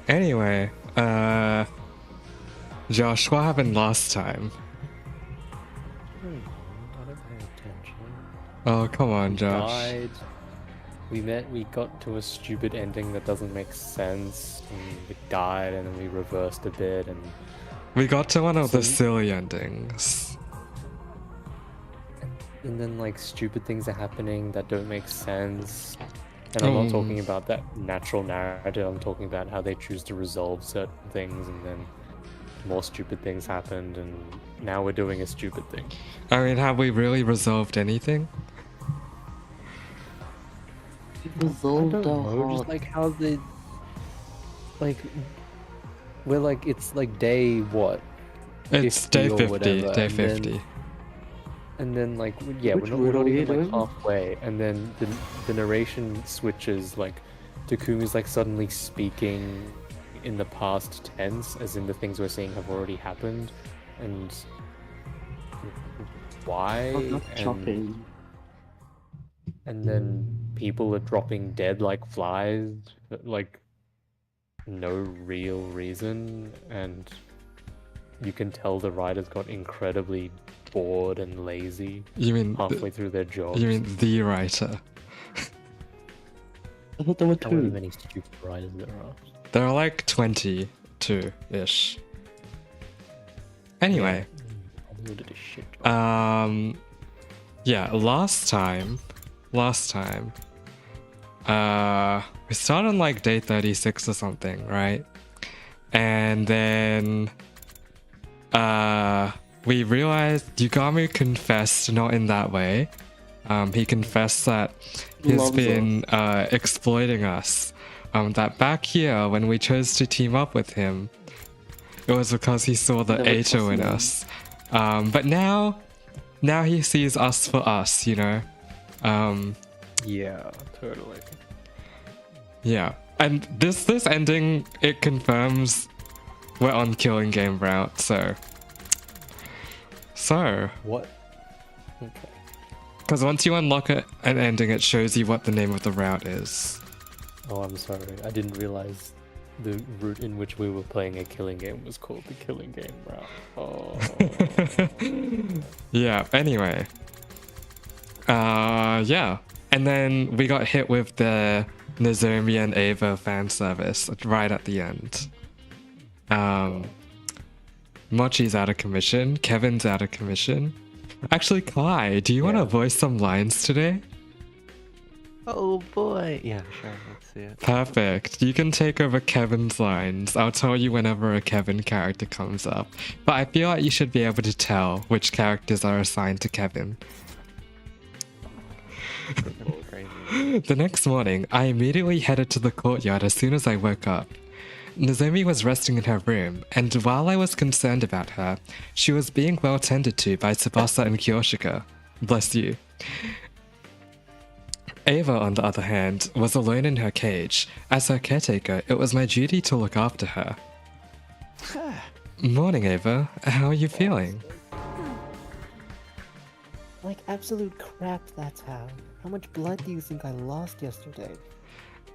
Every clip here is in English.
Anyway, Josh, what happened last time? I don't pay attention. Oh, come on, We Josh. died. We got to a stupid ending that doesn't make sense, and we died, and then we reversed a bit, and We got to one of the Some- silly endings. then like stupid things are happening that don't make sense. And I'm not talking about that natural narrative. I'm talking about how they choose to resolve certain things, and then more stupid things happened, and now we're doing a stupid thing. I mean, have we really resolved anything? I Resolved don't our know, just heart. like how they, like, we're like, it's like day what? It's 50 day or 50. whatever, Day and 50. then like, yeah, Which we're route are not we even like doing? halfway, and then the narration switches, like, Takumi's like suddenly speaking in the past tense, as in the things we're seeing have already happened, and why? Oh, that's chopping. And then people are dropping dead like flies, like no real reason, and you can tell the writers got incredibly bored and lazy You mean halfway through their jobs. you mean the writer? I thought there were How many two. stupid writers there are? There are like 22-ish. Anyway, Hollywood did a shit job. yeah, last time, we started on like day 36 or something, right? And then, we realized Yugami confessed not in that way. He confessed that he's Loves been exploiting us. That back here, when we chose to team up with him, it was because he saw the Never Ato in trust us. But now he sees us for us, you know? Yeah, totally. Yeah. And this ending, it confirms we're on killing game route, so. What? Okay. Because once you unlock an ending, it shows you what the name of the route is. Oh, I'm sorry. I didn't realize the route in which we were playing a killing game was called the killing game route. Oh. Yeah, anyway. Yeah. And then we got hit with the Nozomi and Ava fan service right at the end. Mochi's out of commission. Kevin's out of commission. Actually, Kai, do you want to Yeah. voice some lines today? Oh boy. Yeah, sure. Let's see it. Perfect. You can take over Kevin's lines. I'll tell you whenever a Kevin character comes up. But I feel like you should be able to tell which characters are assigned to Kevin. Freaking crazy. The next morning, I immediately headed to the courtyard as soon as I woke up. Nozomi was resting in her room, and while I was concerned about her, she was being well tended to by Tsubasa and Kyoshika. Bless you. Ava, on the other hand, was alone in her cage. As her caretaker, it was my duty to look after her. Morning, Ava. How are you feeling? Like absolute crap, that's how. How much blood do you think I lost yesterday?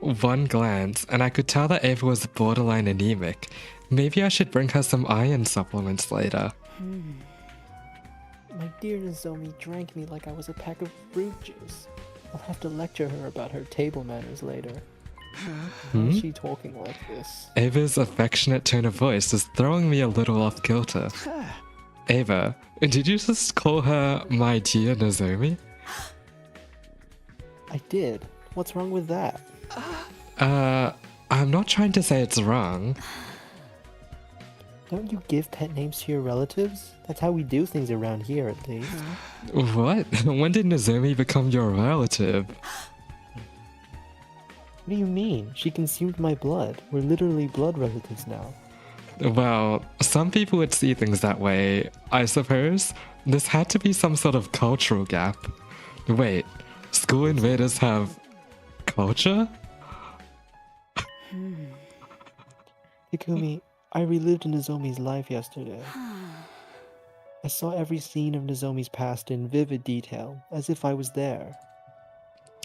One glance, and I could tell that Ava was borderline anemic. Maybe I should bring her some iron supplements later. My dear Nozomi drank me like I was a pack of fruit juice. I'll have to lecture her about her table manners later. Why is she talking like this? Ava's affectionate tone of voice is throwing me a little off kilter. Ava, did you just call her my dear Nozomi? I did. What's wrong with that? I'm not trying to say it's wrong. Don't you give pet names to your relatives? That's how we do things around here, at least. What? When did Nozomi become your relative? What do you mean? She consumed my blood. We're literally blood relatives now. Well, some people would see things that way, I suppose. This had to be some sort of cultural gap. Wait, school invaders have culture? Takumi, I relived Nozomi's life yesterday. I saw every scene of Nozomi's past in vivid detail, as if I was there.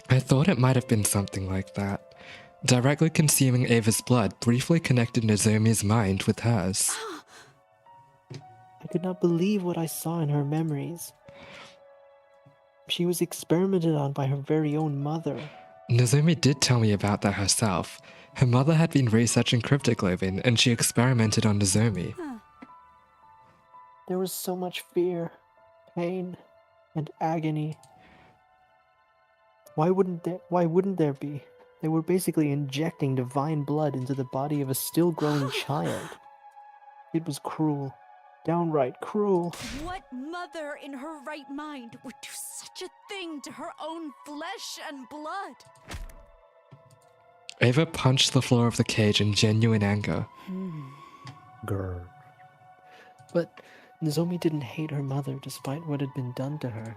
I thought it might have been something like that. Directly consuming Ava's blood briefly connected Nozomi's mind with hers. I could not believe what I saw in her memories. She was experimented on by her very own mother. Nozomi did tell me about that herself. Her mother had been researching cryptoglobin and she experimented on Nozomi. There was so much fear, pain, and agony. Why wouldn't there be? They were basically injecting divine blood into the body of a still growing child. It was cruel. Downright cruel. What mother in her right mind would do such a thing to her own flesh and blood? Ava punched the floor of the cage in genuine anger. Grr. But Nozomi didn't hate her mother despite what had been done to her.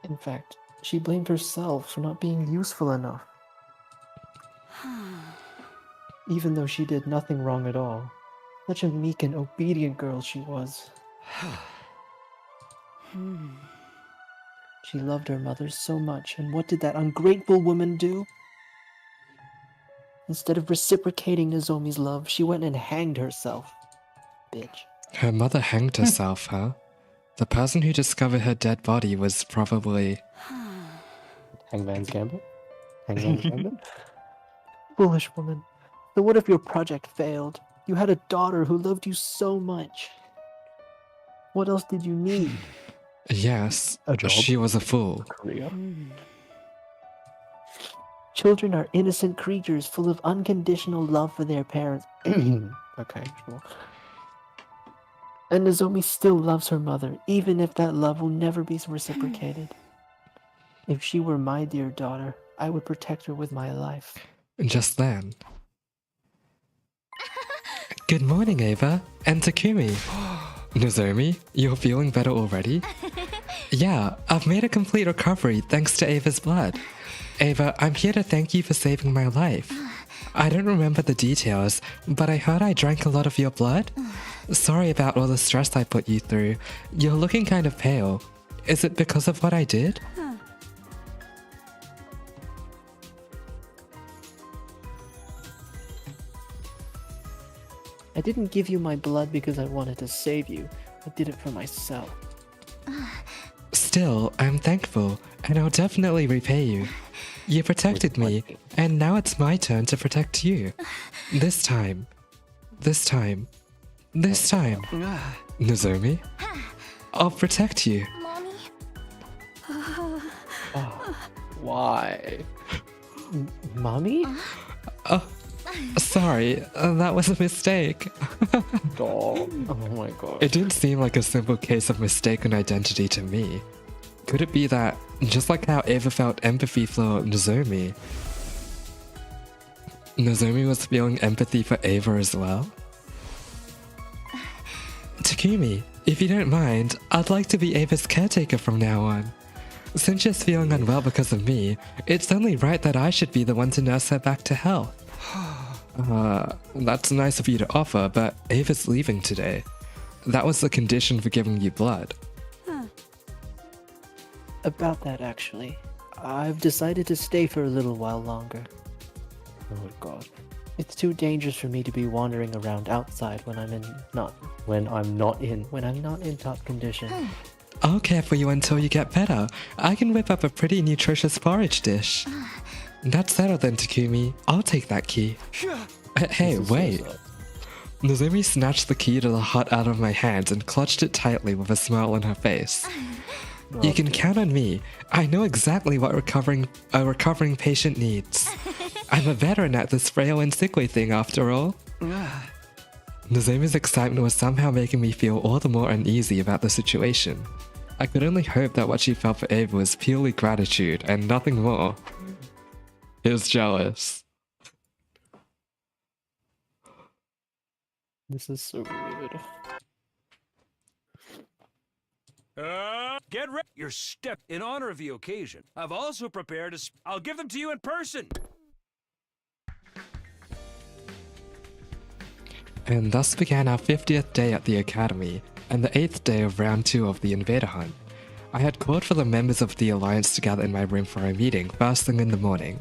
In fact, she blamed herself for not being useful enough. Even though she did nothing wrong at all. Such a meek and obedient girl she was. She loved her mother so much, and what did that ungrateful woman do? Instead of reciprocating Nozomi's love, she went and hanged herself. Bitch. Her mother hanged herself, huh? The person who discovered her dead body was probably... Hangman's Gambit? Hangman's Gambit? Foolish woman. So what if your project failed? You had a daughter who loved you so much. What else did you need? Yes, A job. she was a fool. Korea? Children are innocent creatures full of unconditional love for their parents. Okay, sure. And Nozomi still loves her mother, even if that love will never be reciprocated. If she were my dear daughter, I would protect her with my life. Just then. Good morning, Ava. And Takumi. Nozomi, you're feeling better already? Yeah, I've made a complete recovery thanks to Ava's blood. Ava, I'm here to thank you for saving my life. I don't remember the details, but I heard I drank a lot of your blood. Sorry about all the stress I put you through. You're looking kind of pale. Is it because of what I did? I didn't give you my blood because I wanted to save you. I did it for myself. Still, I'm thankful, and I'll definitely repay you. You protected me, and now it's my turn to protect you. This time. This time. This time. Nozomi, I'll protect you. Mommy? Why? Mommy? Sorry, that was a mistake. Oh my god. It didn't seem like a simple case of mistaken identity to me. Could it be that, just like how Ava felt empathy for Nozomi, Nozomi was feeling empathy for Ava as well? Takumi, if you don't mind, I'd like to be Ava's caretaker from now on. Since she's feeling unwell because of me, it's only right that I should be the one to nurse her back to health. That's nice of you to offer, but Ava's leaving today. That was the condition for giving you blood. About that, actually. I've decided to stay for a little while longer. Oh god. It's too dangerous for me to be wandering around outside when I'm not in top condition. I'll care for you until you get better. I can whip up a pretty nutritious porridge dish. That's settled then, Takumi. I'll take that key. Hey, This is so wait. sad. Nozomi snatched the key to the hut out of my hands and clutched it tightly with a smile on her face. You can count on me. I know exactly what a recovering patient needs. I'm a veteran at this frail and sickly thing after all. Nozomi's excitement was somehow making me feel all the more uneasy about the situation. I could only hope that what she felt for Ava was purely gratitude and nothing more. He was jealous. This is so weird. Get ready. Your step in honor of the occasion. I've also prepared I'll give them to you in person. And thus began our 50th day at the Academy, and the 8th day of round 2 of the Invader Hunt. I had called for the members of the Alliance to gather in my room for a meeting first thing in the morning,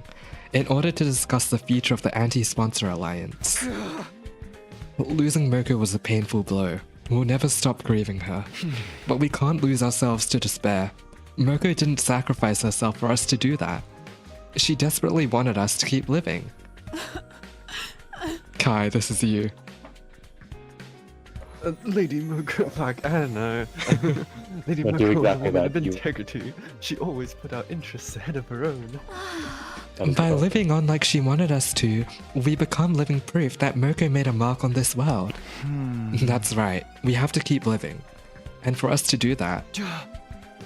in order to discuss the future of the Anti-Sponsor Alliance. Losing Moko was a painful blow. We'll never stop grieving her. But we can't lose ourselves to despair. Moko didn't sacrifice herself for us to do that. She desperately wanted us to keep living. Kai, this is you. Lady Moko, like, I don't know. Lady I do Moko was a exactly woman of that, you- integrity. She always put our interests ahead of her own. That was By awesome. living on like she wanted us to, we become living proof that Moko made a mark on this world. That's right, we have to keep living. And for us to do that,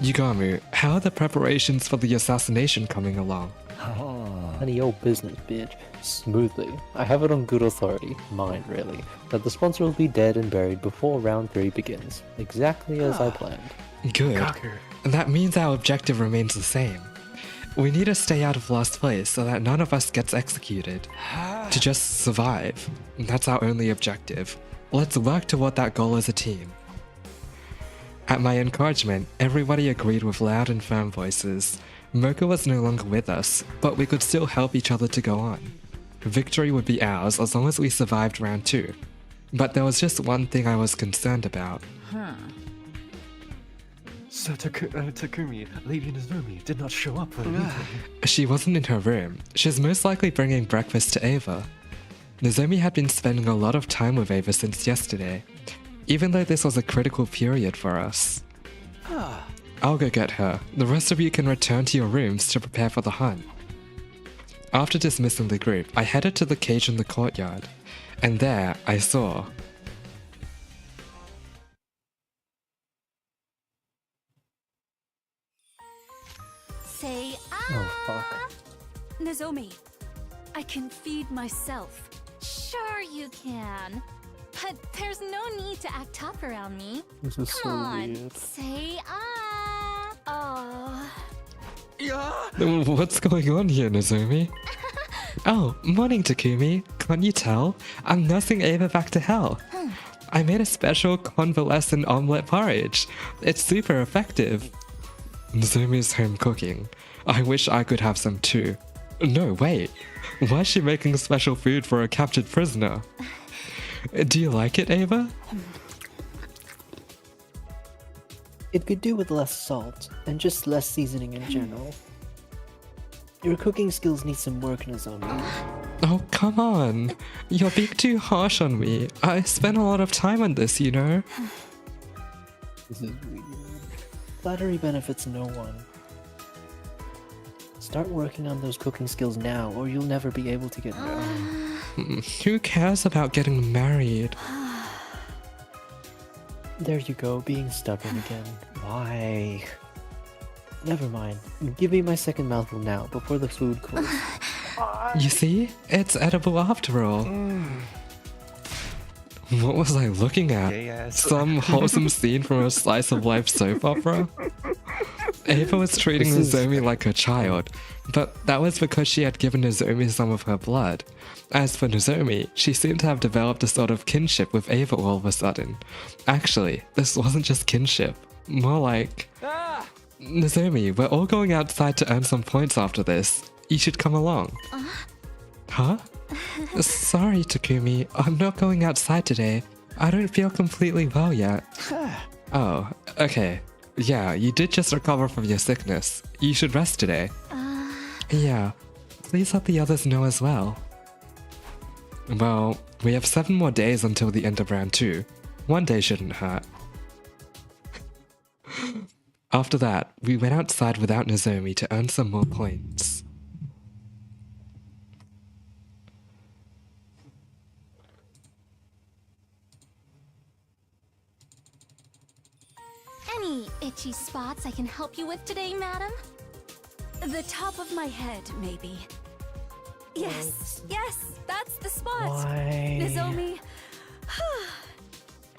Yugamu, how are the preparations for the assassination coming along? None of your business, bitch. Smoothly. I have it on good authority, mine really, that the sponsor will be dead and buried before round 3 begins. Exactly as I planned. Good. Cocker. That means our objective remains the same. We need to stay out of last place so that none of us gets executed. To just survive. That's our only objective. Let's work toward that goal as a team. At my encouragement, everybody agreed with loud and firm voices. Moko was no longer with us, but we could still help each other to go on. Victory would be ours as long as we survived round 2. But there was just one thing I was concerned about. So Takumi, Lady Nozomi, did not show up for the meeting. She wasn't in her room. She's most likely bringing breakfast to Ava. Nozomi had been spending a lot of time with Ava since yesterday, even though this was a critical period for us. I'll go get her. The rest of you can return to your rooms to prepare for the hunt. After dismissing the group, I headed to the cage in the courtyard, and there I saw... Say Oh, fuck. Nozomi, I can feed myself. Sure you can. But there's no need to act tough around me. This is so Come on, weird. say ah. Oh. What's going on here, Nozomi? Oh, morning, Takumi. Can't you tell? I'm nursing Ava back to health. I made a special convalescent omelette porridge. It's super effective. Nozomi's home cooking. I wish I could have some too. No, wait. Why is she making special food for a captured prisoner? Do you like it, Ava? It could do with less salt, and just less seasoning in general. Your cooking skills need some work, Nozomi. Oh, come on. You're being too harsh on me. I spent a lot of time on this, you know? This is weird. Flattery benefits no one. Start working on those cooking skills now, or you'll never be able to get married. Who cares about getting married? There you go, being stubborn again. Why? Never mind. Give me my second mouthful now, before the food cools. You see? It's edible after all. What was I looking at? Gay ass. Some wholesome scene from a slice of life soap opera? Ava was treating This is- Nozomi like a child, but that was because she had given Nozomi some of her blood. As for Nozomi, she seemed to have developed a sort of kinship with Ava all of a sudden. Actually, this wasn't just kinship, more like... Nozomi, we're all going outside to earn some points after this. You should come along. Huh? Sorry, Takumi, I'm not going outside today. I don't feel completely well yet. Oh, okay. Yeah, you did just recover from your sickness. You should rest today. Yeah, please let the others know as well. Well, we have 7 more days until the end of round 2. 1 day shouldn't hurt. After that, we went outside without Nozomi to earn some more points. Any itchy spots I can help you with today, madam? The top of my head, maybe. Yes, yes, that's the spot. Why? Nozomi,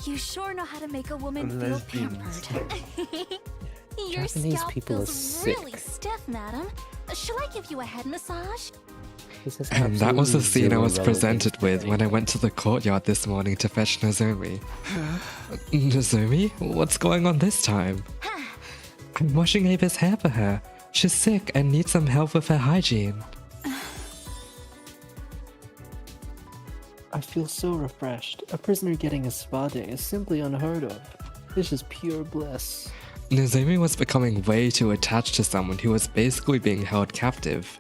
you sure know how to make a woman feel Lesbians. pampered. Your Japanese scalp people are feels sick. really stiff, madam. Shall I give you a head massage? This is And that was the absolutely scene I zero was relevance presented with today. when I went to the courtyard this morning to fetch Nozomi. Nozomi? What's going on this time? I'm washing Ava's hair for her. She's sick and needs some help with her hygiene. I feel so refreshed. A prisoner getting a spa day is simply unheard of. This is pure bliss. Nozomi was becoming way too attached to someone who was basically being held captive.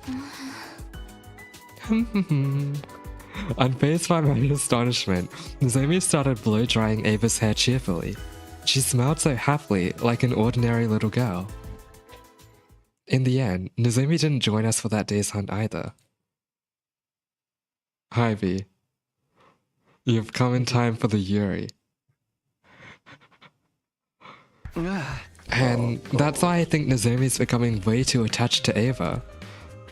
Unfazed by my astonishment, Nozomi started blow-drying Ava's hair cheerfully. She smiled so happily, like an ordinary little girl. In the end, Nozomi didn't join us for that day's hunt either. Hi, V. You've come in time for the Yuri. And that's why I think Nozomi's becoming way too attached to Ava.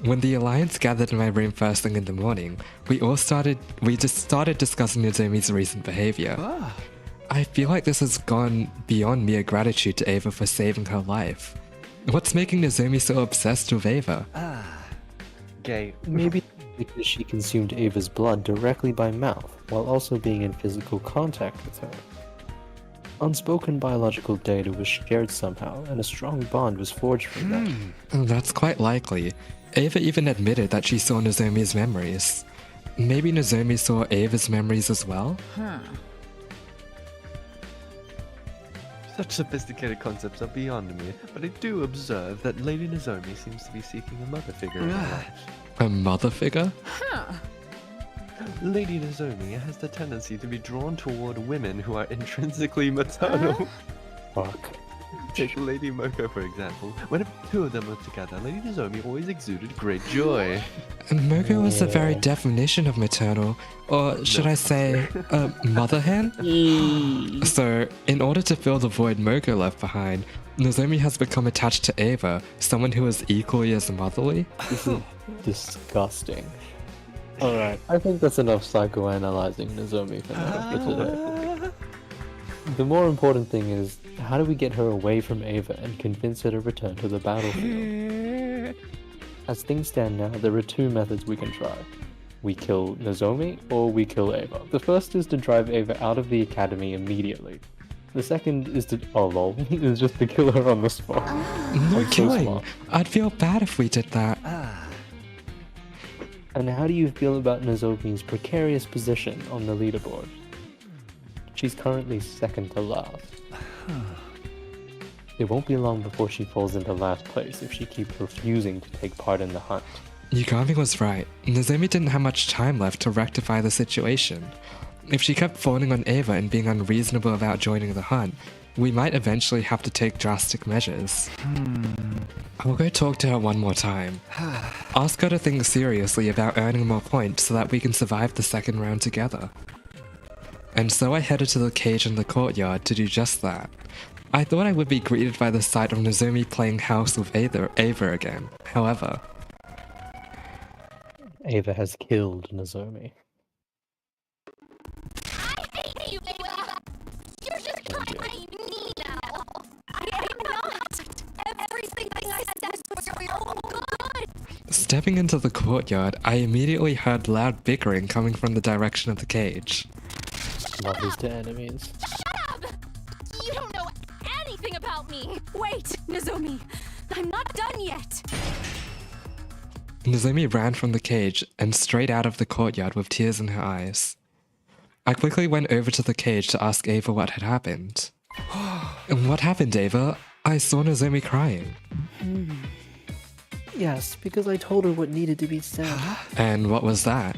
When the Alliance gathered in my room first thing in the morning, we just started discussing Nozomi's recent behavior. I feel like this has gone beyond mere gratitude to Ava for saving her life. What's making Nozomi so obsessed with Ava? Gay. Maybe because she consumed Ava's blood directly by mouth, while also being in physical contact with her. Unspoken biological data was shared somehow, and a strong bond was forged from that. That's quite likely. Ava even admitted that she saw Nozomi's memories. Maybe Nozomi saw Ava's memories as well? Such sophisticated concepts are beyond me, but I do observe that Lady Nozomi seems to be seeking a mother figure in her life. A mother figure? Lady Nozomi has the tendency to be drawn toward women who are intrinsically maternal. Fuck. Take Lady Moko, for example. Whenever two of them were together, Lady Nozomi always exuded great joy. Moko was the very definition of maternal, or should I say, a mother hen? So, in order to fill the void Moko left behind, Nozomi has become attached to Ava, someone who is equally as motherly. This is disgusting. Alright, I think that's enough psychoanalyzing Nozomi for now for today. The more important thing is, how do we get her away from Ava and convince her to return to the battlefield? As things stand now, there are two methods we can try. We kill Nozomi, or we kill Ava. The first is to drive Ava out of the academy immediately. The second is to, oh lol, is just to kill her on the spot. No Like, so killing. smart. I'd feel bad if we did that. And how do you feel about Nozomi's precarious position on the leaderboard? She's currently second to last. It won't be long before she falls into last place if she keeps refusing to take part in the hunt. Yugami was right. Nozomi didn't have much time left to rectify the situation. If she kept phoning on Ava and being unreasonable about joining the hunt, we might eventually have to take drastic measures. I'll go talk to her one more time. Ask her to think seriously about earning more points so that we can survive the second round together. And so I headed to the cage in the courtyard to do just that. I thought I would be greeted by the sight of Nozomi playing house with Ava again. However, Ava has killed Nozomi. I hate you, Ava! You're just trying me now! I am not! Everything I said was for your own good! stepping into the courtyard, I immediately heard loud bickering coming from the direction of the cage. Lovers to enemies. Shut up! You don't know anything about me! Wait, Nozomi! I'm not done yet! Nozomi ran from the cage and straight out of the courtyard with tears in her eyes. I quickly went over to the cage to ask Ava what had happened. What happened, Ava? I saw Nozomi crying. Yes, because I told her what needed to be said. And what was that?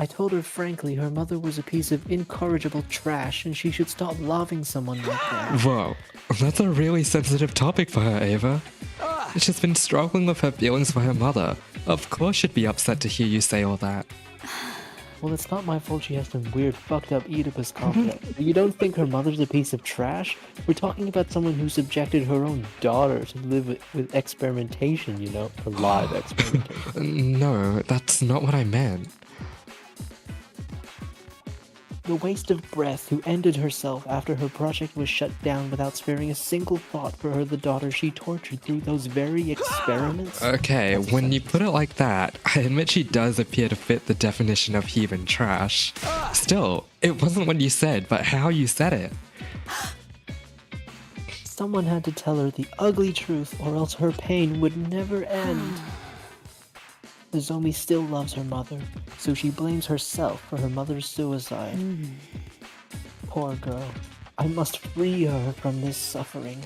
I told her frankly her mother was a piece of incorrigible trash and she should stop loving someone like that. Whoa, that's a really sensitive topic for her, Ava. She's been struggling with her feelings for her mother. Of course she'd be upset to hear you say all that. Well, it's not my fault she has some weird fucked up Oedipus complex. You don't think her mother's a piece of trash? We're talking about someone who subjected her own daughter to live with experimentation, you know? For live experimentation. No, that's not what I meant. The waste of breath who ended herself after her project was shut down without sparing a single thought for her, the daughter she tortured through those very experiments. Okay, when you put it like that, I admit she does appear to fit the definition of human trash. Still, it wasn't what you said, but how you said it. Someone had to tell her the ugly truth, or else her pain would never end. Nozomi still loves her mother, so she blames herself for her mother's suicide. Poor girl. I must free her from this suffering.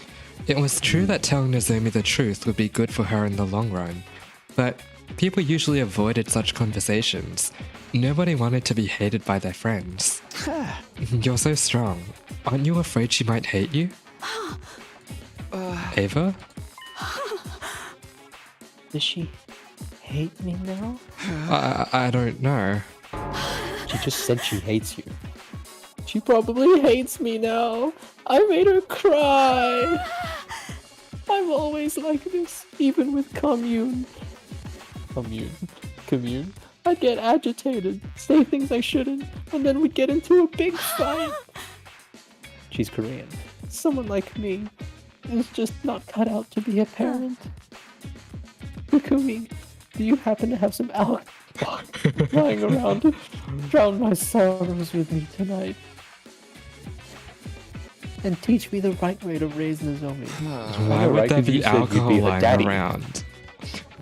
It was true that telling Nozomi the truth would be good for her in the long run, but people usually avoided such conversations. Nobody wanted to be hated by their friends. You're so strong. Aren't you afraid she might hate you? Ava? Does she hate me now? I don't know. She just said she hates you. She probably hates me now. I made her cry. I'm always like this, even with commune. Commune. I'd get agitated, say things I shouldn't, and then we'd get into a big fight. She's Korean. Someone like me is just not cut out to be a parent. Rikumi, do you happen to have some alcohol lying around to drown my sorrows with me tonight? And teach me the right way to raise Nozomi. Why would there be alcohol lying daddy. around?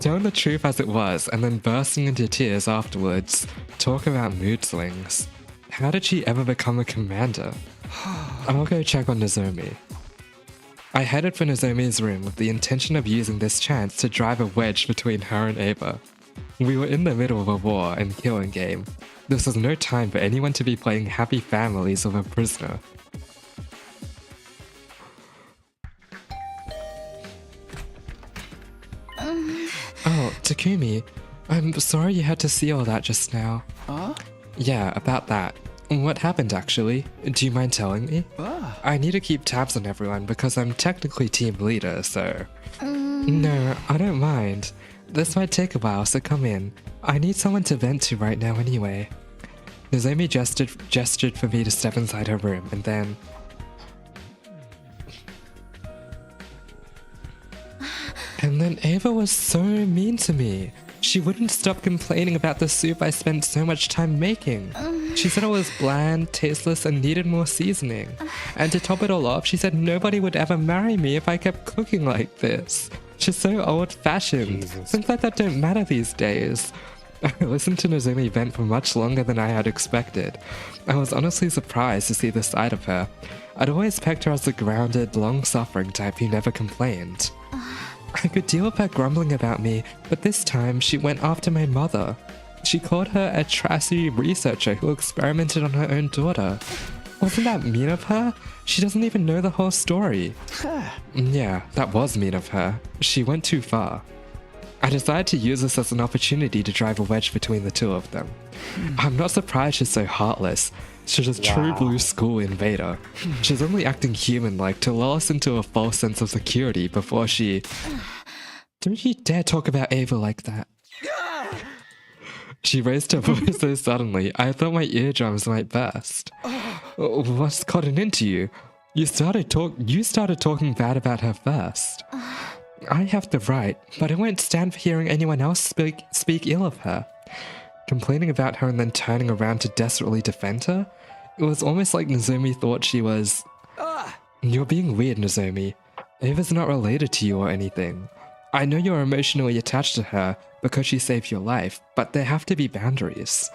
Telling the truth as it was and then bursting into tears afterwards. Talk about mood swings. How did she ever become a commander? I'll go check on Nozomi. I headed for Nozomi's room with the intention of using this chance to drive a wedge between her and Ava. We were in the middle of a war and killing game. This was no time for anyone to be playing happy families with a prisoner. Oh, Takumi, I'm sorry you had to see all that just now. Yeah, about that. What happened actually? Do you mind telling me? I need to keep tabs on everyone because I'm technically team leader, so... No, I don't mind. This might take a while, so come in. I need someone to vent to right now anyway. Nozomi gestured for me to step inside her room, and then... And then Ava was so mean to me. She wouldn't stop complaining about the soup I spent so much time making. She said it was bland, tasteless, and needed more seasoning. And to top it all off, she said nobody would ever marry me if I kept cooking like this. She's so old-fashioned. Jesus. Things like that don't matter these days. I listened to Nozomi vent for much longer than I had expected. I was honestly surprised to see this side of her. I'd always pegged her as the grounded, long-suffering type who never complained. I could deal with her grumbling about me, but this time she went after my mother. She called her a trashy researcher who experimented on her own daughter. Wasn't that mean of her? She doesn't even know the whole story. Yeah, that was mean of her. She went too far. I decided to use this as an opportunity to drive a wedge between the two of them. I'm not surprised she's so heartless. She's a true blue school invader. She's only acting human-like to lull us into a false sense of security before she... Don't you dare talk about Ava like that. She raised her voice so suddenly, I thought my eardrums might burst. What's gotten into you? You started talking bad about her first. I have the right, but I won't stand for hearing anyone else speak ill of her. Complaining about her and then turning around to desperately defend her? It was almost like Nozomi thought she was... You're being weird, Nozomi. Ava's not related to you or anything. I know you're emotionally attached to her because she saved your life, but there have to be boundaries.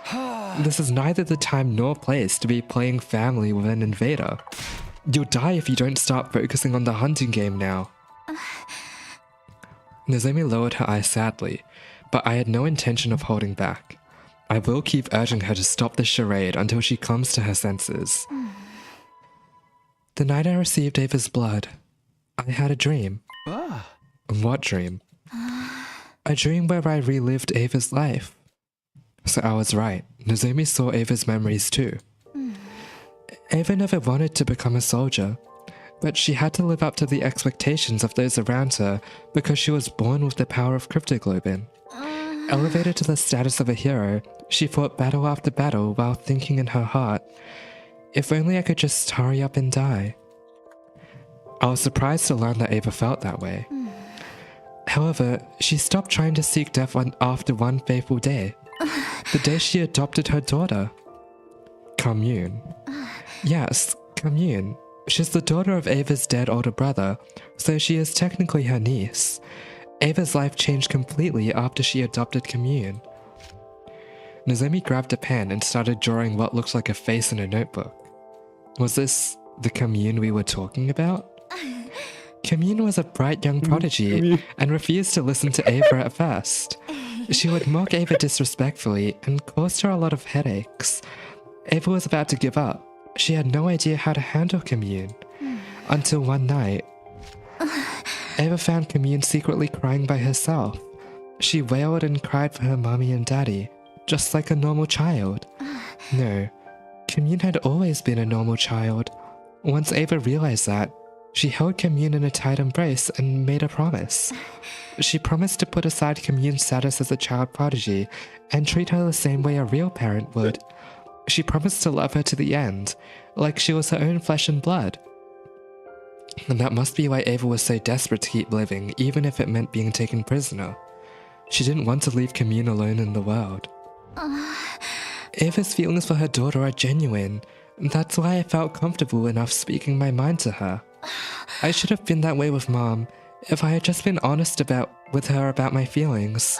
This is neither the time nor place to be playing family with an invader. You'll die if you don't start focusing on the hunting game now. Nozomi lowered her eyes sadly, but I had no intention of holding back. I will keep urging her to stop this charade until she comes to her senses. The night I received Ava's blood, I had a dream. What dream? A dream where I relived Ava's life. So I was right. Nozomi saw Ava's memories too. Ava never wanted to become a soldier, but she had to live up to the expectations of those around her because she was born with the power of cryptoglobin. Elevated to the status of a hero, she fought battle after battle while thinking in her heart, if only I could just hurry up and die. I was surprised to learn that Ava felt that way. However, she stopped trying to seek death after one fateful day. The day she adopted her daughter. Commune. Yes, commune. She's the daughter of Ava's dead older brother, so she is technically her niece. Ava's life changed completely after she adopted Commune. Nozomi grabbed a pen and started drawing what looked like a face in a notebook. Was this the Commune we were talking about? Commune was a bright young prodigy and refused to listen to Ava at first. She would mock Ava disrespectfully and caused her a lot of headaches. Ava was about to give up. She had no idea how to handle Commune. Until one night, Ava found Commune secretly crying by herself. She wailed and cried for her mommy and daddy, just like a normal child. No, Commune had always been a normal child. Once Ava realized that, she held Commune in a tight embrace and made a promise. She promised to put aside Commune's status as a child prodigy and treat her the same way a real parent would. She promised to love her to the end, like she was her own flesh and blood. And that must be why Ava was so desperate to keep living, even if it meant being taken prisoner. She didn't want to leave Commune alone in the world. Ava's feelings for her daughter are genuine. That's why I felt comfortable enough speaking my mind to her. I should have been that way with Mom. If I had just been honest with her about my feelings,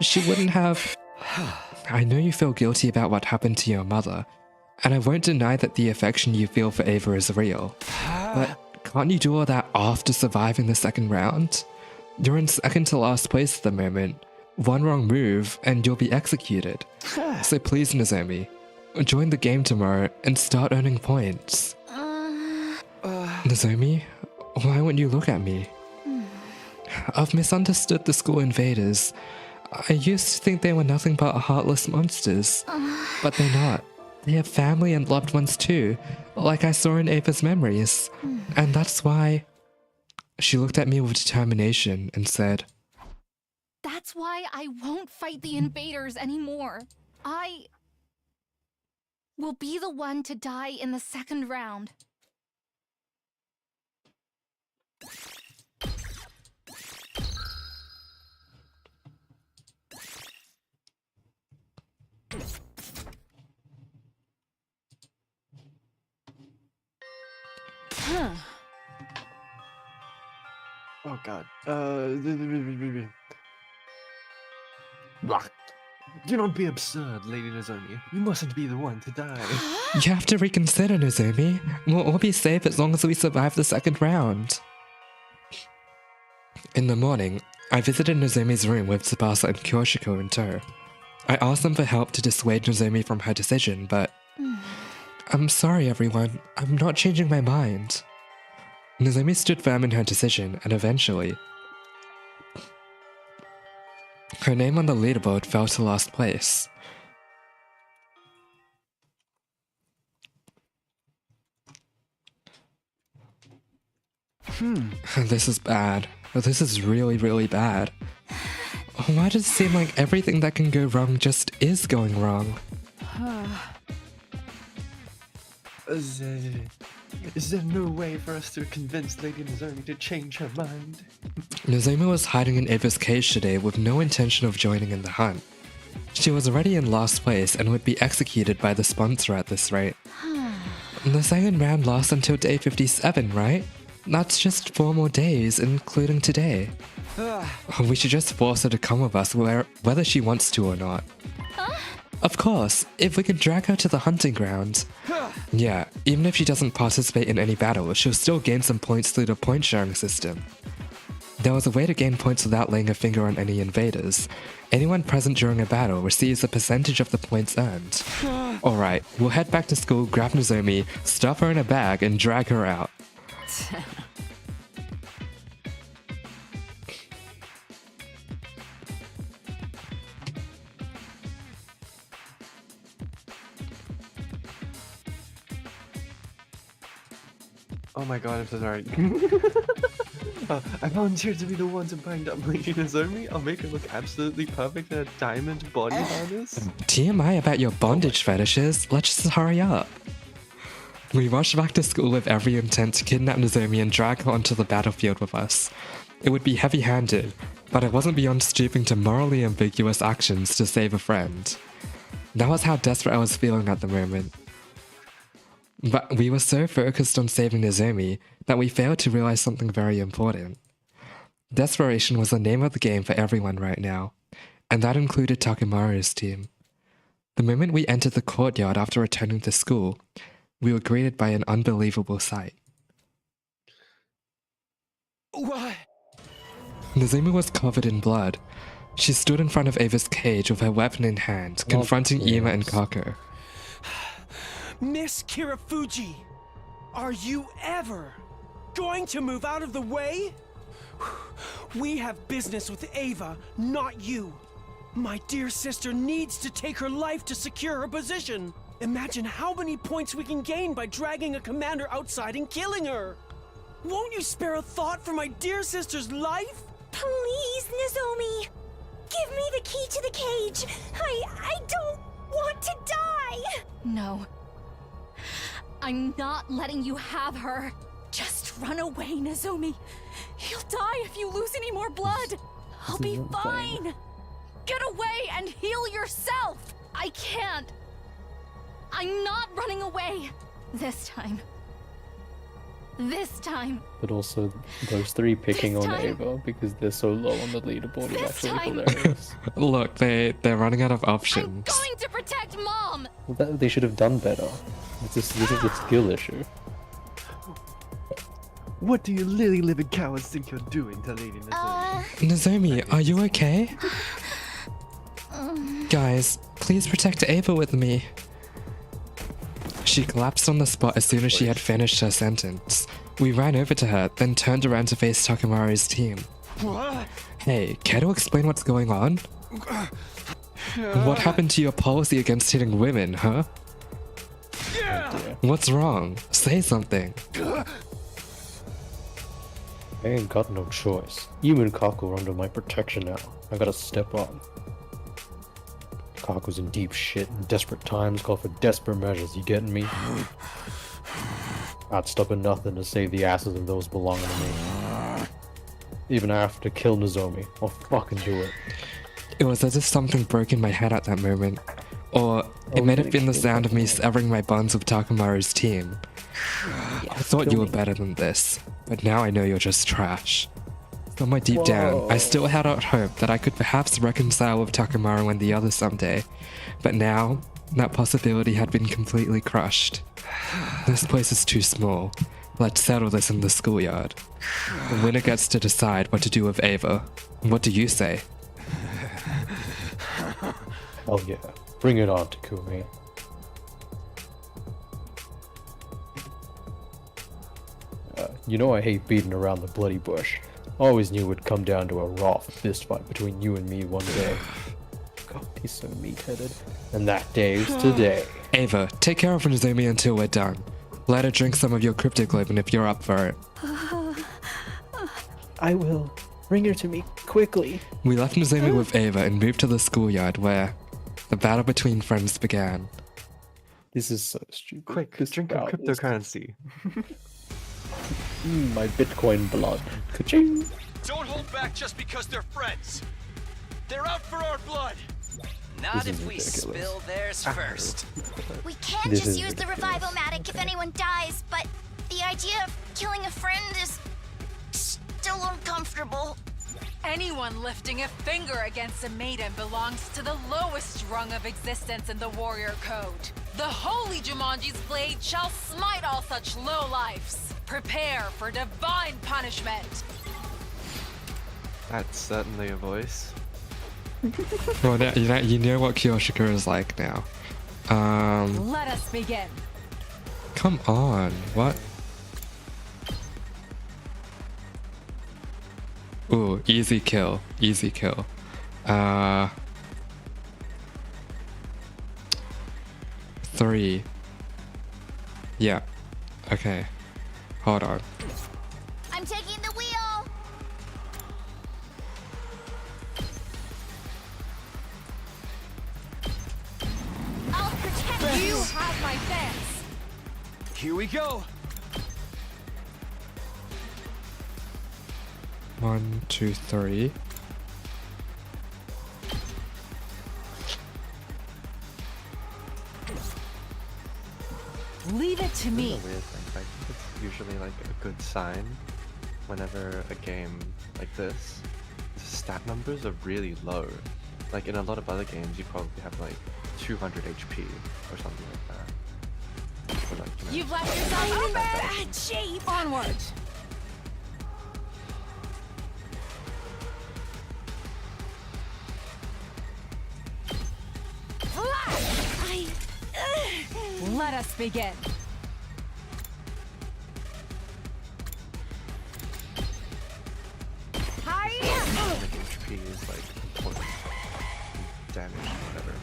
she wouldn't have... I know you feel guilty about what happened to your mother, and I won't deny that the affection you feel for Ava is real. But can't you do all that after surviving the second round? You're in second to last place at the moment. One wrong move and you'll be executed. So please, Nozomi, join the game tomorrow and start earning points. Nozomi, why won't you look at me? I've misunderstood the school invaders. I used to think they were nothing but heartless monsters, but they're not. They have family and loved ones too, like I saw in Ava's memories. And that's why... She looked at me with determination and said, That's why I won't fight the invaders anymore. I will be the one to die in the second round. Oh god. Do not be absurd, Lady Nozomi. You mustn't be the one to die. You have to reconsider, Nozomi. We'll all be safe as long as we survive the second round. In the morning, I visited Nozomi's room with Tsubasa and Kyoshiko in tow. I asked them for help to dissuade Nozomi from her decision, but... I'm sorry, everyone. I'm not changing my mind. Nozomi stood firm in her decision, and eventually... her name on the leaderboard fell to last place. This is bad. This is really, really bad. Why does it seem like everything that can go wrong just is going wrong? Is there no way for us to convince Lady Nozomi to change her mind? Nozomi was hiding in Ava's cage today with no intention of joining in the hunt. She was already in last place and would be executed by the sponsor at this rate. The second round lasts until day 57, right? That's just 4 more days, including today. We should just force her to come with us whether she wants to or not. Of course, if we can drag her to the hunting grounds. Yeah, even if she doesn't participate in any battle, she'll still gain some points through the point sharing system. There was a way to gain points without laying a finger on any invaders. Anyone present during a battle receives a percentage of the points earned. Alright, we'll head back to school, grab Nozomi, stuff her in a bag, and drag her out. Oh my god, I'm so sorry. I volunteered to be the one to bind up Lady Nozomi. I'll make her look absolutely perfect in a diamond body harness. TMI about your bondage fetishes, let's just hurry up. We rushed back to school with every intent to kidnap Nozomi and drag her onto the battlefield with us. It would be heavy-handed, but it wasn't beyond stooping to morally ambiguous actions to save a friend. That was how desperate I was feeling at the moment. But we were so focused on saving Nozomi that we failed to realize something very important. Desperation was the name of the game for everyone right now, and that included Takemaru's team. The moment we entered the courtyard after returning to school, we were greeted by an unbelievable sight. What? Nozomi was covered in blood. She stood in front of Ava's cage with her weapon in hand, confronting Ima and Kako. Miss Kirafuji, are you ever going to move out of the way? We have business with Ava, not you. My dear sister needs to take her life to secure her position. Imagine how many points we can gain by dragging a commander outside and killing her. Won't you spare a thought for my dear sister's life? Please, Nozomi. Give me the key to the cage. I don't want to die. No. I'm not letting you have her. Just run away, Nozomi. You'll die if you lose any more blood. I'll be fine. Get away and heal yourself. I can't. I'm not running away. This time. This time. But also, those three picking This on time. Ava because they're so low on the leaderboard is This actually time. hilarious. Look, they're running out of I'm options. going to protect Mom. Well, they should have done better. This is a skill issue. What do you lily-livered cowards think you're doing to Lady Nozomi? Nozomi, are you okay? Guys, please protect Ava with me. She collapsed on the spot as soon as she had finished her sentence. We ran over to her, then turned around to face Takemaru's team. What? Hey, care to explain what's going on? What happened to your policy against hitting women, huh? What's wrong? Say something. I ain't got no choice. You and Kako are under my protection now. I gotta step up. Kako's in deep shit and desperate times call for desperate measures, you getting me? I'd stop at nothing to save the asses of those belonging to me. Even I have to kill Nozomi, I'll fucking do it. It was as if something broke in my head at that moment. Or it may have been the sound of me severing my bonds with Takemaru's team. I thought you were better than this, but now I know you're just trash. Somewhere deep down, I still had out hope that I could perhaps reconcile with Takemaru and the others someday, but now, that possibility had been completely crushed. This place is too small. Let's settle this in the schoolyard. The winner gets to decide what to do with Ava. What do you say? Hell yeah. Bring it on, Takumi. You know I hate beating around the bloody bush. I always knew it would come down to a raw fist fight between you and me one day. God, he's so meat-headed. And that day is today. Ava, take care of Nozomi until we're done. Let her drink some of your cryptoglobin if you're up for it. I will. Bring her to me quickly. We left Nozomi with Ava and moved to the schoolyard where the battle between friends began. This is so stupid. Quick, This drink of battle is- cryptocurrency. My Bitcoin blood. Ka-ching! Don't hold back just because they're friends. They're out for our blood. Not This if is we ridiculous. spill theirs first. We can't This just is use the ridiculous. revival-matic if anyone dies, but the idea of killing a friend is still uncomfortable. Anyone lifting a finger against a maiden belongs to the lowest rung of existence in the warrior code. The holy Jumanji's blade shall smite all such lowlifes. Prepare for divine punishment. That's certainly a voice. Well, now, you know what Kyoshika is like now. Let us begin. Come on, what? Ooh, easy kill, easy kill. 3. Yeah, okay. Hold on. I'm taking the wheel. I'll protect you. Have my thanks. Here we go. 1, 2, 3. Leave it to This me. is a weird thing, but I think it's usually like a good sign whenever a game like this, the stat numbers are really low. Like in a lot of other games, you probably have like 200 HP or something like that. Or like, you know, You've left yourself in bad shape. Onward. Let us begin. like HP is like important. Damage, whatever.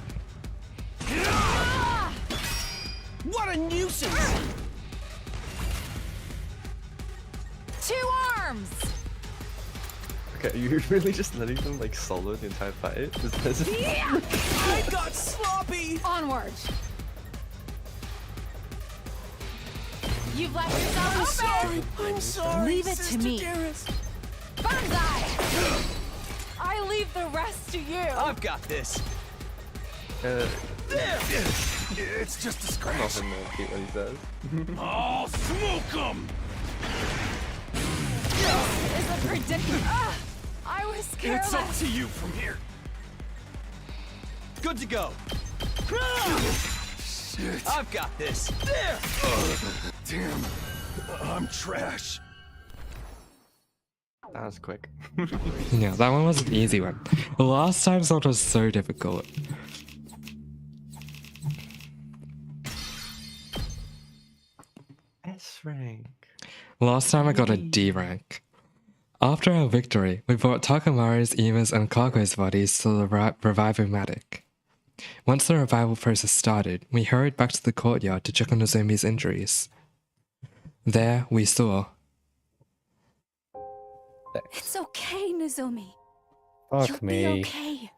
What a nuisance! 2 arms. Okay, are you really just letting them like solo the entire fight? Is this I got sloppy! Onward. You've left yourself open. I'm sorry. Leave it to Sister me. Dearest. Banzai. I leave the rest to you. I've got this. It's just a I'm scratch. not gonna repeat what he says. I'll smoke 'em. This is a predicament. I was It's up careless. to you from here. Good to go. I've got this. There. Damn. I'm trash. That was quick. Yeah, that one was an easy one. The last time sword was so difficult. S rank. Last time I got a D rank. After our victory, we brought Takamaru's, Ima's, and Kago's bodies to the Revivomatic. Once the revival process started, we hurried back to the courtyard to check on Nozomi's injuries. There, we saw. It's okay, Nozomi. Fuck You'll me. be okay.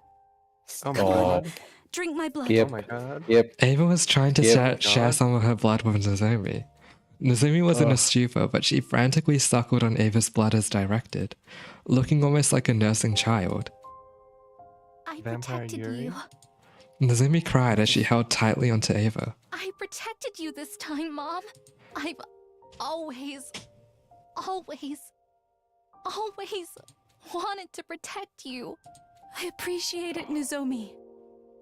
Oh my Oh. god. Drink my blood. Yep. Oh my god. Yep. Ava was trying to Yep. share some of her blood with Nozomi. Nozomi was in a Ugh. stupor, but she frantically suckled on Ava's blood as directed, looking almost like a nursing child. I Vampire protected Yuri? you. Nozomi cried as she held tightly onto Ava. I protected you this time, Mom. I've always wanted to protect you. I appreciate it, Nozomi.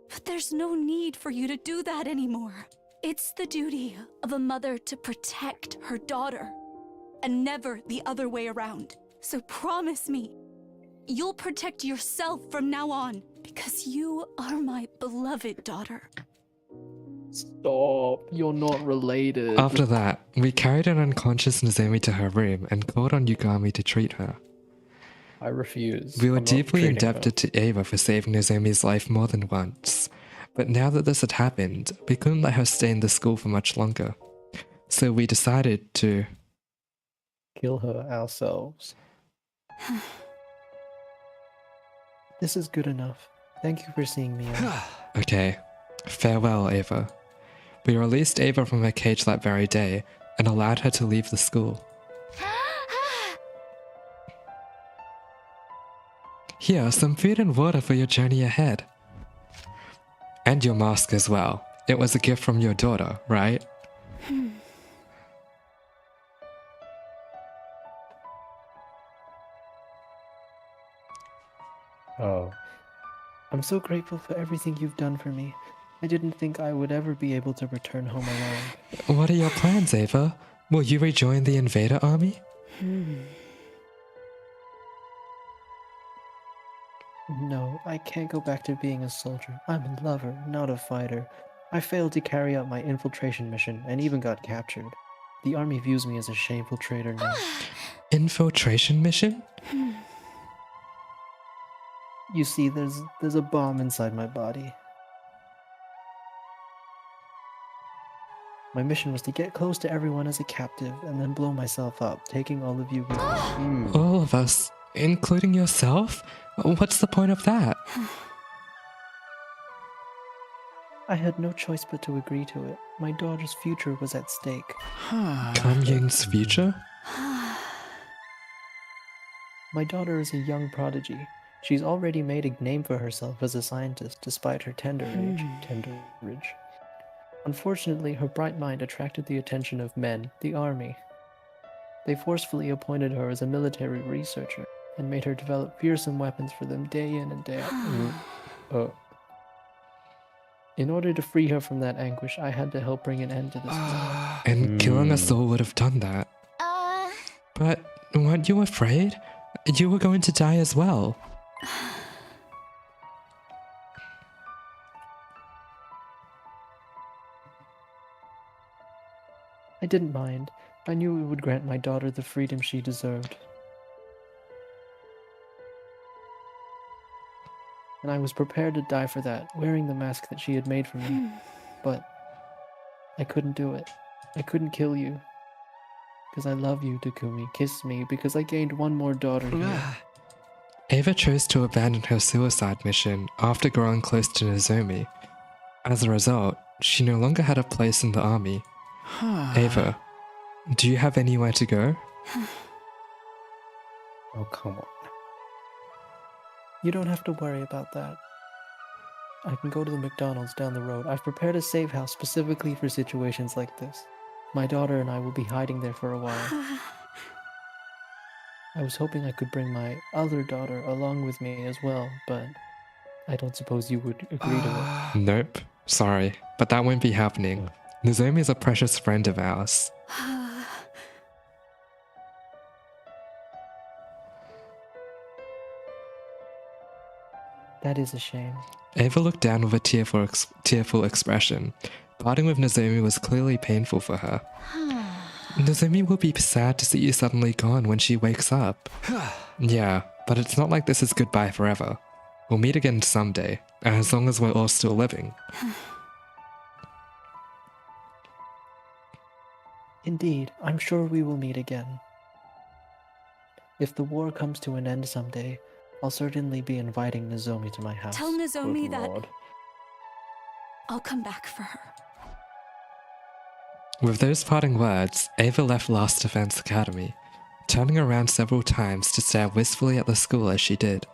But there's no need for you to do that anymore. It's the duty of a mother to protect her daughter, and never the other way around. So promise me, you'll protect yourself from now on, because you are my beloved daughter. Stop. You're not related. After that, we carried an unconscious Nozomi to her room and called on Yugami to treat her. I refuse. We were I'm not deeply treating her. indebted to Ava for saving Nozomi's life more than once, but now that this had happened, we couldn't let her stay in the school for much longer. So we decided to... Kill her ourselves. This is good enough. Thank you for seeing me out. Okay, farewell, Ava. We released Ava from her cage that very day and allowed her to leave the school. Here, some food and water for your journey ahead. And your mask as well. It was a gift from your daughter, right? Oh. I'm so grateful for everything you've done for me. I didn't think I would ever be able to return home alone. What are your plans, Ava? Will you rejoin the Invader army? No, I can't go back to being a soldier. I'm a lover, not a fighter. I failed to carry out my infiltration mission and even got captured. The army views me as a shameful traitor now. Infiltration mission? You see, there's a bomb inside my body. My mission was to get close to everyone as a captive and then blow myself up, taking all of you with me. All of us, including yourself? What's the point of that? I had no choice but to agree to it. My daughter's future was at stake. Kam Ying's future? My daughter is a young prodigy. She's already made a name for herself as a scientist despite her tender age. Unfortunately, her bright mind attracted the attention of men, the army. They forcefully appointed her as a military researcher and made her develop fearsome weapons for them day in and day out. In order to free her from that anguish, I had to help bring an end to this. And killing us all would have done that. But weren't you afraid? You were going to die as well. I didn't mind. I knew it would grant my daughter the freedom she deserved. And I was prepared to die for that, wearing the mask that she had made for me. But I couldn't do it. I couldn't kill you. Because I love you, Takumi. Kiss me, because I gained one more daughter here. Ava chose to abandon her suicide mission after growing close to Nozomi. As a result, she no longer had a place in the army. Ava, do you have anywhere to go? Oh, come on. You don't have to worry about that. I can go to the McDonald's down the road. I've prepared a safe house specifically for situations like this. My daughter and I will be hiding there for a while. I was hoping I could bring my other daughter along with me as well, but I don't suppose you would agree to it. Nope, sorry, but that won't be happening. Nozomi is a precious friend of ours. That is a shame. Ava looked down with a tearful expression. Parting with Nozomi was clearly painful for her. Nozomi will be sad to see you suddenly gone when she wakes up. Yeah, but it's not like this is goodbye forever. We'll meet again someday, as long as we're all still living. Indeed, I'm sure we will meet again. If the war comes to an end someday, I'll certainly be inviting Nozomi to my house. Tell Nozomi Good that Lord. I'll come back for her. With those parting words, Ava left Last Defense Academy, turning around several times to stare wistfully at the school as she did.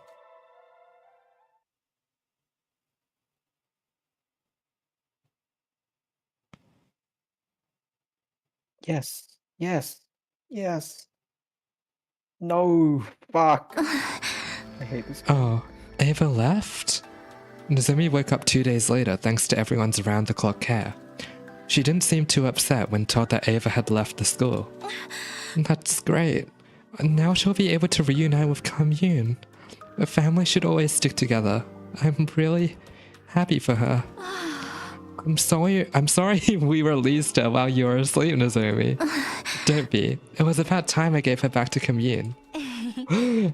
Yes, yes, yes. No, fuck. I hate this. Oh, Ava left? Nozomi woke up 2 days later thanks to everyone's round-the-clock care. She didn't seem too upset when told that Ava had left the school. That's great. Now she'll be able to reunite with Kamyun. A family should always stick together. I'm really happy for her. I'm sorry we released her while you were asleep, Nozomi. Don't be. It was about time I gave her back to Kamyun.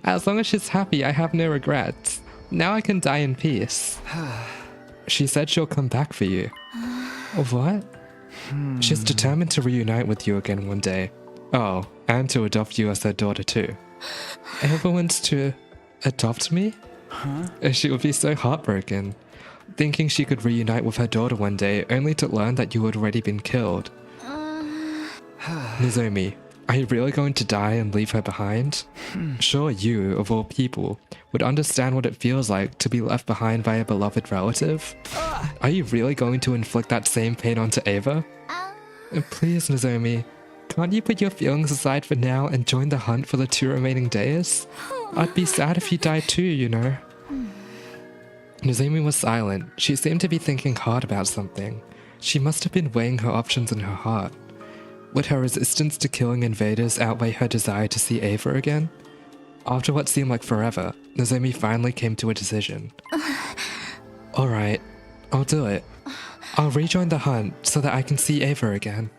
As long as she's happy, I have no regrets. Now I can die in peace. She said she'll come back for you. What? She's determined to reunite with you again one day. Oh, and to adopt you as her daughter too. Ava wants to adopt me? She would be so heartbroken, thinking she could reunite with her daughter one day only to learn that you had already been killed. Nozomi, are you really going to die and leave her behind? Sure, you, of all people, would understand what it feels like to be left behind by a beloved relative. Are you really going to inflict that same pain onto Ava? Please, Nozomi, can't you put your feelings aside for now and join the hunt for the 2 remaining days? I'd be sad if you died too, you know. Nozomi was silent. She seemed to be thinking hard about something. She must have been weighing her options in her heart. Would her resistance to killing invaders outweigh her desire to see Ava again? After what seemed like forever, Nozomi finally came to a decision. Alright, I'll do it. I'll rejoin the hunt so that I can see Ava again.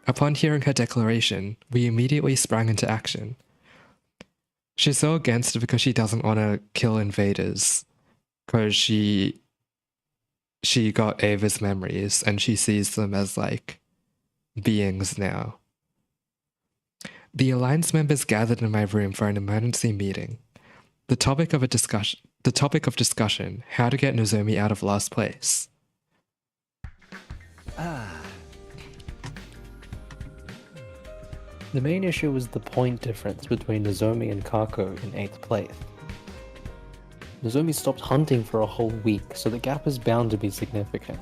Upon hearing her declaration, we immediately sprang into action. She's so against it because she doesn't want to kill invaders. Because she got Ava's memories and she sees them as like beings now. The Alliance members gathered in my room for an emergency meeting. The topic of discussion, how to get Nozomi out of last place. The main issue was the point difference between Nozomi and Kako in 8th place. Nozomi stopped hunting for a whole week, so the gap is bound to be significant.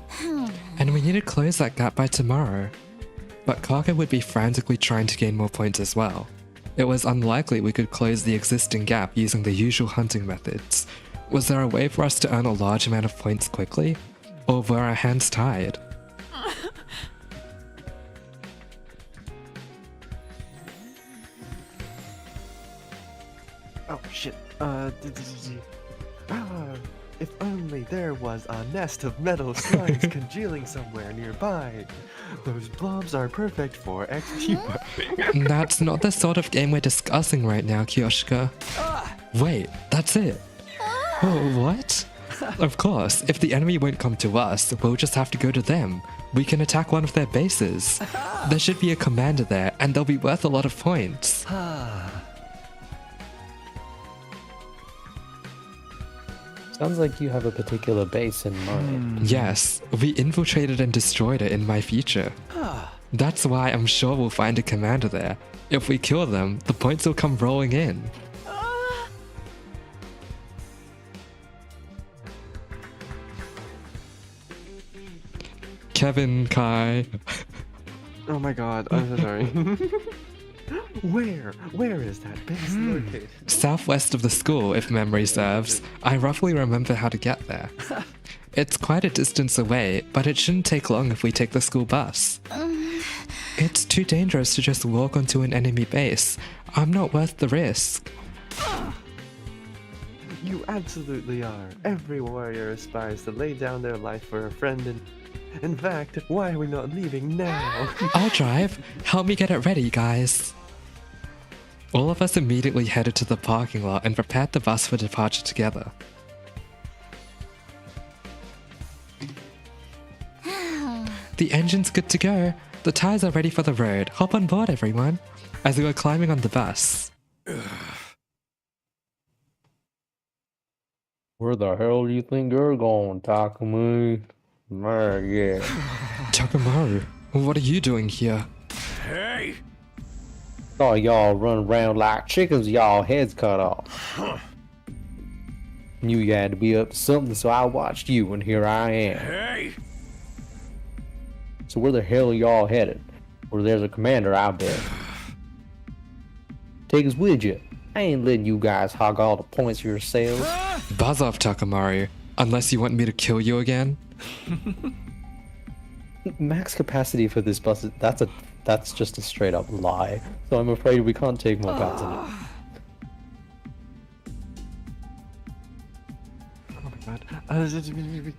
And we need to close that gap by tomorrow. But Kaka would be frantically trying to gain more points as well. It was unlikely we could close the existing gap using the usual hunting methods. Was there a way for us to earn a large amount of points quickly? Or were our hands tied? Oh shit. If only there was a nest of metal slimes congealing somewhere nearby. Those blobs are perfect for XP. That's not the sort of game we're discussing right now, Kyoshika. Wait, that's it. Oh, what? Of course, if the enemy won't come to us, we'll just have to go to them. We can attack one of their bases. There should be a commander there, and they'll be worth a lot of points. Sounds like you have a particular base in mind. Yes, we infiltrated and destroyed it in my future. That's why I'm sure we'll find a commander there. If we kill them, the points will come rolling in. Kevin, Kai. Oh my god, I'm so sorry. Where is that base located? Southwest of the school, if memory serves. I roughly remember how to get there. It's quite a distance away, but it shouldn't take long if we take the school bus. It's too dangerous to just walk onto an enemy base. I'm not worth the risk. You absolutely are. Every warrior aspires to lay down their life for a friend and... In fact, why are we not leaving now? I'll drive. Help me get it ready, guys. All of us immediately headed to the parking lot and prepared the bus for departure together. The engine's good to go. The tires are ready for the road. Hop on board, everyone. As we were climbing on the bus. Where the hell do you think you're going, Takumi? Yeah. Takamaru, what are you doing here? Hey! Saw y'all run around like chickens, y'all heads cut off. Knew you had to be up to something, so I watched you, and here I am. Hey! So where the hell are y'all headed? Where there's a commander, I bet. Take us with you. I ain't letting you guys hog all the points yourselves. Buzz off, Takamaru. Unless you want me to kill you again. Max capacity for this bus, that's just a straight up lie. So I'm afraid we can't take more passengers. Oh my god.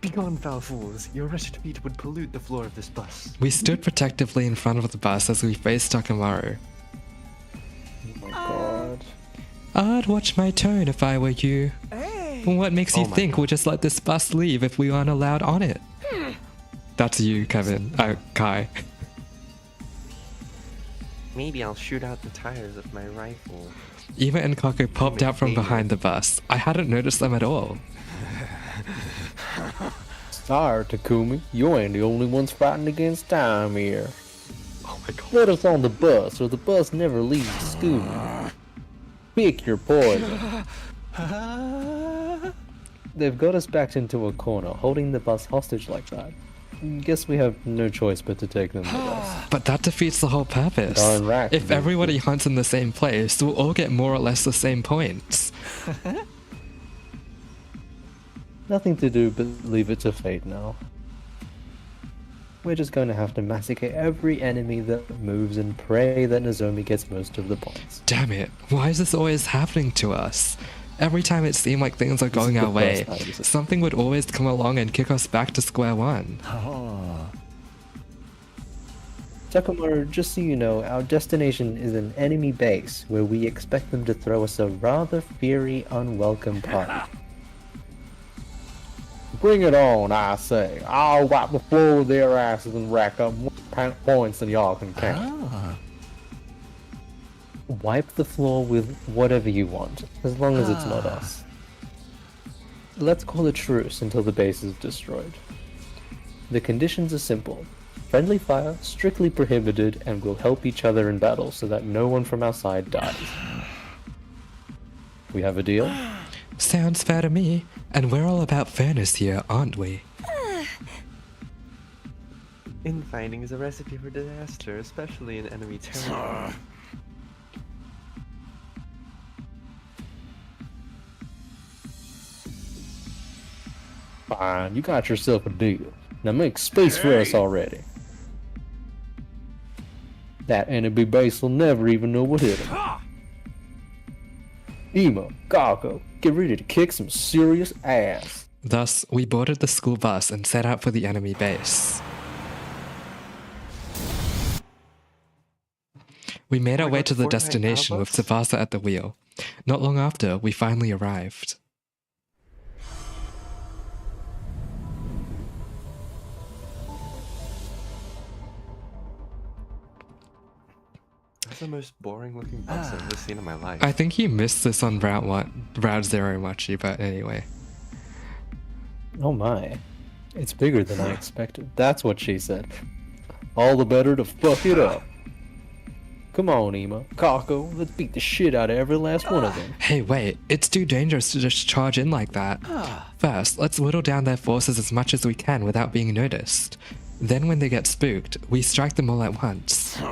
Begone, foul fools. Your wretched feet would pollute the floor of this bus. We stood protectively in front of the bus as we faced Takamaru. Oh my god. I'd watch my tone if I were you. What makes you Oh my think God. we'll just let this bus leave if we aren't allowed on it? That's you, Kevin. Kai. Maybe I'll shoot out the tires of my rifle. Eva and Kako popped out from behind the bus. I hadn't noticed them at all. Sorry, Takumi. You ain't the only ones fighting against time here. Oh my god. Let us on the bus, or the bus never leaves the school. Pick your poison. They've got us backed into a corner, holding the bus hostage like that. Guess we have no choice but to take them with us. But that defeats the whole purpose. Darn right. If everybody hunts in the same place, we'll all get more or less the same points. Nothing to do but leave it to fate now. We're just going to have to massacre every enemy that moves and pray that Nozomi gets most of the points. Damn it, why is this always happening to us? Every time it seemed like things are going our way, something would always come along and kick us back to square one. Takamaru, just so you know, our destination is an enemy base where we expect them to throw us a rather fiery, unwelcome party. Bring it on, I say. I'll wipe the floor with their asses and rack up more points than y'all can count. Wipe the floor with whatever you want, as long as it's not us. Let's call a truce until the base is destroyed. The conditions are simple. Friendly fire, strictly prohibited, and we'll help each other in battle so that no one from our side dies. We have a deal? Sounds fair to me, and we're all about fairness here, aren't we? Infighting is a recipe for disaster, especially in enemy territory. Fine, you got yourself a deal. Now make space for us already. That enemy base will never even know what hit him. Ema, Kako, get ready to kick some serious ass. Thus, we boarded the school bus and set out for the enemy base. We made our my way God, to the Fortnite destination with Battle Bus? Tsubasa at the wheel. Not long after, we finally arrived. That's the most boring looking bus I've ever seen in my life. I think you missed this on Route 0, Machi, but anyway. Oh my. It's bigger than I expected. That's what she said. All the better to fuck it up. Come on, Ema. Kako, let's beat the shit out of every last one of them. Hey, wait, it's too dangerous to just charge in like that. First, let's whittle down their forces as much as we can without being noticed. Then when they get spooked, we strike them all at once.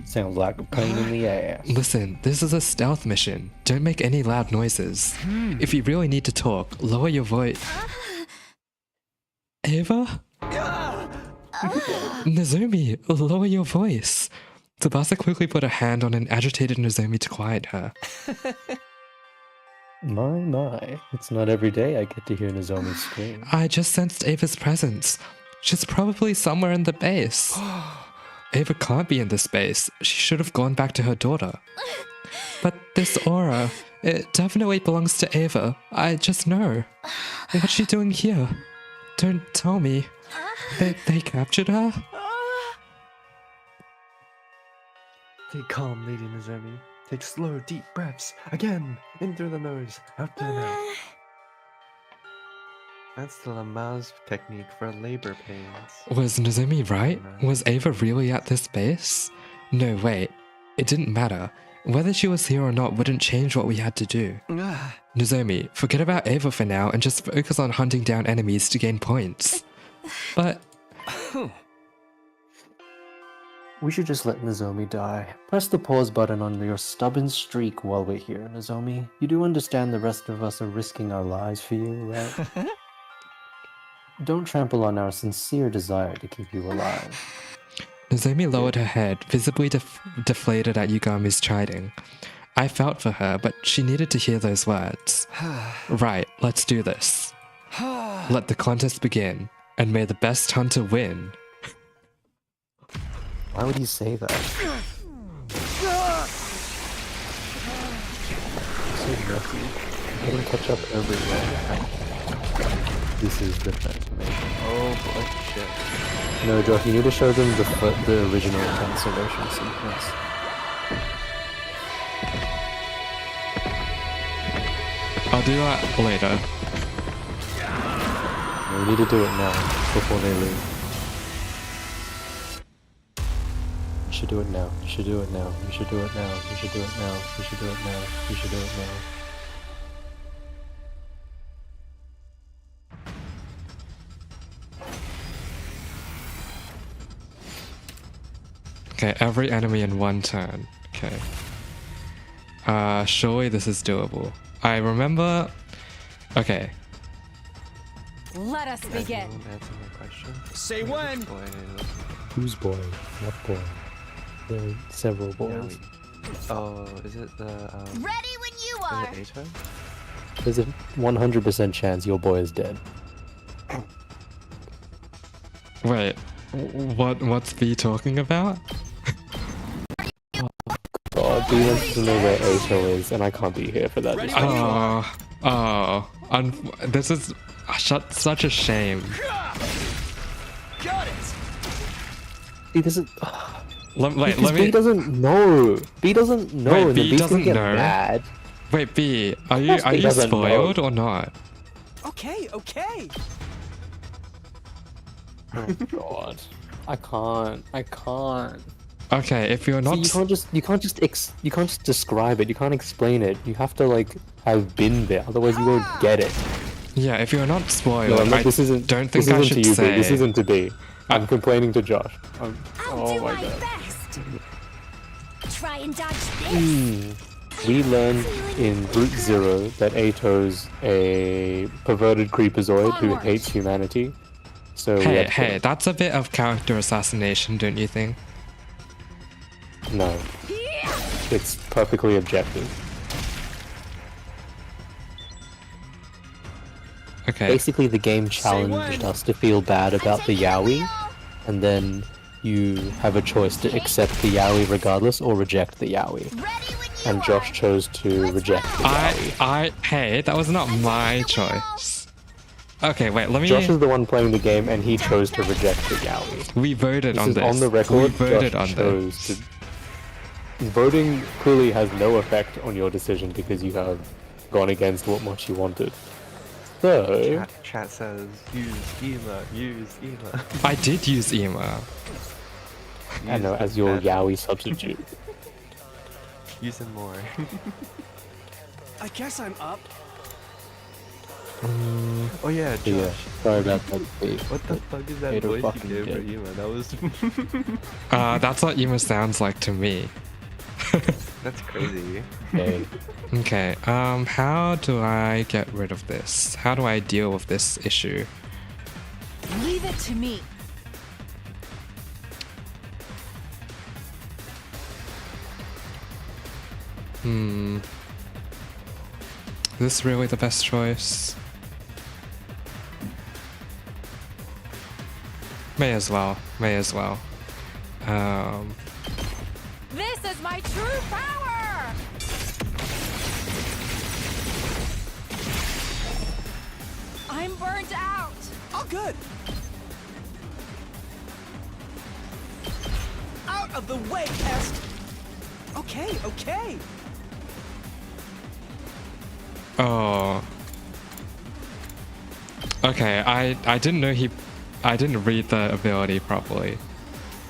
Sounds like a pain in the ass. Listen, this is a stealth mission. Don't make any loud noises. If you really need to talk, lower your voice. Ava? Nozomi, lower your voice. Tsubasa quickly put a hand on an agitated Nozomi to quiet her. My. It's not every day I get to hear Nozomi scream. I just sensed Ava's presence. She's probably somewhere in the base. Ava can't be in this base. She should have gone back to her daughter. But this aura, it definitely belongs to Ava. I just know. What's she doing here? Don't tell me. They captured her? Stay calm, Lady Nozomi. Take slow, deep breaths. Again, in through the nose, out through the mouth. That's the Lamaze technique for labor pains. Was Nozomi right? Was Ava really at this base? No, wait. It didn't matter. Whether she was here or not wouldn't change what we had to do. Nozomi, forget about Ava for now and just focus on hunting down enemies to gain points. But... We should just let Nozomi die. Press the pause button on your stubborn streak while we're here, Nozomi. You do understand the rest of us are risking our lives for you, right? Don't trample on our sincere desire to keep you alive. Nozomi lowered her head, visibly deflated at Yugami's chiding. I felt for her, but she needed to hear those words. Right, let's do this. Let the contest begin, and may the best hunter win. Why would you say that? So lucky. I can catch up everywhere. This is the transformation. Oh boy, shit. No, Jock, you need to show them the original transformation sequence. I'll do that later. No, we need to do it now, before they leave. You should do it now. You should do it now. You should do it now. You should do it now. You should do it now. You should do it now. Okay, every enemy in one turn. Okay. Surely this is doable. I remember... Okay. Let us begin. Anyone answer my question? Say when. Boy, Whose boy? What boy? There are several yeah, boys. oh, is it the Ready when you are. is it Ato? There's a 100% chance your boy is dead. Wait. What's B talking about? God, he wants to know where Ato is, and I can't be here for that. This is such a shame. Got it. See, this is... Wait, Because let me... B doesn't know. B doesn't know, Wait, and B the B's doesn't gonna get know? mad. Wait, B, are course you B doesn't know. spoiled or not? Okay. Oh God, I can't. Okay, if you're not... See, you can't just describe it. You can't explain it. You have to like have been there. Otherwise, you won't get it. Yeah, if you're not spoiled, No, I'm not, I this isn't. don't this think I isn't should to you, say. B. This isn't to B. I'm complaining to Josh. I'll Oh do my my god. best. Try and dodge this. We learned in Route Zero that Ato's a perverted creepazoid who Onward. hates humanity. So we Hey, had to kill hey, him. that's a bit of character assassination, don't you think? No, it's perfectly objective. Okay. Basically, the game challenged us to feel bad about the Yowie, and then you have a choice to accept the Yowie regardless or reject the Yowie. Ready when you And Josh chose to reject the Yowie. Hey, that was not my choice. Okay, wait, let me. Josh is the one playing the game, and he chose to reject the Yowie. We voted This on is this. on the We record. voted Josh on chose this. to. Voting clearly has no effect on your decision because you have gone against what Mochi wanted. So, Chat says use Ema, use Ema. I did use Ema. I know, as your Yowie substitute. Use him more. I guess I'm up. Oh yeah, Josh. Yeah, sorry about that. Steve. What the fuck is that Hater voice you fucking gave for dick. Ema? That was That's what Ema sounds like to me. that's crazy. Okay. Okay, how do I get rid of this? How do I deal with this issue? Leave it to me. Is this really the best choice? May as well. May as well. This is my true power! I'm burnt out. Oh, good. Out of the way, pest. Okay, okay. Oh. Okay, I didn't know I didn't read the ability properly.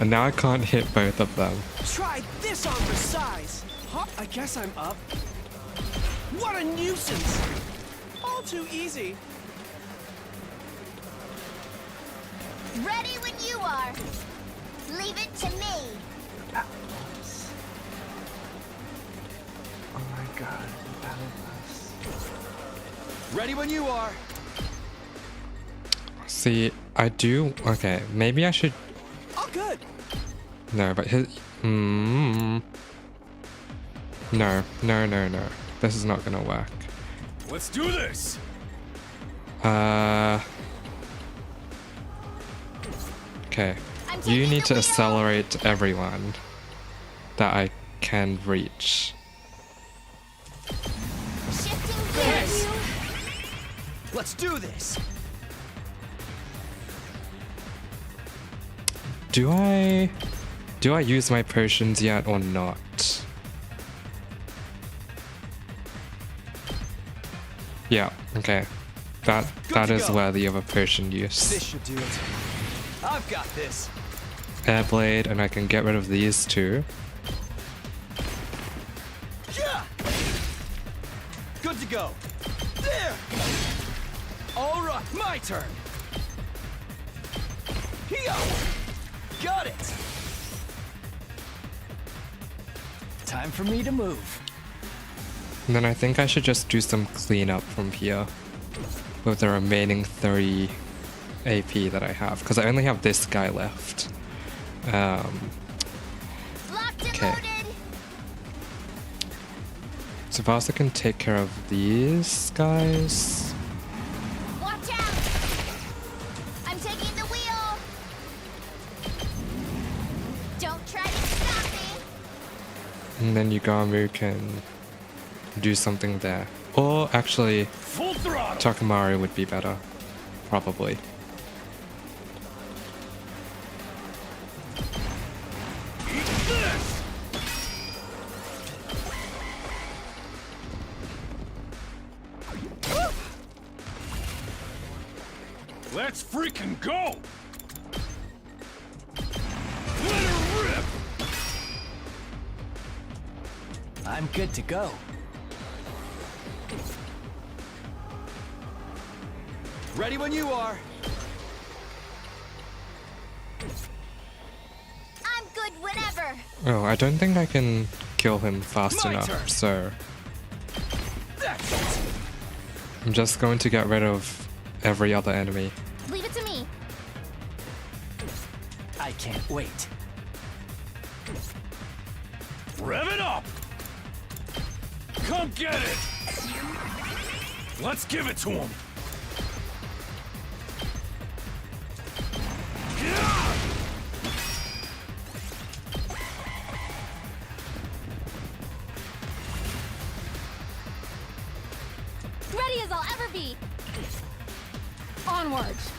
And now I can't hit both of them. Try this on for size. Huh? I guess I'm up. What a nuisance. All too easy. Ready when you are. Leave it to me. Oh my god, Battle Bus. Ready when you are. See, I do. Okay, maybe I should. Oh, good. No, but his. No. This is not gonna work. Let's do this. Okay. I'm You taking need the to wheel. accelerate everyone that I can reach. Shifting gears. Let's do this. Do I use my potions yet or not? Yeah, okay. That to is go. worthy of a potion use. This should do it. I've got this. Airblade, and I can get rid of these two. Yeah. Good to go. There. All right, my turn. Here. Got it. Time for me to move. And then I think I should just do some cleanup from here with the remaining 30 AP that I have, because I only have this guy left. Locked and Okay. loaded. So Vasa can take care of these guys. Watch out. I'm taking the wheel. Don't try to stop me. And then Yugamu can do something there. Or actually, Full throttle. Takamaru would be better. Probably. Eat this. Let's freaking go. Let her rip. I'm good to go. Ready when you are. I'm good whenever. Oh, I don't think I can kill him fast My enough, turn. so That's it. I'm just going to get rid of every other enemy. Leave it to me. I can't wait. Rev it up. Come get it. Let's give it to him. Ready as I'll ever be. Onwards.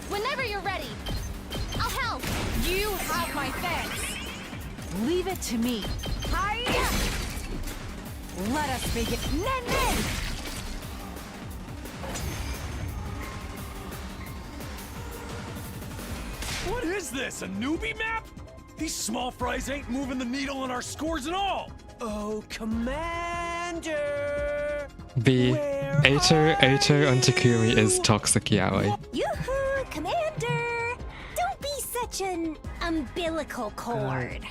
Whenever you're ready, I'll help. You have my thanks. Leave it to me. Hiya! Let us begin. Nen! What is this? A newbie map? These small fries ain't moving the needle on our scores at all. Oh, Commander! The Where Ato are and Takumi is toxic yaoi. Yoo-hoo, Commander! Don't be such an umbilical cord.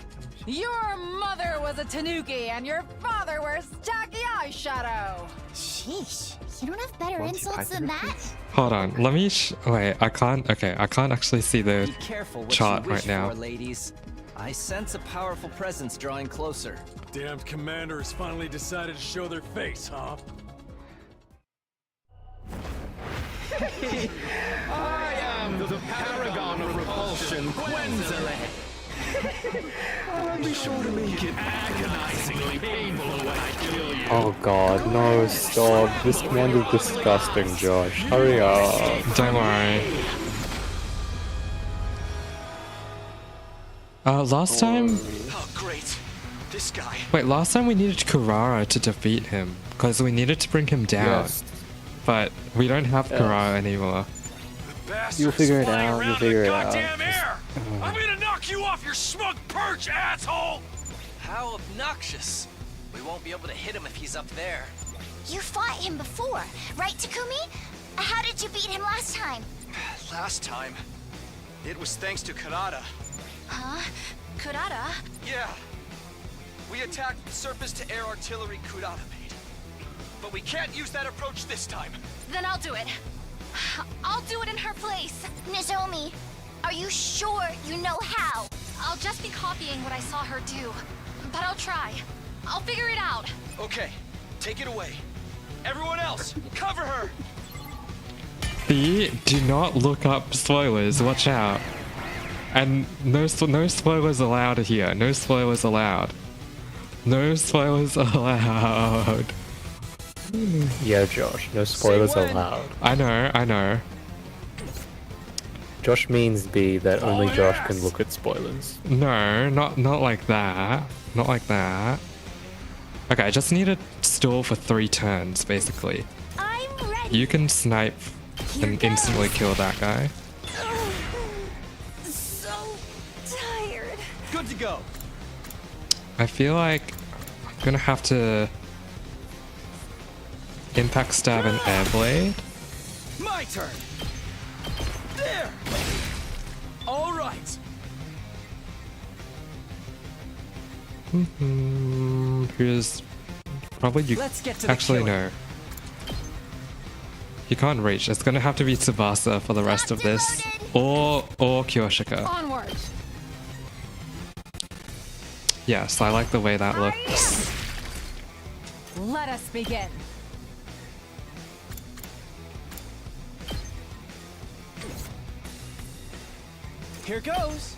Your mother was a tanuki and your father wears tacky eyeshadow. Sheesh, you don't have better Monty insults Python than that? reference? Hold on, let me wait, I can't actually see the Be careful what chart you wish right now. for, ladies. I sense a powerful presence drawing closer. Damned commander has finally decided to show their face, huh? I am the paragon of repulsion, Gwenzile. I'll be sure to make it agonizingly painful when I kill you. Oh god, no, stop. This commander's disgusting, Josh. Hurry up. Don't worry. Last time, Oh, great. This guy. wait, last time we needed Kurara to defeat him, because we needed to bring him down. Yes. But we don't have Kurara anymore. You'll figure it Flying out, around you'll in figure the it out. goddamn air! I'm gonna knock you off your smug perch, asshole! How obnoxious. We won't be able to hit him if he's up there. You fought him before, right, Takumi? How did you beat him last time? Last time, it was thanks to Karada. Huh? Kurata? Yeah. We attacked surface-to-air artillery Kurada made. But we can't use that approach this time. Then I'll do it. I'll do it in her place. Nozomi, are you sure you know how? I'll just be copying what I saw her do. But I'll try. I'll figure it out. Okay, take it away. Everyone else, cover her! B, do not look up spoilers, watch out. And no spoilers allowed here, no spoilers allowed. No spoilers allowed. Yeah, Josh, no spoilers when. allowed. I know. Josh means B that only Oh, Josh yes. can look at spoilers. No, not like that. Not like that. Okay, I just need to stall for 3 turns, basically. I'm ready. You can snipe Here and goes. instantly kill that guy. So tired. Good to go. I feel like I'm gonna have to impact stab and air blade. My turn! There! All right! Who's probably you? Let's get to the Actually, killing. no. You can't reach. It's gonna have to be Tsubasa for the rest of this, or Kyoshika. Onwards. Yes, I like the way that looks. Let us begin. Here goes.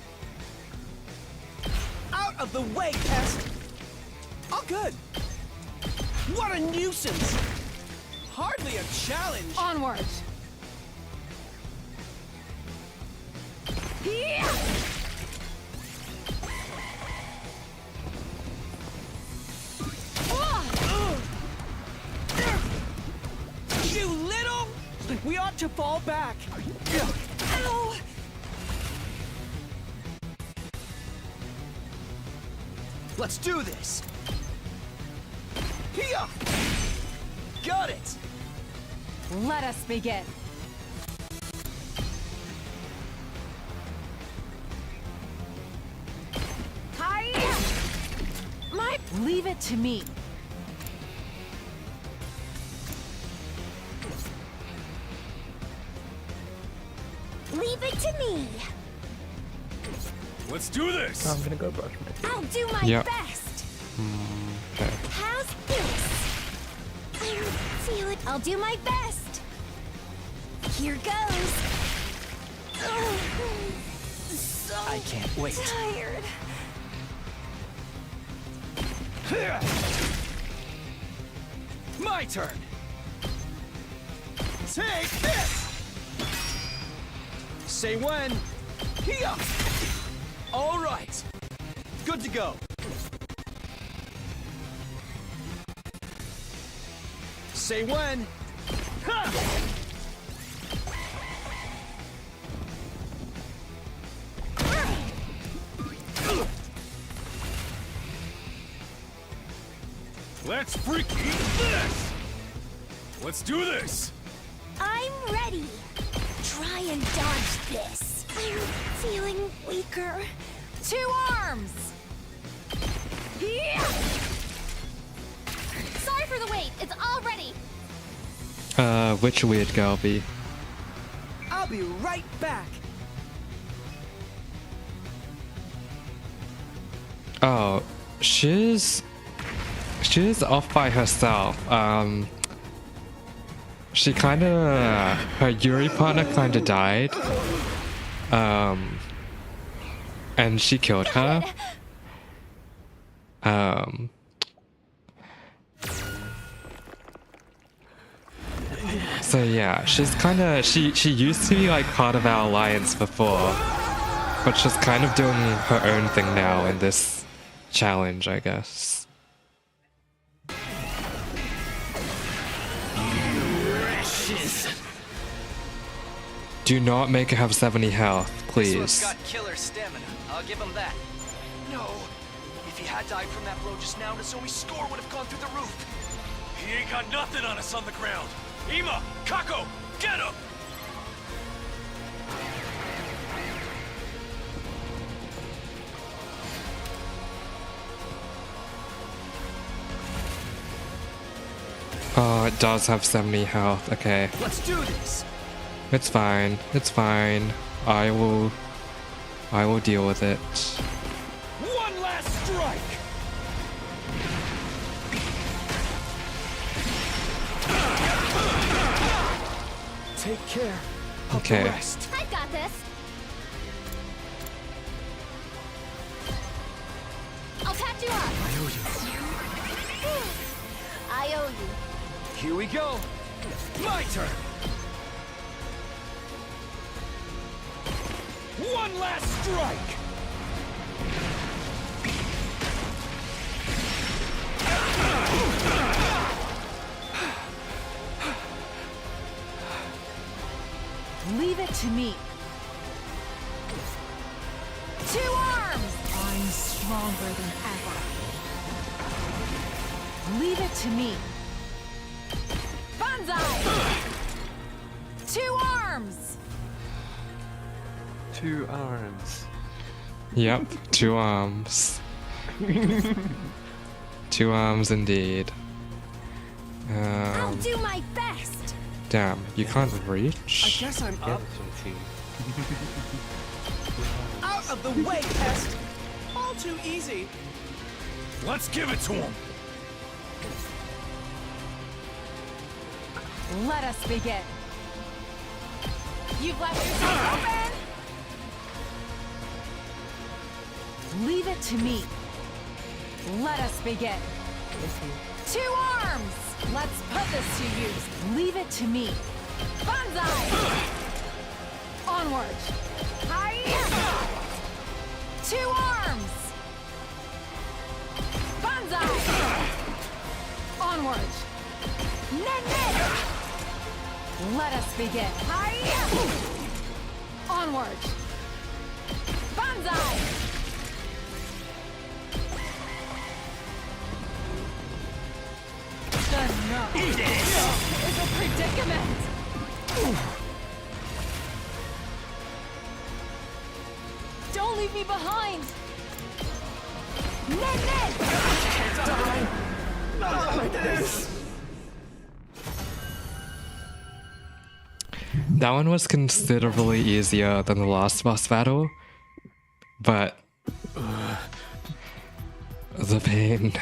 Out of the way, pest. All good. What a nuisance. Hardly a challenge. Onwards. You little. We ought to fall back. Ow. Let's do this! Hiya! Got it! Let us begin. Hi! Leave it to me. Leave it to me. Let's do this! I'm gonna go brush my teeth. I'll do my Yep. best. Okay. How's this? Feel it. I'll do my best. Here goes. Oh, so I can't wait. tired. My turn! Take this! Say when. Hiya! All right. Good to go. Say when. Ha! Let's freaking eat this! Let's do this! I'm ready. Try and dodge this. I'm feeling weaker. 2 arms! Yeah! Sorry for the wait. It's all ready. Which weird girl be? I'll be right back. Oh, she's off by herself. She kinda, her Yuri partner kinda died. And she killed her. So yeah, she's kinda, she used to be like part of our alliance before, but she's kind of doing her own thing now in this challenge, I guess. Do not make her have 70 health, This one's please. got killer stamina. I'll give him that. No. If he had died from that blow just now, Nozomi's score would have gone through the roof. He ain't got nothing on us on the ground. Ima! Kako! Get him! Oh, it does have 70 health. Okay. Let's do this! It's fine. It's fine. I will deal with it. One last strike! Take care of Okay. the rest. I've got this. I'll patch you up. I owe you. Here we go! My turn! One last strike! Leave it to me. 2 arms! I'm stronger than ever. Leave it to me. Banzai! 2 arms! 2 arms. Yep, 2 arms. 2 arms indeed. I'll do my best. Damn, you can't I reach? guess I'm Get up. it, team. Out of the way, pest! All too easy. Let's give it to him! Let us begin. You've left yourself open! Leave it to me. Let us begin. 2 arms! Let's put this to use. Leave it to me. Banzai! Onward! Hi-ya! 2 arms! Banzai! Onward! Nen! Let us begin. Hi-ya! Onward! Banzai! It's a predicament. Don't leave me behind. Ned! Not like this. That one was considerably easier than the last boss battle, but the pain,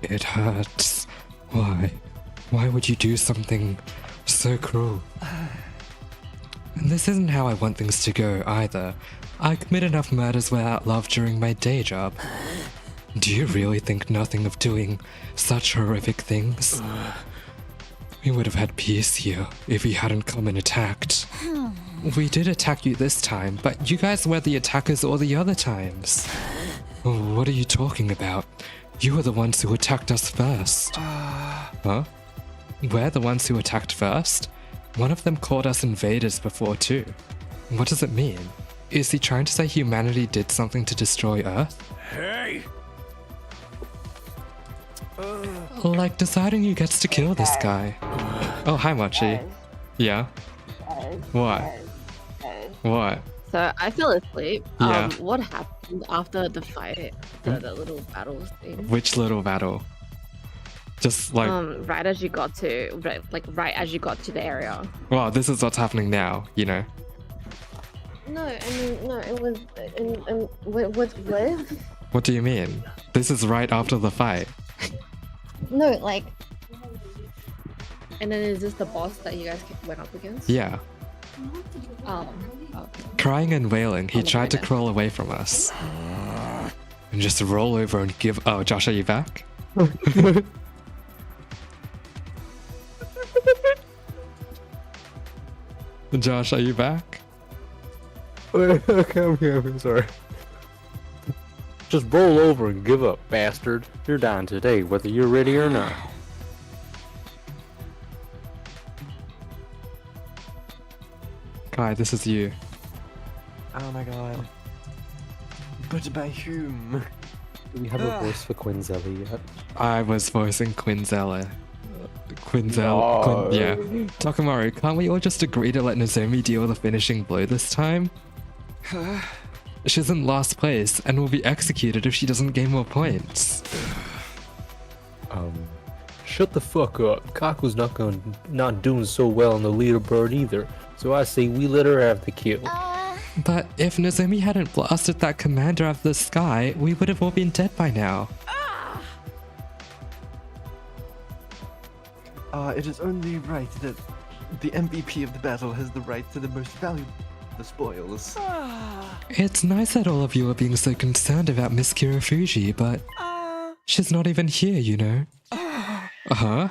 it hurts. Why? Why would you do something so cruel? And this isn't how I want things to go either. I commit enough murders without love during my day job. Do you really think nothing of doing such horrific things? We would have had peace here if we hadn't come and attacked. We did attack you this time, but you guys were the attackers all the other times. What are you talking about? You were the ones who attacked us first. Huh? We're the ones who attacked first? One of them called us invaders before too. What does it mean? Is he trying to say humanity did something to destroy Earth? Hey! Like deciding who gets to kill this guy. Oh, hi Mochi. Yeah? What? What? So I fell asleep. Yeah. What happened after the fight? The little battle thing. Which little battle? Just like... right as you got to the area. Well, this is what's happening now, you know? No, I mean, no, it was with Liv. What do you mean? This is right after the fight. No, like. And then is this the boss that you guys went up against? Yeah. Oh. Crying and wailing, he tried to crawl away from us. And just roll over and give... Oh, Josh, are you back? Josh, are you back? Okay, I'm here. I'm sorry. Just roll over and give up, bastard. You're dying today, whether you're ready or not. Kai, this is you. Oh my god. But by whom? Do we have a voice for Quinzelli yet? I was voicing Quinzella. Yeah. Takamaru, can't we all just agree to let Nozomi deal the finishing blow this time? She's in last place and will be executed if she doesn't gain more points. Shut the fuck up. Kaku's not doing so well on the leaderboard either. So I say we let her have the kill. But if Nozomi hadn't blasted that commander out of the sky, we would have all been dead by now. It is only right that the MVP of the battle has the right to the most valuable of the spoils. It's nice that all of you are being so concerned about Miss Kirifuji, but she's not even here, you know. Uh-huh.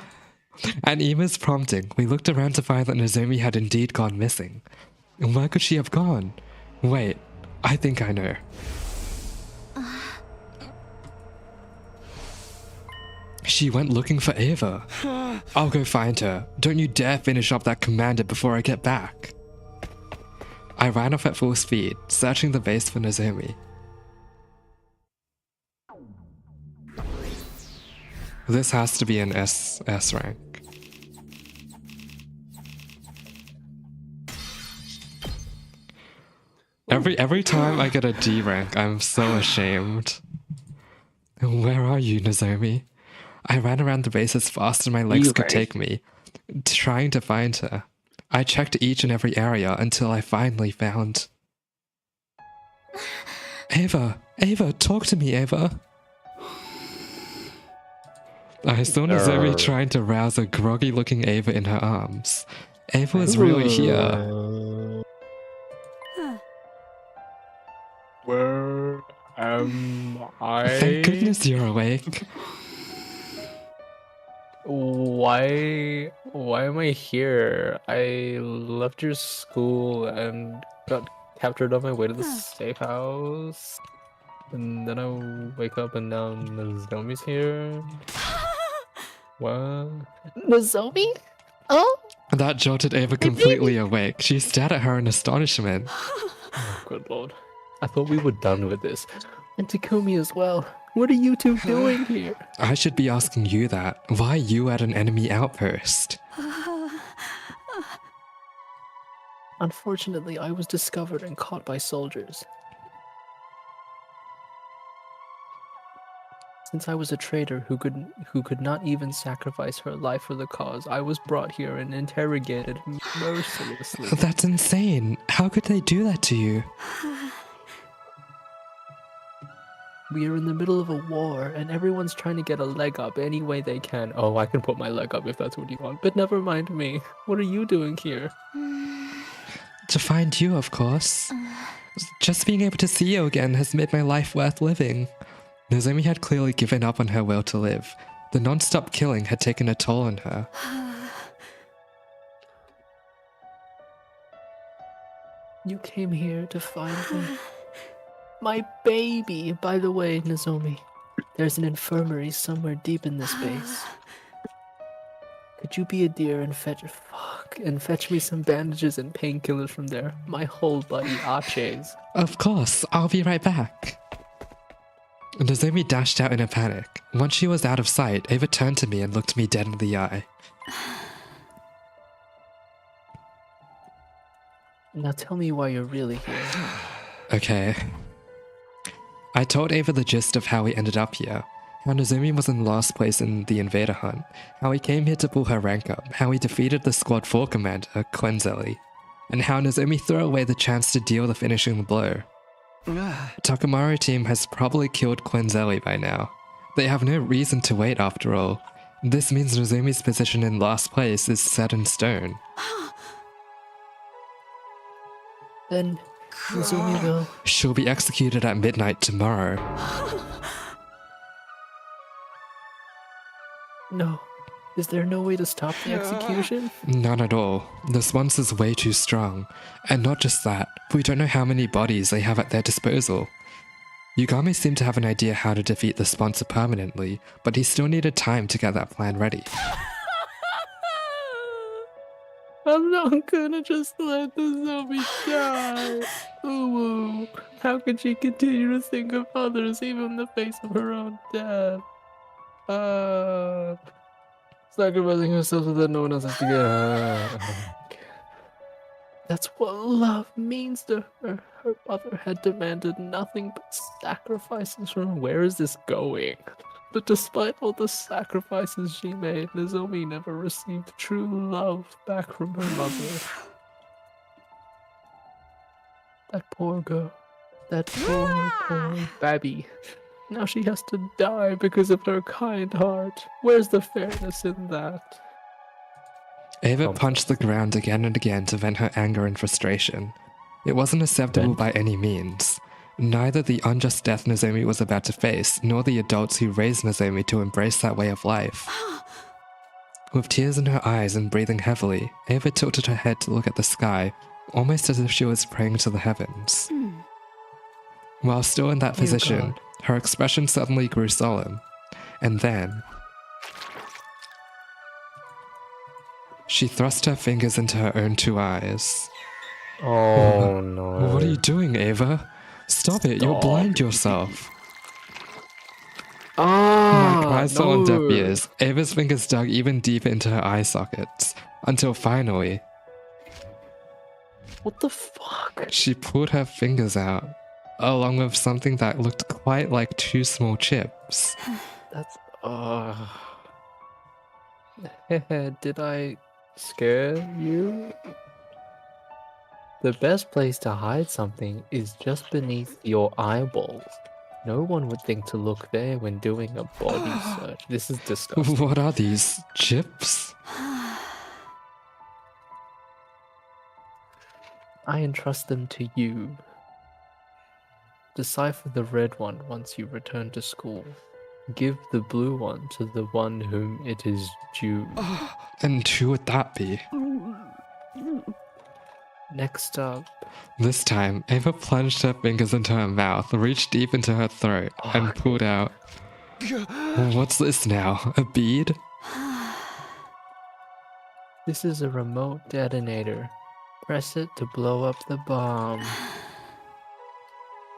At Ima's prompting, we looked around to find that Nozomi had indeed gone missing. Where could she have gone? Wait, I think I know. She went looking for Ava. I'll go find her. Don't you dare finish up that commander before I get back. I ran off at full speed, searching the base for Nozomi. This has to be an S rank. Every time I get a D rank, I'm so ashamed. Where are you, Nozomi? I ran around the base as fast as my legs could take me, trying to find her. I checked each and every area until I finally found... Ava! Ava, talk to me, Ava! I saw Nozomi trying to rouse a groggy-looking Ava in her arms. Ava was really here. Where am I? Thank goodness you're awake. Why am I here? I left your school and got captured on my way to the safe house. And then I wake up and now Nozomi's here. What? Nozomi? Oh? That jolted Ava completely awake. She stared at her in astonishment. Oh, good lord. I thought we were done with this. And Takumi as well. What are you two doing here? I should be asking you that. Why are you at an enemy outpost? Unfortunately, I was discovered and caught by soldiers. Since I was a traitor who could not even sacrifice her life for the cause, I was brought here and interrogated mercilessly. That's insane. How could they do that to you? We are in the middle of a war, and everyone's trying to get a leg up any way they can. Oh, I can put my leg up if that's what you want, but never mind me. What are you doing here? To find you, of course. Just being able to see you again has made my life worth living. Nozomi had clearly given up on her will to live. The non-stop killing had taken a toll on her. You came here to find me. My baby! By the way, Nozomi, there's an infirmary somewhere deep in this base. Could you be a dear and fetch me some bandages and painkillers from there? My whole body aches. Of course, I'll be right back. Nozomi dashed out in a panic. Once she was out of sight, Ava turned to me and looked me dead in the eye. Now tell me why you're really here. Okay. I told Ava the gist of how we ended up here. How Nozomi was in last place in the invader hunt. How he came here to pull her rank up. How he defeated the Squad 4 commander, Quenzelli. And how Nozomi threw away the chance to deal the finishing blow. Takamaru team has probably killed Quenzelli by now. They have no reason to wait after all. This means Nozomi's position in last place is set in stone. Then, Nozomi will... She'll be executed at midnight tomorrow. No. Is there no way to stop the execution? None at all. The sponsor's way too strong. And not just that, we don't know how many bodies they have at their disposal. Yugami seemed to have an idea how to defeat the sponsor permanently, but he still needed time to get that plan ready. I'm not gonna just let the zombie die. Uwu. How can she continue to think of others even in the face of her own death? Sacrificing herself so that no one else has to get her. That's what love means to her. Her mother had demanded nothing but sacrifices from her. Where is this going? But despite all the sacrifices she made, Nozomi never received true love back from her mother. That poor girl. That poor baby. Now she has to die because of her kind heart. Where's the fairness in that? Ava punched the ground again and again to vent her anger and frustration. It wasn't acceptable by any means. Neither the unjust death Nozomi was about to face, nor the adults who raised Nozomi to embrace that way of life. With tears in her eyes and breathing heavily, Ava tilted her head to look at the sky, almost as if she was praying to the heavens. While still in that position, her expression suddenly grew solemn, and then she thrust her fingers into her own two eyes. Oh no. What are you doing, Ava? Stop it, you'll blind yourself. Ah, My cries fell on deaf ears. Ava's fingers dug even deeper into her eye sockets, until finally... What the fuck? She pulled her fingers out, along with something that looked quite like two small chips. That's... Did I scare you? The best place to hide something is just beneath your eyeballs. No one would think to look there when doing a body search. This is disgusting. What are these? Chips? I entrust them to you. Decipher the red one once you return to school. Give the blue one to the one whom it is due. And who would that be? Next up. This time, Ava plunged her fingers into her mouth, reached deep into her throat, and pulled out... What's this now? A bead? This is a remote detonator. Press it to blow up the bomb.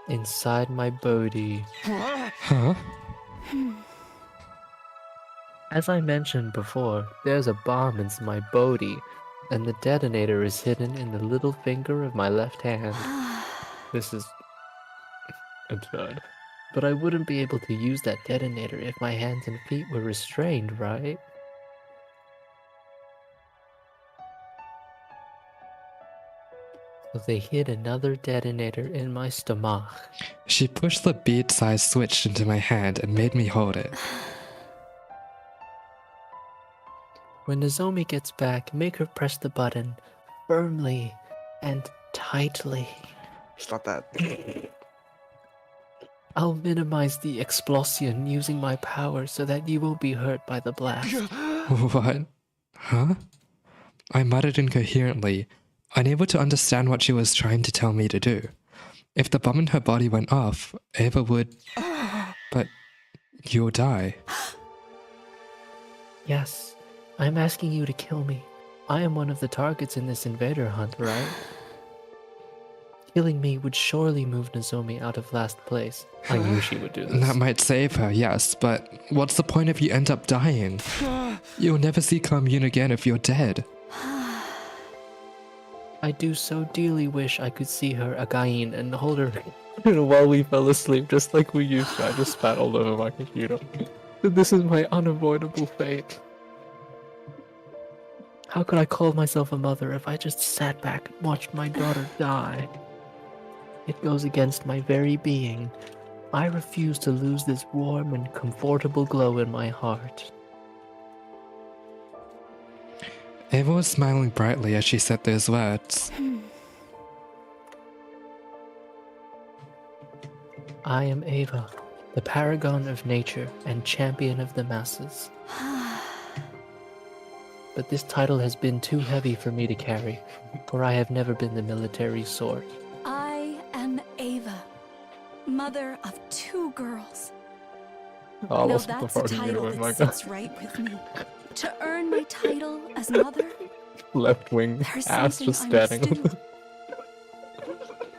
Inside my body. Huh? As I mentioned before, there's a bomb in my body, and the detonator is hidden in the little finger of my left hand. This is absurd. But I wouldn't be able to use that detonator if my hands and feet were restrained, right? So they hid another detonator in my stomach. She pushed the bead-sized switch into my hand and made me hold it. When Nozomi gets back, make her press the button firmly and tightly. Stop that. I'll minimize the explosion using my power so that you won't be hurt by the blast. What? Huh? I muttered incoherently, unable to understand what she was trying to tell me to do. If the bomb in her body went off, Ava would... But you'll die. Yes, I'm asking you to kill me. I am one of the targets in this invader hunt, right? Killing me would surely move Nozomi out of last place. I knew she would do this. That might save her, yes, but what's the point if you end up dying? You'll never see Commune again if you're dead. I do so dearly wish I could see her again and hold her while we fell asleep, just like we used to. I just spat all over my computer. This is my unavoidable fate. How could I call myself a mother if I just sat back and watched my daughter die? It goes against my very being. I refuse to lose this warm and comfortable glow in my heart. Ava was smiling brightly as she said those words. I am Ava, the paragon of nature and champion of the masses. But this title has been too heavy for me to carry, for I have never been the military sort. I am Ava, mother of 2 girls. Oh, Now that's that's the a fucking title annoying, my that God. sits right with me. To earn my title as mother, Left wing there's ass something just I must standing. do.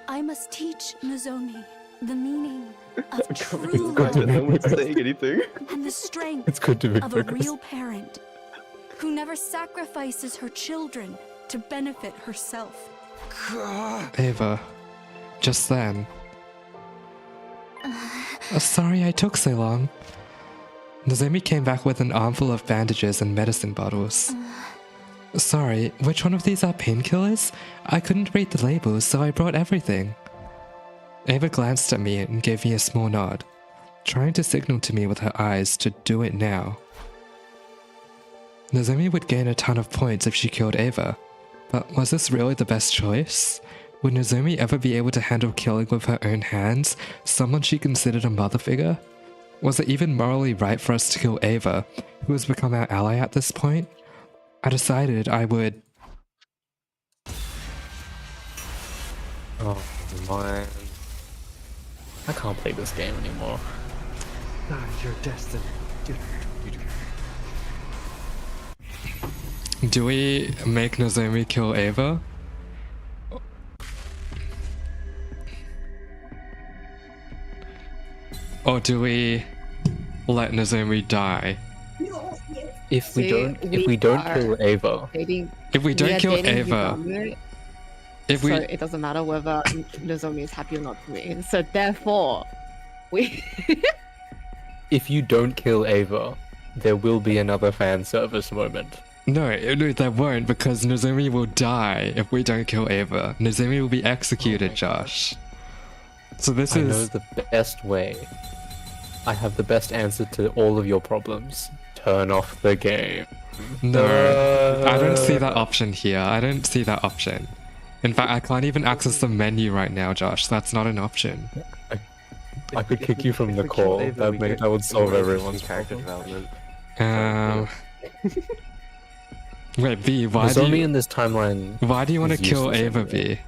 I must teach Nozomi the meaning of true good to love no one's saying anything. and the strength It's good to be of a focused. real parent who never sacrifices her children to benefit herself. Ava, just then. Sorry I took so long. Nozomi came back with an armful of bandages and medicine bottles. Sorry, which one of these are painkillers? I couldn't read the labels, so I brought everything. Ava glanced at me and gave me a small nod, trying to signal to me with her eyes to do it now. Nozomi would gain a ton of points if she killed Ava, but was this really the best choice? Would Nozomi ever be able to handle killing with her own hands someone she considered a mother figure? Was it even morally right for us to kill Ava, who has become our ally at this point? I decided I would... Oh man. I can't play this game anymore. Your destiny. Do we make Nozomi kill Ava? Or do we let Nozomi die? If we See, don't are kill Ava, dating- If we don't are kill dating Ava, Higame, if we so it doesn't matter whether Nozomi is happy or not to me. So therefore, we if you don't kill Ava, there will be another fan service moment. no, there won't, because Nozomi will die if we don't kill Ava. Nozomi will be executed, Josh. So this I know is... the best way. I have the best answer to all of your problems. Turn off the game. No, I don't see that option here. I don't see that option. In fact, I can't even access the menu right now, Josh. That's not an option. I could kick you from the If we kill call. Ava, we That get would solve more everyone's character problem. development. Wait, B, why do Nozomi you... in this timeline. Why do you want to is kill useless Ava, anyway. B?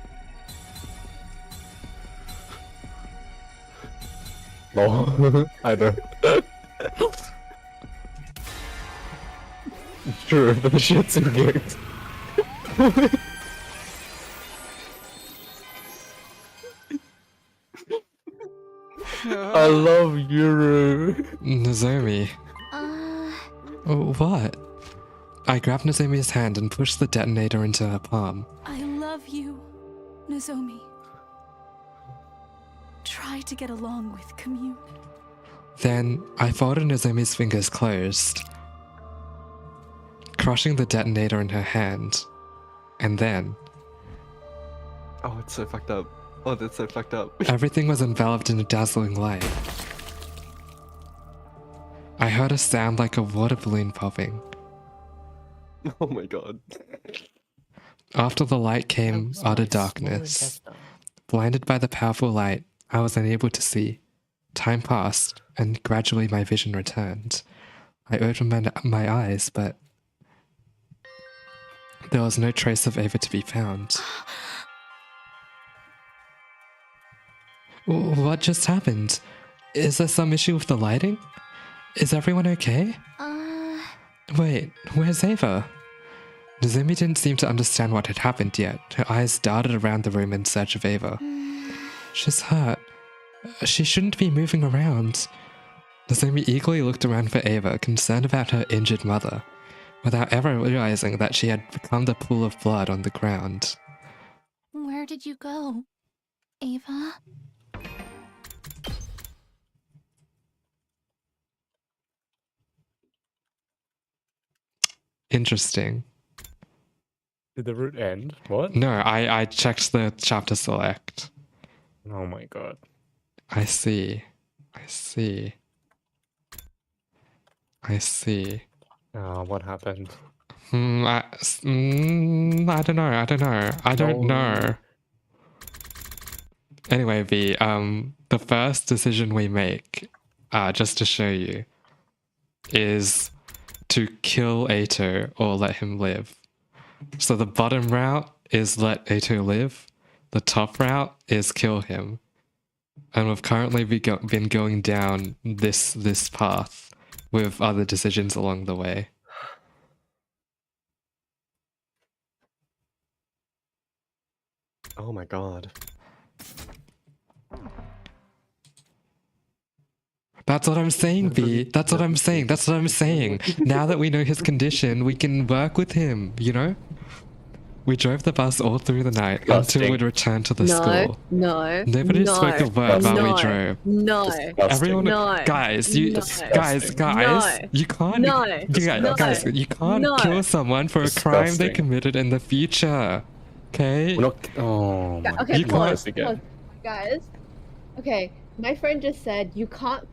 Lol. I know. True, but the shit's in gigs. I love Yuru. Nozomi. Oh, what? I grabbed Nozomi's hand and pushed the detonator into her palm. I love you, Nozomi. Try to get along with Commune. Then I folded Nozomi's fingers closed, crushing the detonator in her hand. And then Oh, it's so fucked up. Oh, that's so fucked up. everything was enveloped in a dazzling light. I heard a sound like a water balloon popping. Oh my god. After the light came utter darkness. Blinded by the powerful light, I was unable to see. Time passed, and gradually my vision returned. I opened my eyes, but there was no trace of Ava to be found. What just happened? Is there some issue with the lighting? Is everyone okay? Wait, where's Ava? Nozomi didn't seem to understand what had happened yet. Her eyes darted around the room in search of Ava. She's hurt. She shouldn't be moving around. Nozomi eagerly looked around for Ava, concerned about her injured mother, without ever realizing that she had become the pool of blood on the ground. Where did you go, Ava? Interesting. Did the route end? What? No, I checked the chapter select. Oh my god. I see. I see. I see. What happened? I don't know. I don't know. Anyway, V, the first decision we make, just to show you, is to kill Ato or let him live. So the bottom route is let Ato live. The top route is kill him. And we've currently been going down this path with other decisions along the way. Oh my god. That's what I'm saying, V. That's what I'm saying. That's what I'm saying. Now that we know his condition, we can work with him, you know? We drove the bus all through the night until we'd return to the school. Nobody spoke a word while we drove. Everyone, guys, you can't, guys, you can't kill someone for a crime they committed in the future. Okay? Okay, You pause, can't- pause. Guys. Okay, my friend just said you can't,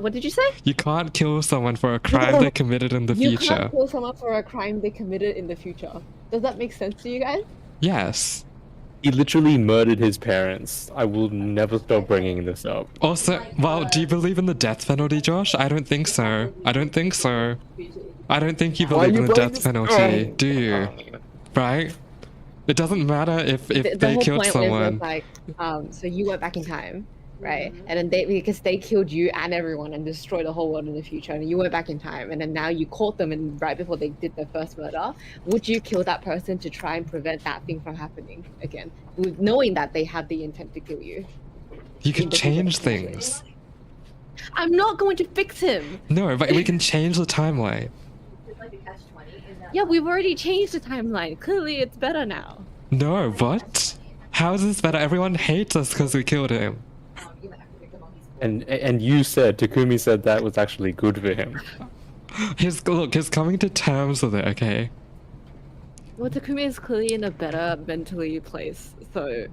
what did you say? You can't kill someone for a crime they committed in the You future. can't kill someone for a crime they committed in the future. Does that make sense to you guys? Yes. He literally murdered his parents. I will never stop bringing this up. Also, well, do you believe in the death penalty, Josh? I don't think so. I don't think so. I don't think you Why believe you in the bring death this- penalty, Oh. do you? Right? It doesn't matter if The they whole killed point someone. was like, so you went back in time, right? And then because they killed you and everyone and destroyed the whole world in the future, and you went back in time, and then now you caught them, and right before they did their first murder, would you kill that person to try and prevent that thing from happening again, knowing that they had the intent to kill you? You can change things. I'm not going to fix him. No, but we can change the timeline. Yeah, we've already changed the timeline. Clearly, it's better now. No, what? How is this better? Everyone hates us because we killed him. And you said, Takumi said that was actually good for him. He's coming to terms with it, okay? Well, Takumi is clearly in a better mentally place, so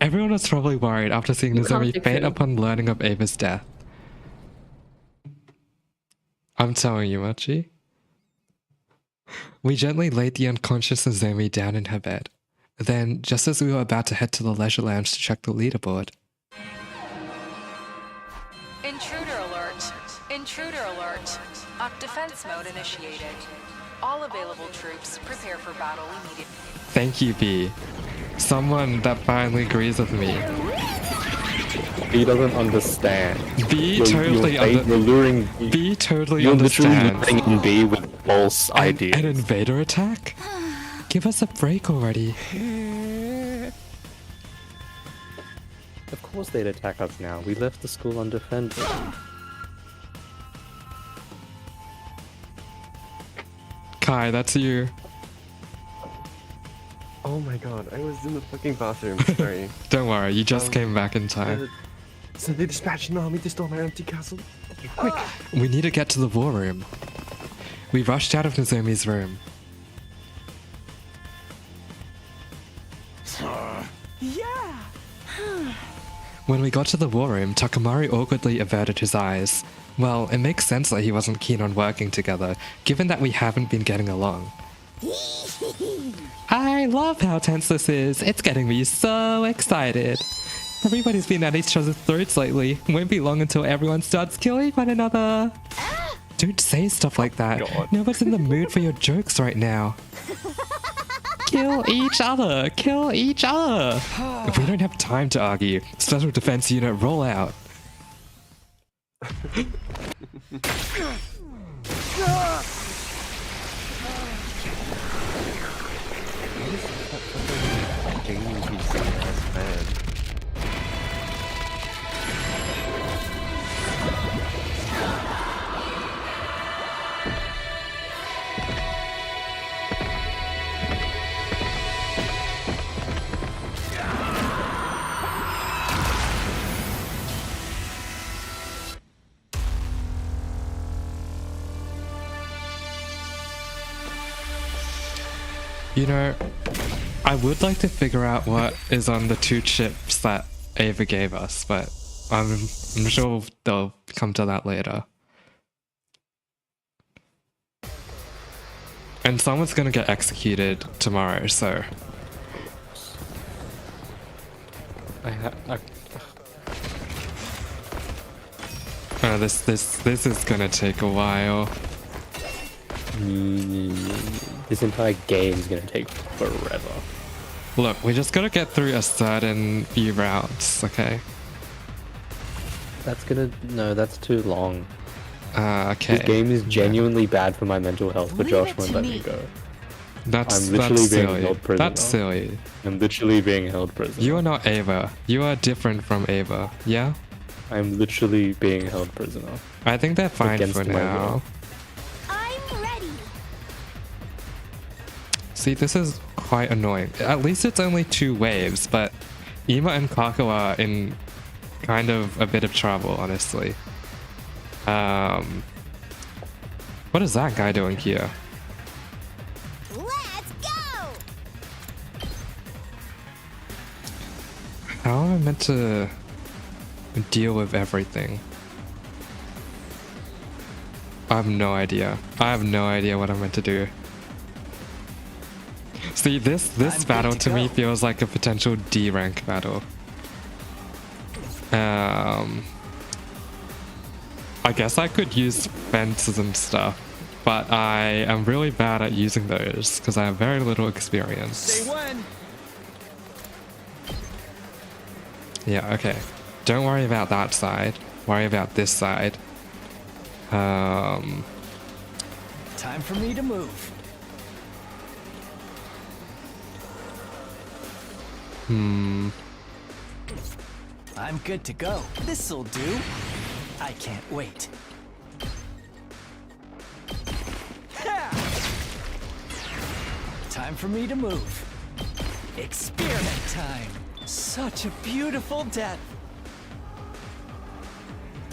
Everyone was probably worried after seeing You can't Nozomi fix faint him. upon learning of Ava's death. I'm telling you, Machi. We gently laid the unconscious Nozomi down in her bed. Then, just as we were about to head to the leisure lounge to check the leaderboard, Intruder alert. Intruder alert. Defense mode initiated. All available troops prepare for battle immediately. thank you, B. Someone that finally agrees with me. He doesn't understand. B totally you're luring. B totally You're literally understands. luring in B with false ideas. An invader attack? Give us a break already. Of course they'd attack us now. We left the school undefended. Kai, that's you. Oh my god, I was in the fucking bathroom. Sorry. Don't worry, you just came back in time. So they dispatched an army to storm our empty castle. Quick! We need to get to the war room. We rushed out of Nozomi's room. Yeah! When we got to the war room, Takamari awkwardly averted his eyes. Well, it makes sense that he wasn't keen on working together, given that we haven't been getting along. I love how tense this is. It's getting me so excited. Everybody's been at each other's throats lately. Won't be long until everyone starts killing one another. Don't say stuff like that. Nobody's in the mood for your jokes right now. Kill each other! Kill each other! If we don't have time to argue, Special Defense Unit, roll out. Gaming PC as bad. You know, I would like to figure out what is on the 2 chips that Ava gave us, but I'm sure they'll come to that later. And someone's gonna get executed tomorrow, so... This is gonna take a while. This entire game's gonna take forever. Look, we just gotta get through a certain few rounds, okay? No, that's too long. Okay. This game is genuinely bad for my mental health, but Josh won't let me go. That's I'm literally being silly. held prisoner. That's silly. I'm literally being held prisoner. You are not Ava. You are different from Ava, yeah? I'm literally being held prisoner. I think they're fine Against for my now. will. I'm ready. See, this is quite annoying. At least it's only 2 waves, but Ima and Kako are in kind of a bit of trouble, honestly. What is that guy doing here? Let's go. How am I meant to deal with everything? I have no idea. I have no idea what I'm meant to do. See, this battle to me feels like a potential D rank battle. I guess I could use fences and stuff, but I am really bad at using those because I have very little experience. Say when. Yeah, okay. Don't worry about that side. Worry about this side. Time for me to move. I'm good to go. This'll do. I can't wait. Ha! Time for me to move. Experiment time. Such a beautiful death.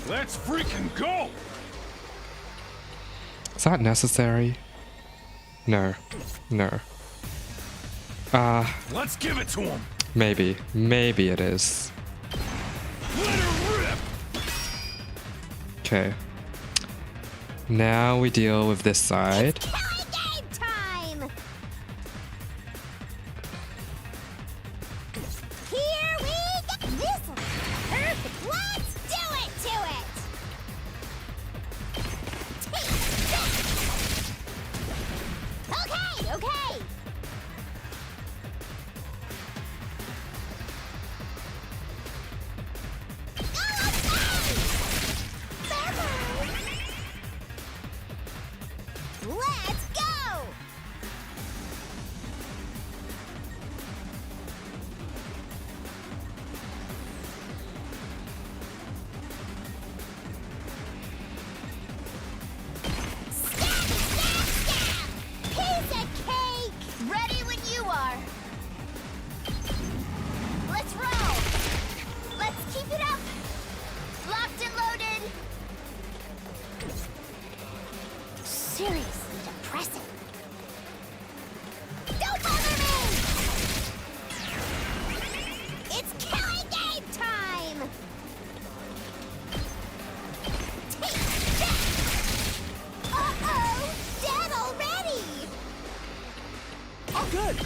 Let's freaking go! Is that necessary? No. No. Let's give it to him. Maybe. Maybe it is. Let her rip. Okay. Now we deal with this side. Game time. Here we go. This will be perfect. Let's do it to it. Take that. Okay, okay. Let's Seriously depressing. Don't bother me! It's killing game time! Take that! Uh-oh! Dead already! Oh, good.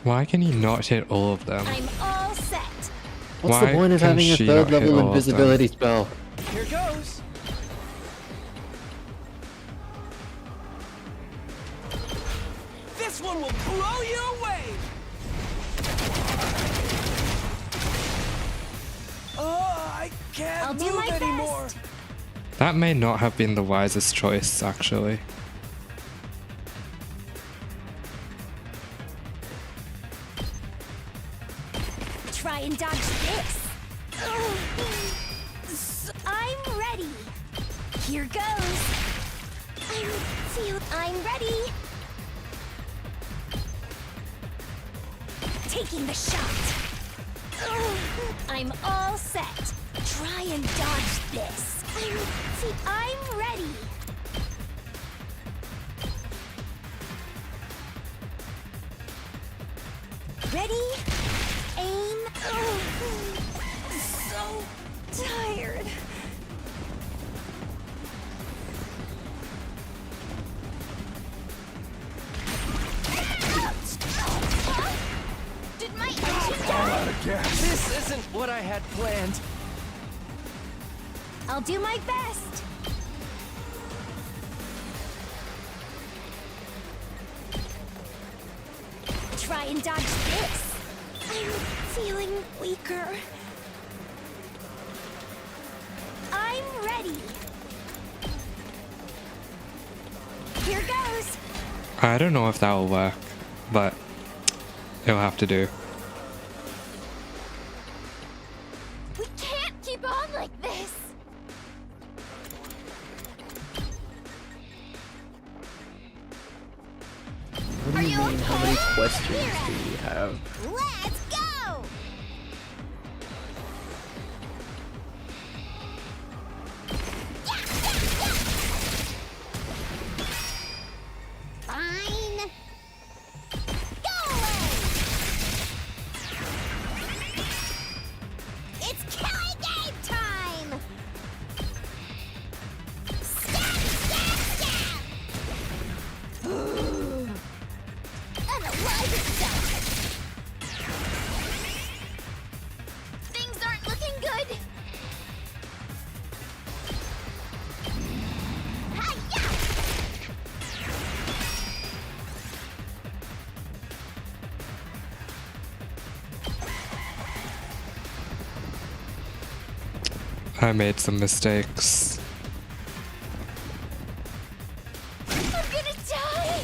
Why can he not hit all of them? I'm all set. What's Why the point of can having a she third not hit level all of them? invisibility spell? Here goes. This one will blow you away. Oh, I can't I'll do move my anymore. best. That may not have been the wisest choice, actually. Try and dodge this. I'm ready. Here goes. I'm ready. Taking the shot. I'm all set. Try and dodge this. I'm ready. Ready? Aim. So tired. Did my engine die? This isn't what I had planned. I'll do my best. Try and dodge this. I'm feeling weaker. I'm ready. Here goes. I don't know if that will work, but it'll have to do. We can't keep on like this. What do you mean? How many questions do we have? Let's go! Fine. Go away! It's killing game time! Stab, stab, stab! Unalive itself! Things aren't looking good! Hi-ya! I made some mistakes. I'm gonna die!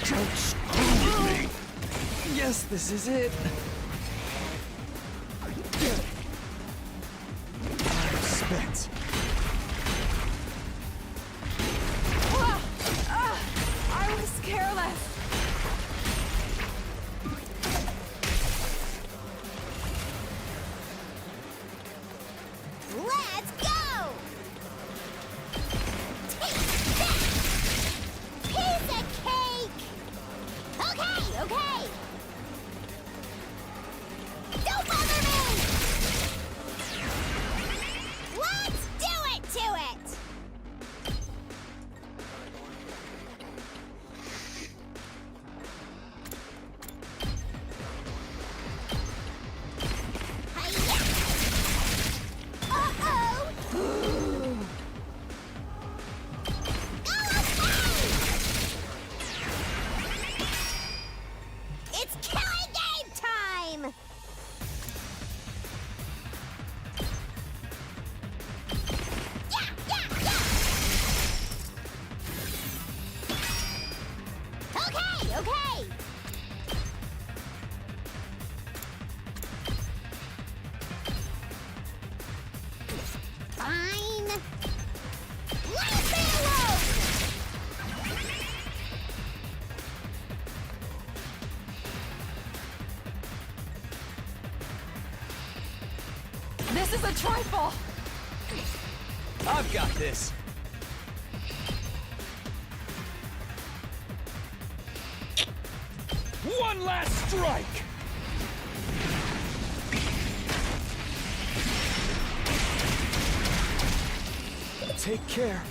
Don't screw with me. Yes, this is it. I'm spent. I was careless. Let's go! Take that! Piece of cake! Okay, okay! trifle! I've got this. One last strike. Take care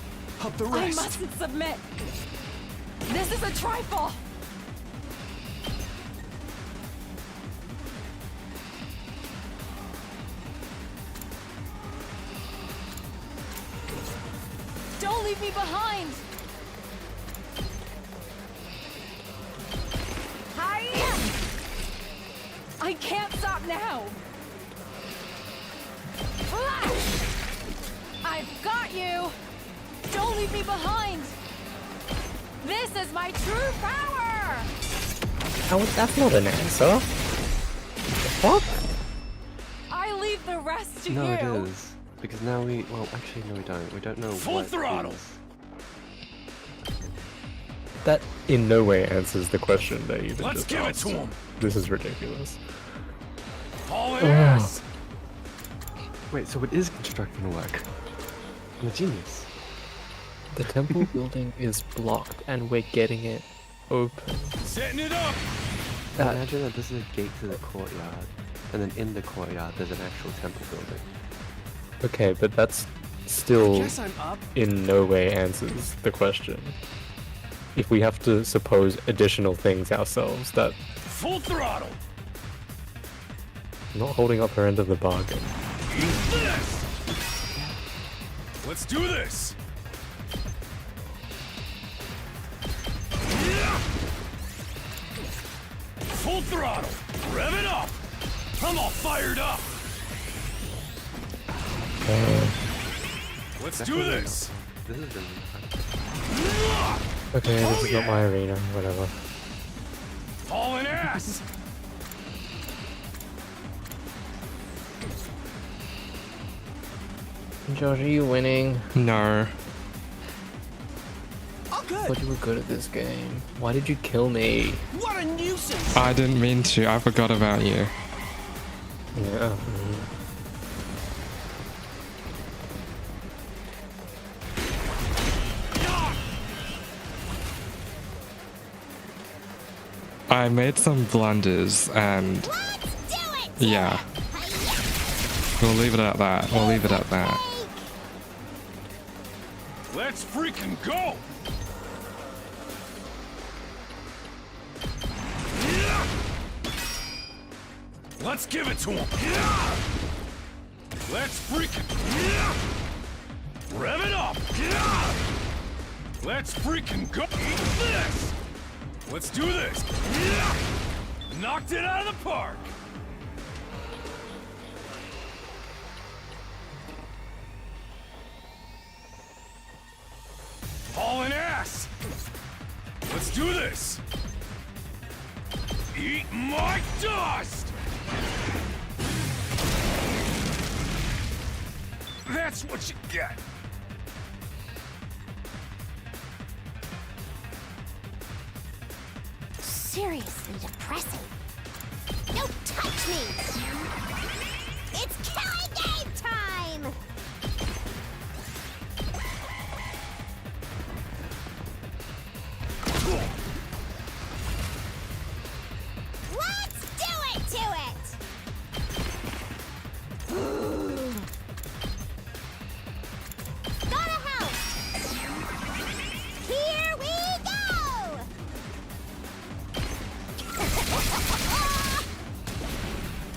of the I rest. mustn't submit! This is a trifle! Don't leave me behind! Hiya! I can't stop now! Flash! I've got you! Don't leave me behind! This is my true power! That's not an answer. What? I leave the rest to No, you! it is. Because now well, actually, no, we don't. We don't know Full what throttle. is. That in no way answers the question that you Let's just give it asked. to him. This is ridiculous. Hauling ass. Wait, so it is construction work. I'm a genius. The temple building is blocked and we're getting it open. Setting it up. Imagine that this is a gate to the courtyard, and then in the courtyard there's an actual temple building. Okay, but that's still Guess I'm up. in no way answers the question. If we have to suppose additional things ourselves, that Full throttle. not holding up her end of the bargain. Eat this. Let's do this. Full throttle. Rev it up. I'm all fired up. Let's do this. This is really fun. Okay, this Oh, is not my arena, whatever. Hauling ass. Josh, are you winning? No. Oh, I good. thought you were good at this game. Why did you kill me? What a nuisance. I didn't mean to. I forgot about you. Yeah. I made some blunders and yeah. We'll leave it at that. We'll leave it at that. Let's freaking go. Let's give it to him. Let's freaking rev it up. Let's freaking go. Eat this. Let's do this. Knocked it out of the park. Hauling ass. Let's do this. Eat my dust. That's what you get. Seriously depressing. Don't touch me! It's killing game time! Let's do it to it! Gotta help! Here we go!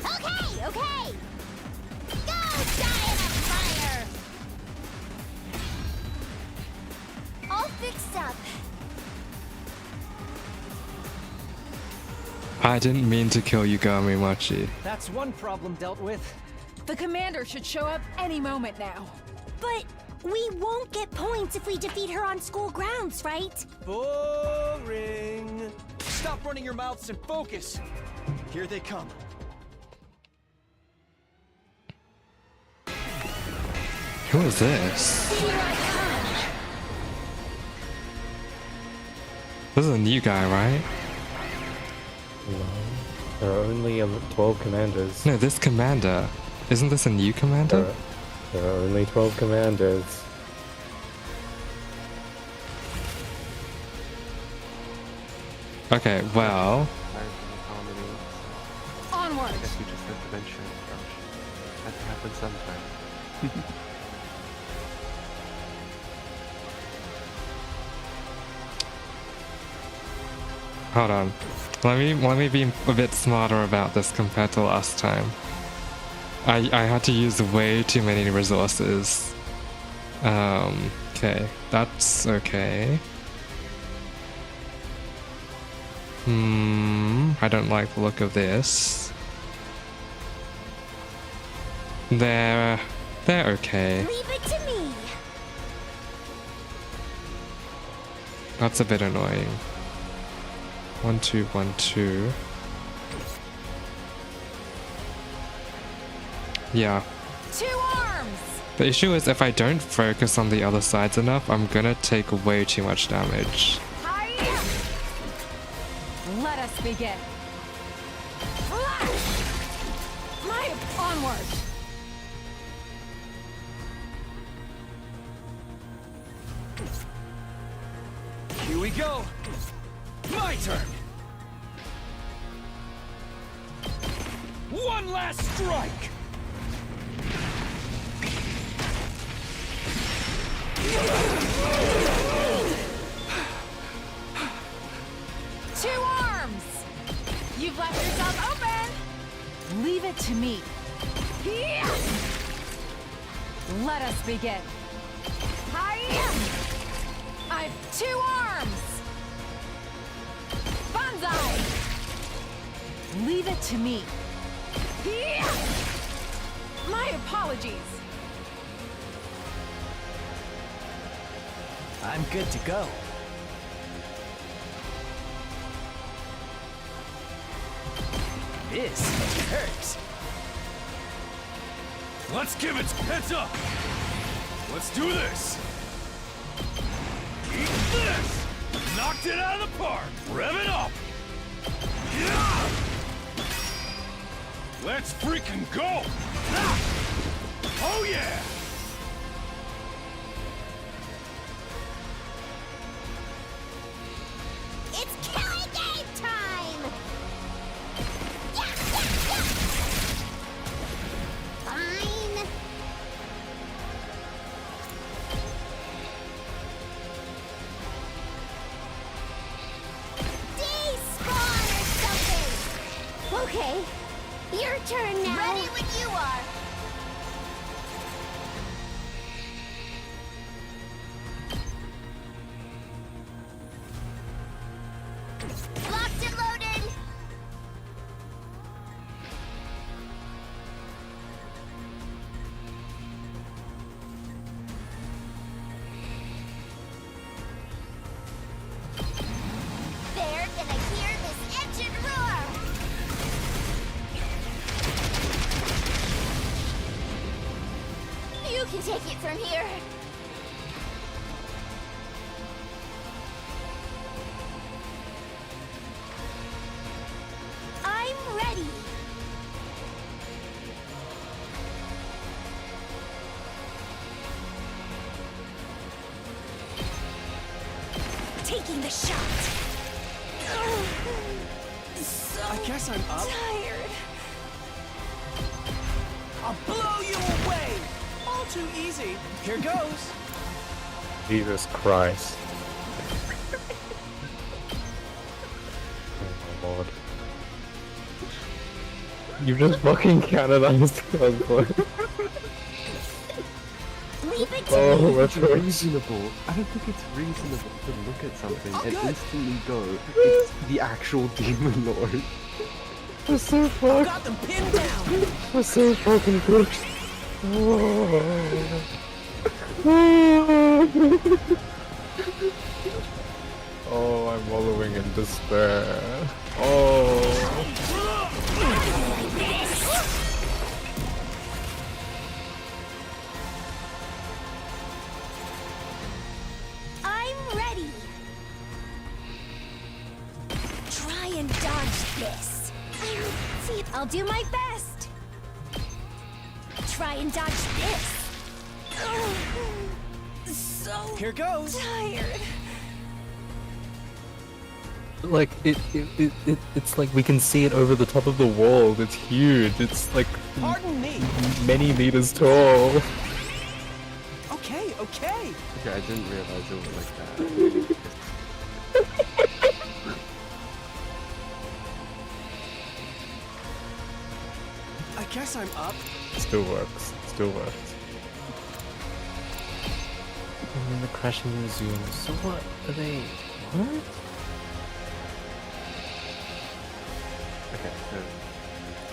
Okay, okay! Go die in a fire! All fixed up. I didn't mean to kill Yugami Mochi. That's one problem dealt with. The commander should show up any moment now. But we won't get points if we defeat her on school grounds, right? Boring. Stop running your mouths and focus. Here they come. Who is this? This is a new guy, right? No. There are only 12 commanders. No, this commander. Isn't this a new commander? There There are only 12 commanders. Okay, well, Marathon comedy. Onward. I guess we just have to venture and crush. That happens sometime. hold on. Let me be a bit smarter about this compared to last time. I had to use way too many resources. Okay, that's okay. I don't like the look of this. They're okay. Leave it to me. That's a bit annoying. 1, 2, 1, 2. Yeah. 2 arms. The issue is if I don't focus on the other sides enough, I'm gonna take way too much damage. Hiya. Let us begin. Flash. My onward. Here we go. My turn. One last strike. Two arms. You've left yourself open. Leave it to me. Here. Let us begin. Hiya. I've 2 arms. Banzai. Leave it to me. Here. My apologies. I'm good to go. This hurts. Let's give it heads up. Let's do this. Eat this. Knocked it out of the park. Rev it up. Yeah. Let's freaking go. Ah. Oh yeah. It's killing game time! Fine. Despawn or something! Okay, your turn now. Ready when you are. Locked and loaded! They're gonna hear this engine roar! You can take it from here! I'm ready! Taking the shot! So I guess I'm up. tired. I'll blow you away! All too easy. Here goes. Jesus Christ. Oh my lord. You just fucking canonized Cosmo. Leave it to Oh, me! that's It's reasonable. I don't think it's reasonable to look at something and instantly go, it's the actual Demon Lord. I'm so fucked. Got them pinned down. I'm so fucking pushed. Oh, I'm wallowing in despair. Oh. I'm ready! Try and dodge this. See, I'll do my best. Try and dodge this. So Here goes. tired. Like it's like we can see it over the top of the wall. It's huge. It's like Pardon me. many meters tall. Okay, okay. Okay, I didn't realize it was like that. I guess I'm up. Still works. Still works. And then the crashing museum. So what are they? What? Okay, so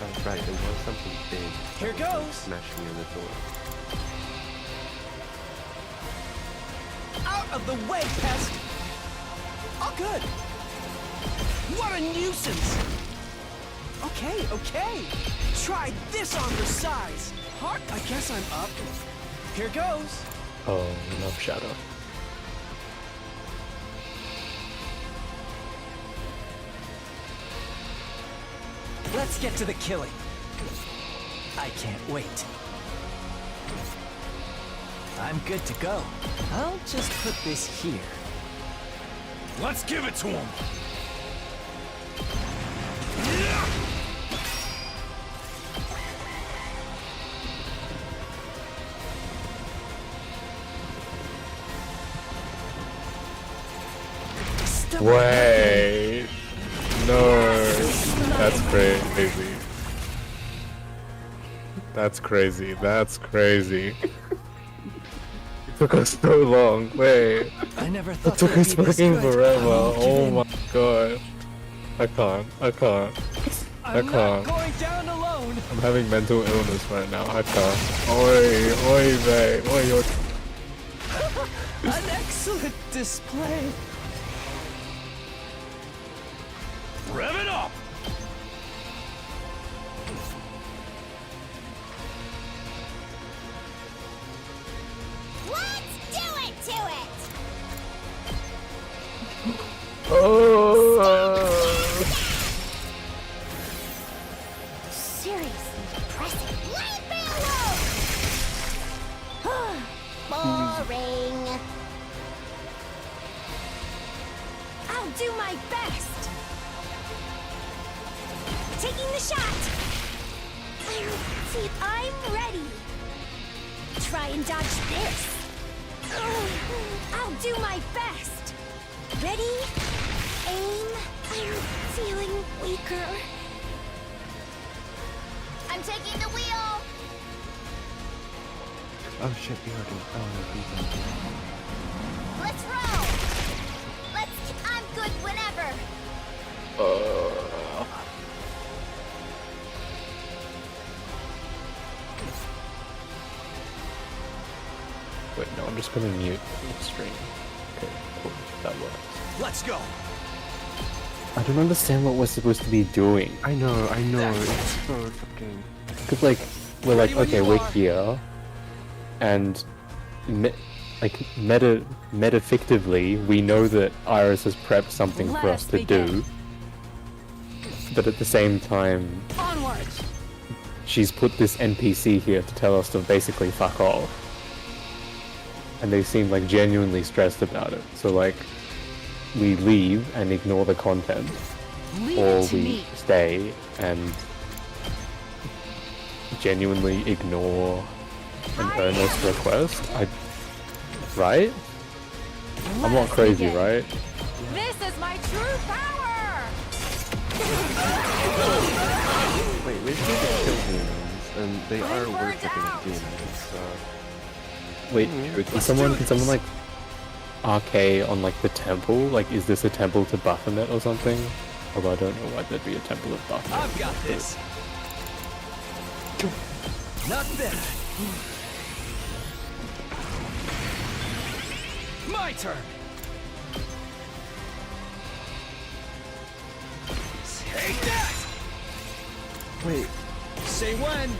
I was right. It was something big. Here that was, like, goes. smashing in the door. Out of the way, pest! Oh, good! What a nuisance! Okay, okay. Try this on for size. Heart, I guess I'm up. Here goes. Oh, we love Shadow. Let's get to the killing. I can't wait. I'm good to go. I'll just put this here. Let's give it to him. Wait. No. That's crazy. That's crazy. That's crazy. It took us so long. Wait. I never thought It took they'd us be this fucking good. forever. I won't give Oh in. my god. I can't. I can't. I I'm not can't. going down alone. I'm having mental illness right now. I can't. Oi, mate. Oi, you're... An excellent display. Rev it up. Let's do it to it! Seriously depressing. Leave me alone! Boring. I'll do my best. Taking the shot. I'm ready. Try and dodge this. I'll do my best. Ready? Aim. I'm feeling weaker. I'm taking the wheel. Oh shit, we already. Oh no, we done. Let's roll. I'm good whenever. Wait, no, I'm just gonna mute the stream. Okay, cool. That works. Let's go. I don't understand what we're supposed to be doing. I know. It's so fucking. Cause like we're like, Ready when okay, you we're are. here, and metafictively, we know that Iris has prepped something Let for us us to begin. do. But at the same time, Onward. she's put this NPC here to tell us to basically fuck off. And they seem like genuinely stressed about it. So like, we leave and ignore the content, Leave or it to we me. stay and genuinely ignore an earnest request. Right? I'm Let not us crazy, begin. right? This is my true power. Wait, we should kill demons, and they I'm are burnt worshipping out. demons. So Wait, Let's can someone do this. like RK on like the temple? Like, is this a temple to Baphomet or something? Although I don't know why there'd be a temple of Baphomet. I've got this. Not bad. My turn. Take that. wait, Say when.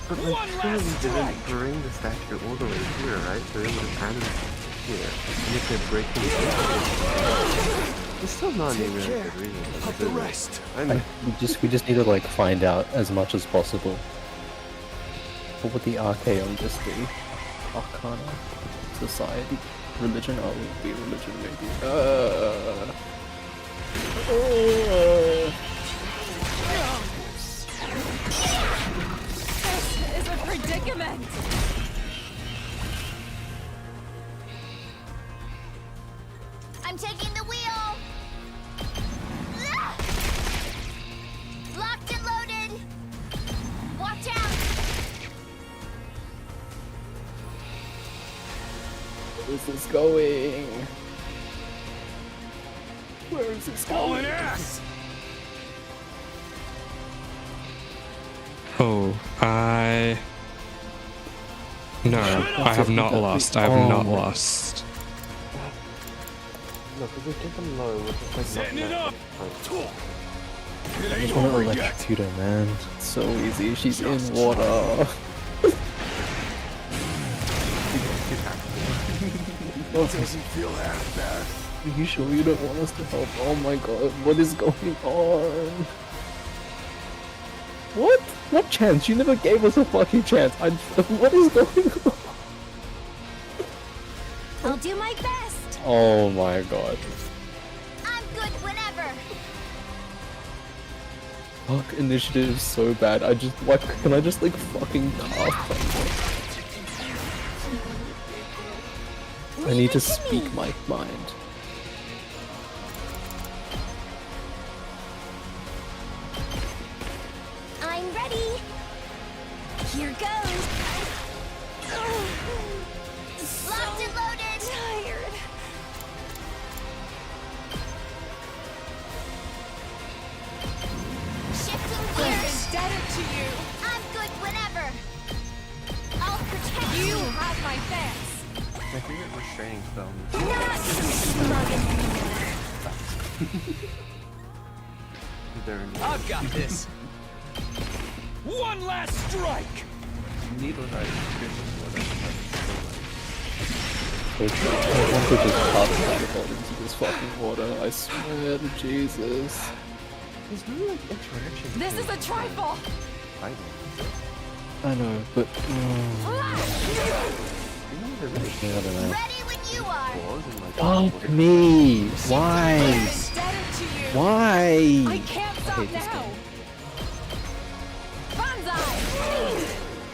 but One surely last we didn't strike. bring the statue all the way here, right? So they would have animated here. And if they're breaking it's still not Take even a care good reason. of the rest. I Like, know. we just need to like find out as much as possible. What would the RK on this be? Arcana. Society. Religion? Oh, it would be religion maybe. This is a predicament. I'm taking the wheel. Ah! Locked and loaded. Watch out. Where is this going? Where is this Hauling going? ass! Oh, No, I have not lost. I have not lost. No, because we get them low with the Setting it up! It I ain't just want to over yet! electrocute her, man. It's so easy. She's in water. Doesn't feel half bad. Are you sure you don't want us to help? Oh my god, what is going on? What? What chance? You never gave us a fucking chance. What is going on? I'll do my best. Oh my god. I'm good whenever. Fuck, initiative is so bad. What, can I just like fucking cast something? I need to speak my mind. I'm ready. Here goes. Locked and loaded. Tired. Shifting gears. Indebted to you. I'm good whenever. I'll protect you. You have my thanks. I figured restraining spell. Not smug and I've got this. One last strike! Needle Knight I want to just cast Fireball into this fucking water. I swear to Jesus. There's no like interaction. This is a trifle. I know, but... I don't know. ready when you are. Fuck me! Why? Indebted to you. Why? I can't stop hate this now. game. Banzai.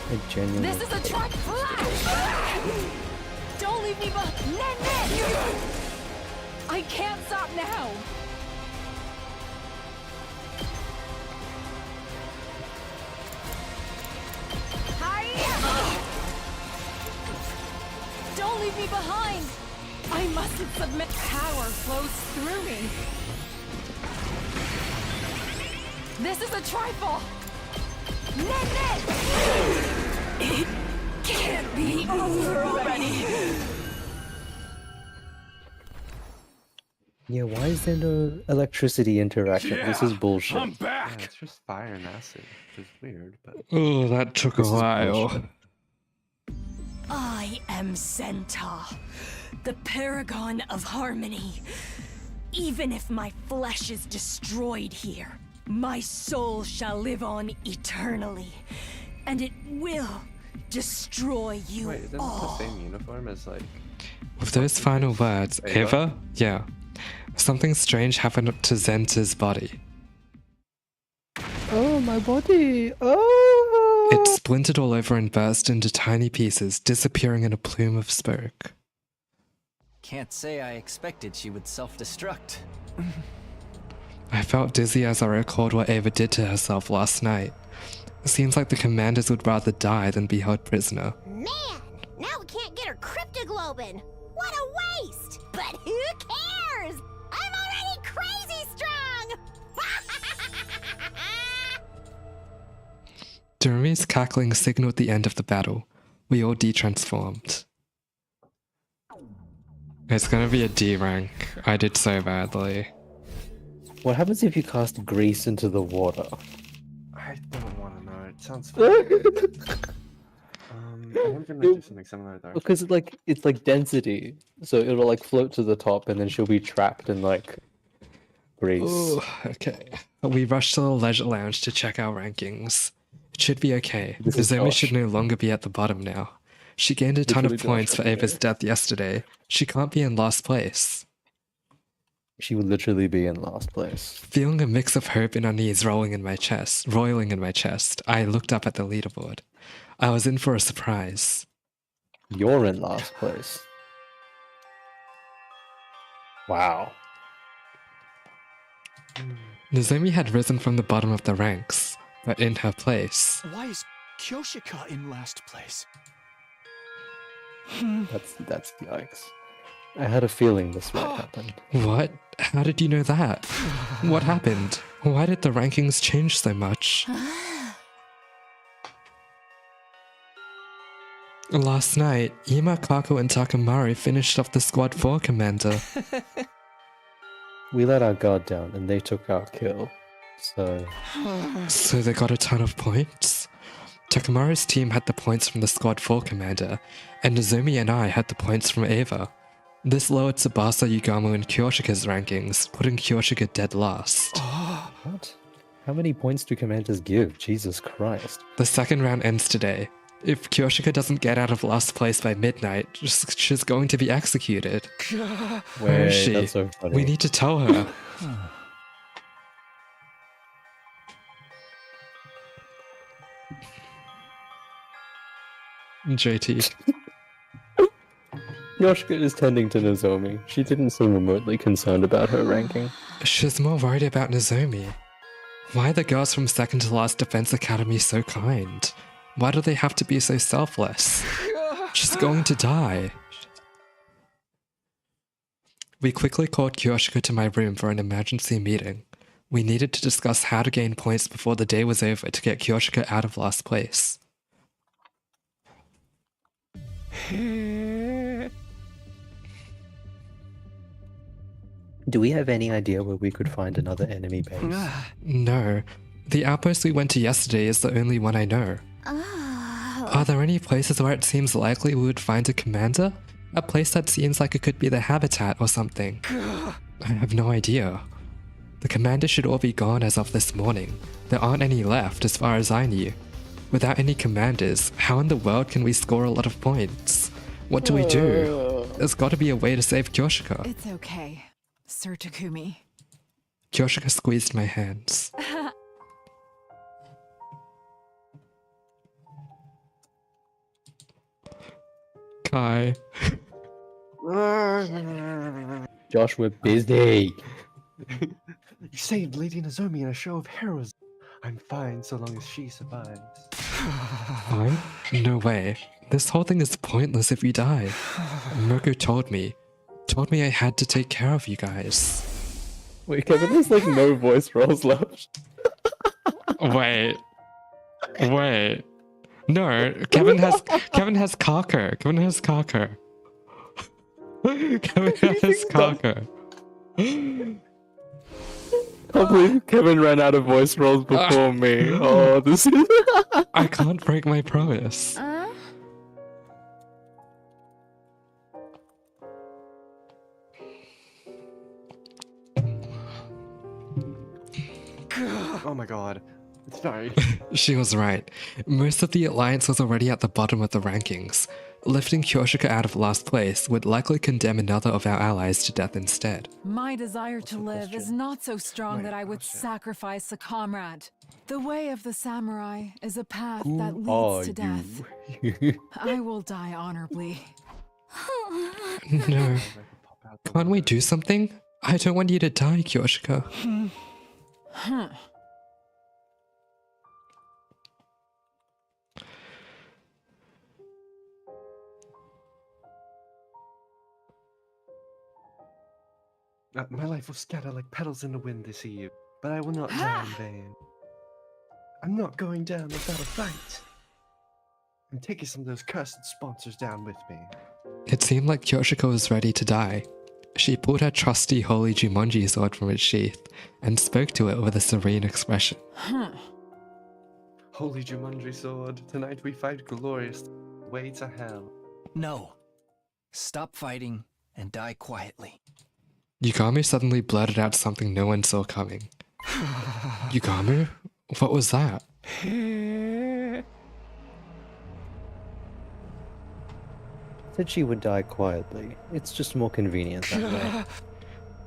I genuinely... This is a truck flash. Don't leave me behind. Net. I can't stop now. Hiya. Don't leave me behind. I mustn't submit. Power flows through me. This is a trifle. Net. It can't be over already. Yeah, why is there no electricity interaction? This is bullshit. I'm back! Yeah, it's just fire and acid, which is weird, but Oh, that took a This is while. bullshit. I am Centaur, the paragon of harmony. Even if my flesh is destroyed here, my soul shall live on eternally, and it will destroy you wait, isn't it the all. same uniform as like? With those final words, Ava? Yeah. Something strange happened to Zenta's body. Oh, my body! Oh! It splintered all over and burst into tiny pieces, disappearing in a plume of smoke. Can't say I expected she would self-destruct. I felt dizzy as I recalled what Ava did to herself last night. It seems like the commanders would rather die than be held prisoner. Man, now we can't get her cryptoglobin. What a waste! But who cares? I'm already crazy strong! Durumi's cackling signaled the end of the battle. We all detransformed. It's gonna be a D rank. I did so badly. What happens if you cast grease into the water? I don't want to know. It sounds fun. I'm gonna do something similar though. Because it's like density, so it'll like float to the top, and then she'll be trapped in like grease. Ooh, okay. We rushed to the leisure lounge to check our rankings. It should be okay. This is Nozomi Josh. should no longer be at the bottom now. She gained a ton of Literally points for Josh right Ava's there. death yesterday. She can't be in last place. She would literally be in last place. Feeling a mix of hope and unease roiling in my chest, I looked up at the leaderboard. I was in for a surprise. You're in last place. Wow. Nozomi had risen from the bottom of the ranks, but in her place, Why is Kyoshika in last place? That's yikes. I had a feeling this might happen. What? How did you know that? What happened? Why did the rankings change so much? Last night, Ima, Kako, and Takamaru finished off the Squad 4 commander. We let our guard down and they took our kill. So So they got a ton of points? Takamaru's team had the points from the Squad 4 commander, and Nozomi and I had the points from Ava. This lowered Tsubasa, Yugamo, and Kyoshika's rankings, putting Kyoshika dead last. what? How many points do commanders give? Jesus Christ. The second round ends today. If Kyoshika doesn't get out of last place by midnight, she's going to be executed. Where is she? That's so funny. We need to tell her. JT. Yoshika is tending to Nozomi. She didn't seem remotely concerned about her ranking. She's more worried about Nozomi. Why are the girls from second to last Defense Academy so kind? Why do they have to be so selfless? She's going to die. We quickly called Kyoshika to my room for an emergency meeting. We needed to discuss how to gain points before the day was over to get Kyoshika out of last place. Do we have any idea where we could find another enemy base? No. The outpost we went to yesterday is the only one I know. Are there any places where it seems likely we would find a commander? A place that seems like it could be the habitat or something? I have no idea. The commander should all be gone as of this morning. There aren't any left as far as I knew. Without any commanders, how in the world can we score a lot of points? What do we do? There's got to be a way to save Kyoshika. It's okay, Sir Takumi. Kyoshika squeezed my hands. Kai. Josh, we're busy. You saved Lady Nozomi in a show of heroism. I'm fine so long as she survives. Fine? No way. This whole thing is pointless if you die. Mirko told me I had to take care of you guys. Wait, Kevin, there's like no voice rolls left. Wait. No, Kevin has Carker. Kevin has Carker. I believe Kevin ran out of voice rolls before me. Oh, this is... I can't break my promise. Oh my god. Sorry. She was right. Most of the Alliance was already at the bottom of the rankings. Lifting Kyoshika out of last place would likely condemn another of our allies to death instead. My desire to live is not so strong that I would sacrifice a comrade. The way of the samurai is a path that leads to death. I will die honorably. No. Can't we do something? I don't want you to die, Kyoshika. My life will scatter like petals in the wind to see you, but I will not die in vain. I'm not going down without a fight. I'm taking some of those cursed sponsors down with me. It seemed like Kyoshika was ready to die. She pulled her trusty Holy Jumonji sword from its sheath and spoke to it with a serene expression. Holy Jumonji sword, tonight we fight glorious. Way to hell. No. Stop fighting and die quietly. Yugamu suddenly blurted out something no one saw coming. Yugamu? What was that? Said she would die quietly. It's just more convenient that way.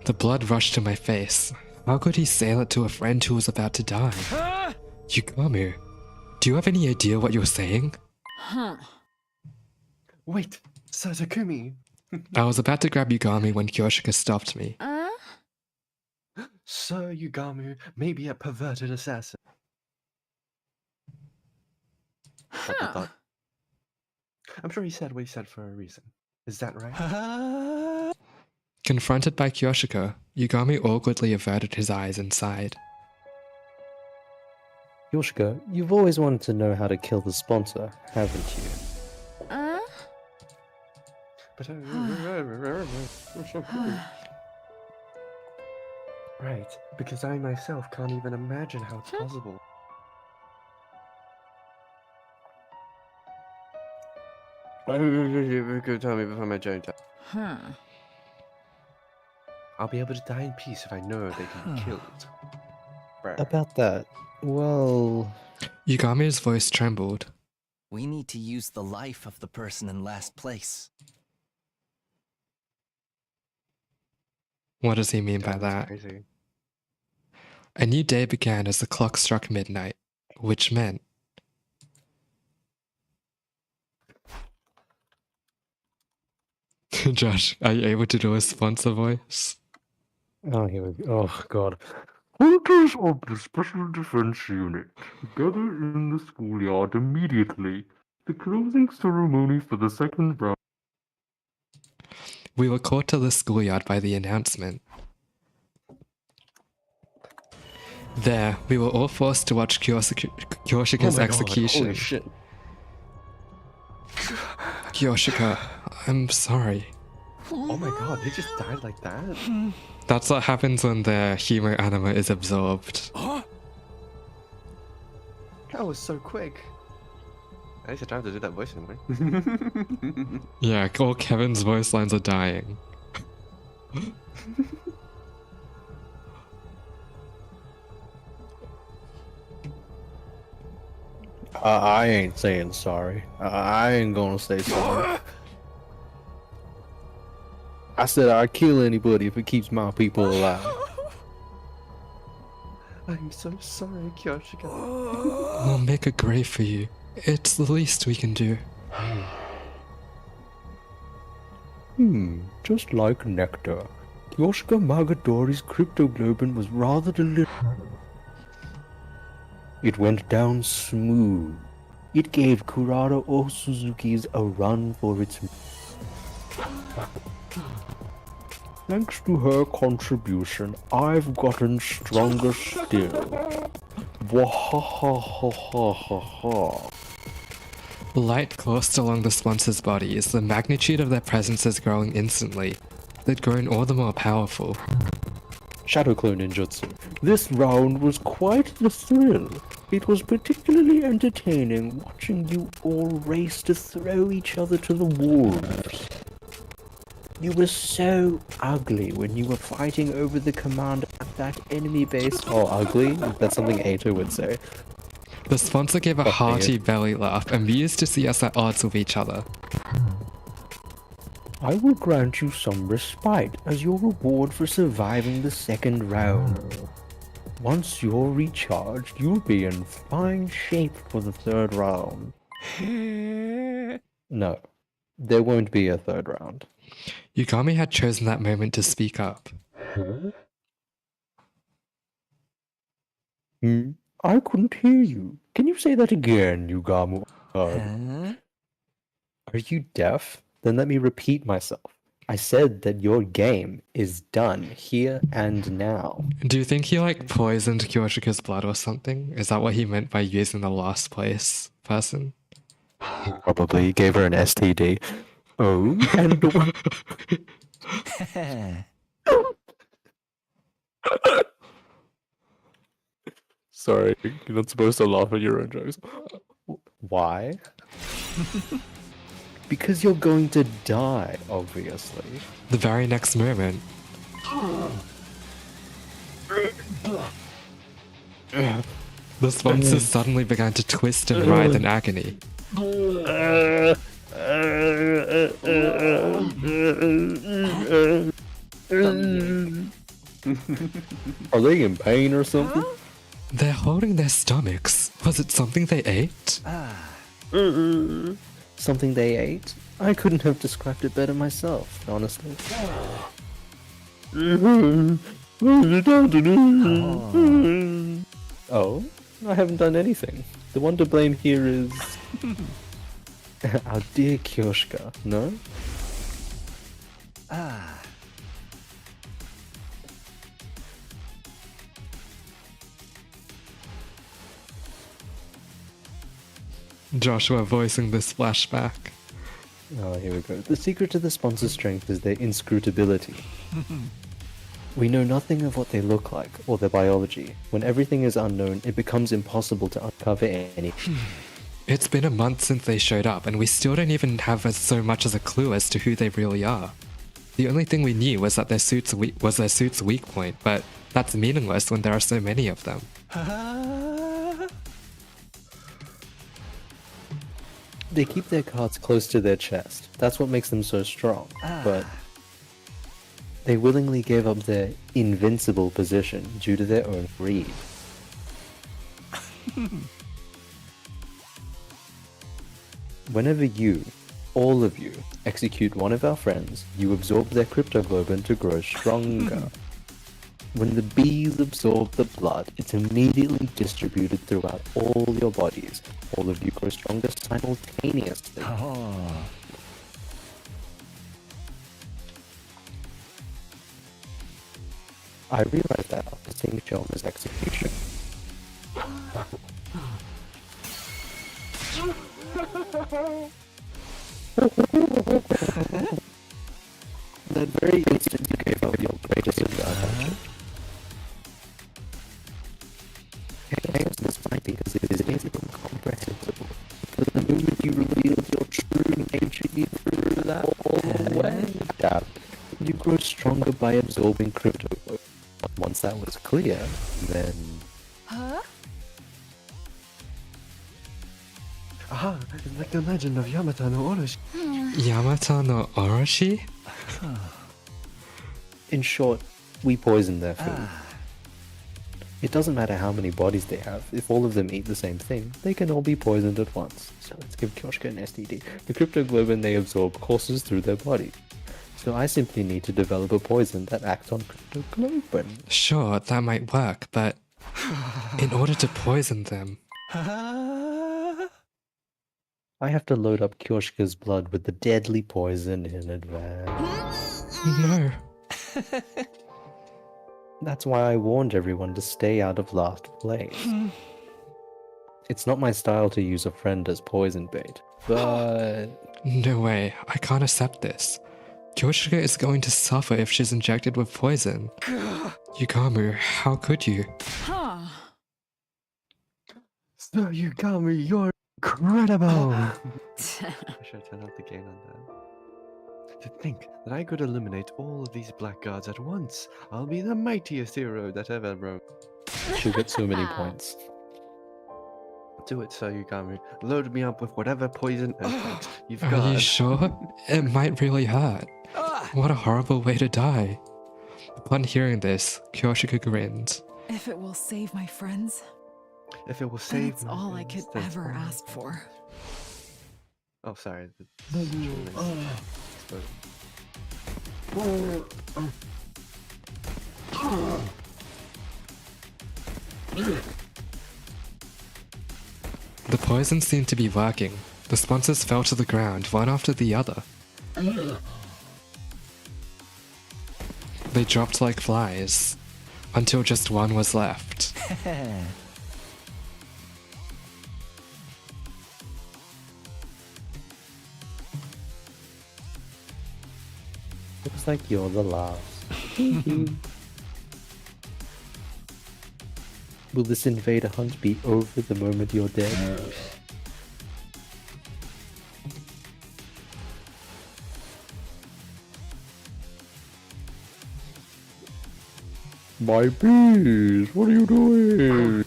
The blood rushed to my face. How could he say that to a friend who was about to die? Yugamu, do you have any idea what you're saying? Huh. Wait, Sir Takumi. I was about to grab Yugami when Kyoshika stopped me. Sir Yugamu may be a perverted assassin. Huh. I'm sure he said what he said for a reason. Is that right? Confronted by Kyoshika, Yugami awkwardly averted his eyes and sighed. Yoshika, you've always wanted to know how to kill the sponsor, haven't you? But right, because I myself can't even imagine how it's possible. Go tell me before my joint. Huh. I'll be able to die in peace if I know they can be killed. Bruh. About that, well... Yugami's voice trembled. We need to use the life of the person in last place. What does he mean by that? Crazy. A new day began as the clock struck midnight, which meant... Josh, are you able to do a sponsor voice? Oh, here we go. Oh, God. Soldiers of the Special Defense Unit, gather in the schoolyard immediately. The closing ceremony for the second round. We were called to the schoolyard by the announcement. There, we were all forced to watch Kyoshika's execution. Holy shit. Kyoshika, I'm sorry. Oh my god, they just died like that? That's what happens when the humor anima is absorbed. That was so quick. I used to try to do that voice anyway. Yeah, all Kevin's voice lines are dying. I ain't saying sorry. I ain't gonna say sorry. I said I'd kill anybody if it keeps my people alive. I'm so sorry, Kyoshika. We'll make a grave for you. It's the least we can do. Just like nectar. Kyoshika Magadori's cryptoglobin was rather delicious. It went down smooth. It gave Kurata Osuzuki's a run for its... Thanks to her contribution, I've gotten stronger still. Wahahahahaha. Light coursed along the sponsors' bodies. The magnitude of their presences growing instantly. They'd grown all the more powerful. Shadow Clone Ninjutsu. This round was quite the thrill. It was particularly entertaining watching you all race to throw each other to the wolves. You were so ugly when you were fighting over the command at that enemy base. Oh, ugly? That's something Ato would say. The sponsor gave a hearty belly laugh, amused to see us at odds with each other. I will grant you some respite as your reward for surviving the second round. Once you're recharged, you'll be in fine shape for the third round. No, there won't be a third round. Yugami had chosen that moment to speak up. I couldn't hear you. Can you say that again, Yugamu? Are you deaf? Then let me repeat myself. I said that your game is done here and now. Do you think he poisoned Kyoshika's blood or something? Is that what he meant by using the last place person? Probably gave her an STD. Oh, and sorry, you're not supposed to laugh at your own jokes. Why? Because you're going to die, obviously. The very next moment. The sponsors suddenly began to twist and writhe in agony. Are they in pain or something? They're holding their stomachs. Was it something they ate? Something they ate? I couldn't have described it better myself, honestly. Oh, I haven't done anything. The one to blame here is our dear Kyoshka, no? Joshua voicing this flashback. Oh, here we go. The secret to the sponsor's strength is their inscrutability. We know nothing of what they look like, or their biology. When everything is unknown, it becomes impossible to uncover any. It's been a month since they showed up, and we still don't even have so much as a clue as to who they really are. The only thing we knew was that their suit's weak point, but that's meaningless when there are so many of them. They keep their cards close to their chest. That's what makes them so strong. But they willingly gave up their invincible position due to their own greed. Whenever you, all of you, execute one of our friends, you absorb their cryptoglobin to grow stronger. When the bees absorb the blood, it's immediately distributed throughout all your bodies. All of you grow stronger simultaneously. I realized that after seeing Shoma's execution. That very instant you gave up your greatest advantage. Chaos is fine because it is basically incomprehensible. But the moment you revealed your true nature, you threw that all away. You grow stronger by absorbing crypto. Once that was clear, then... Huh? Aha, it's like the legend of Yamata no Orochi. Yamata no Orochi? In short, we poison their food. It doesn't matter how many bodies they have, if all of them eat the same thing, they can all be poisoned at once. So let's give Kyoshka an STD. The cryptoglobin they absorb courses through their body. So I simply need to develop a poison that acts on cryptoglobin. Sure, that might work, but in order to poison them... I have to load up Kyoshka's blood with the deadly poison in advance. No. That's why I warned everyone to stay out of last place. It's not my style to use a friend as poison bait, but... No way, I can't accept this. Kyoshika is going to suffer if she's injected with poison. Yugamu, how could you? Huh. So Yugami, you're incredible! I should turn off the gain on that. To think that I could eliminate all of these blackguards at once. I'll be the mightiest hero that ever wrote. She'll get so many points. Do it, Sir Yugami. Load me up with whatever poison effects you've got. Are you sure? It might really hurt. What a horrible way to die. Upon hearing this, Kyoshika grinned. If it will save my friends, If it will save that's my all I could friends, ever that's all. ask for. Oh, sorry. The poison seemed to be working. The sponsors fell to the ground, one after the other. They dropped like flies, until just one was left. Looks like you're the last. Will this invader hunt be over the moment you're dead? My bees, what are you doing?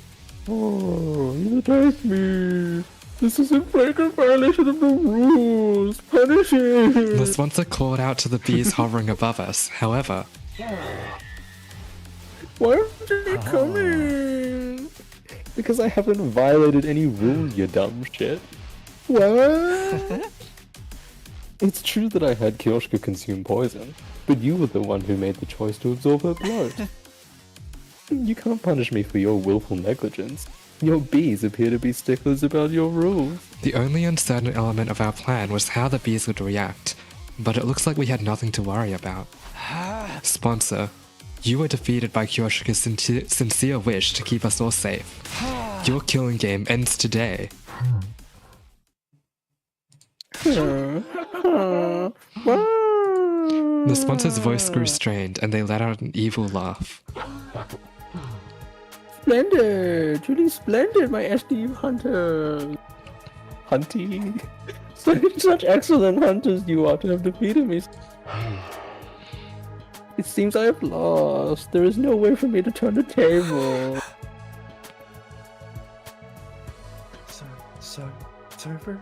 Oh, you attacked me. This is a flagrant violation of the rules. Punish him. The sponsor called out to the bees hovering above us. However, Why aren't you coming? Because I haven't violated any rules, you dumb shit. What? It's true that I had Kyoshka consume poison, but you were the one who made the choice to absorb her blood. You can't punish me for your willful negligence. Your bees appear to be sticklers about your rules. the only uncertain element of our plan was how the bees would react, but it looks like we had nothing to worry about. Sponsor, you were defeated by Kyoshika's sincere wish to keep us all safe. Your killing game ends today. The sponsor's voice grew strained, and they let out an evil laugh. Splendid! Truly splendid, my SDU hunters! Hunty? Such excellent hunters you are to have defeated me. It seems I have lost. There is no way for me to turn the table. Server?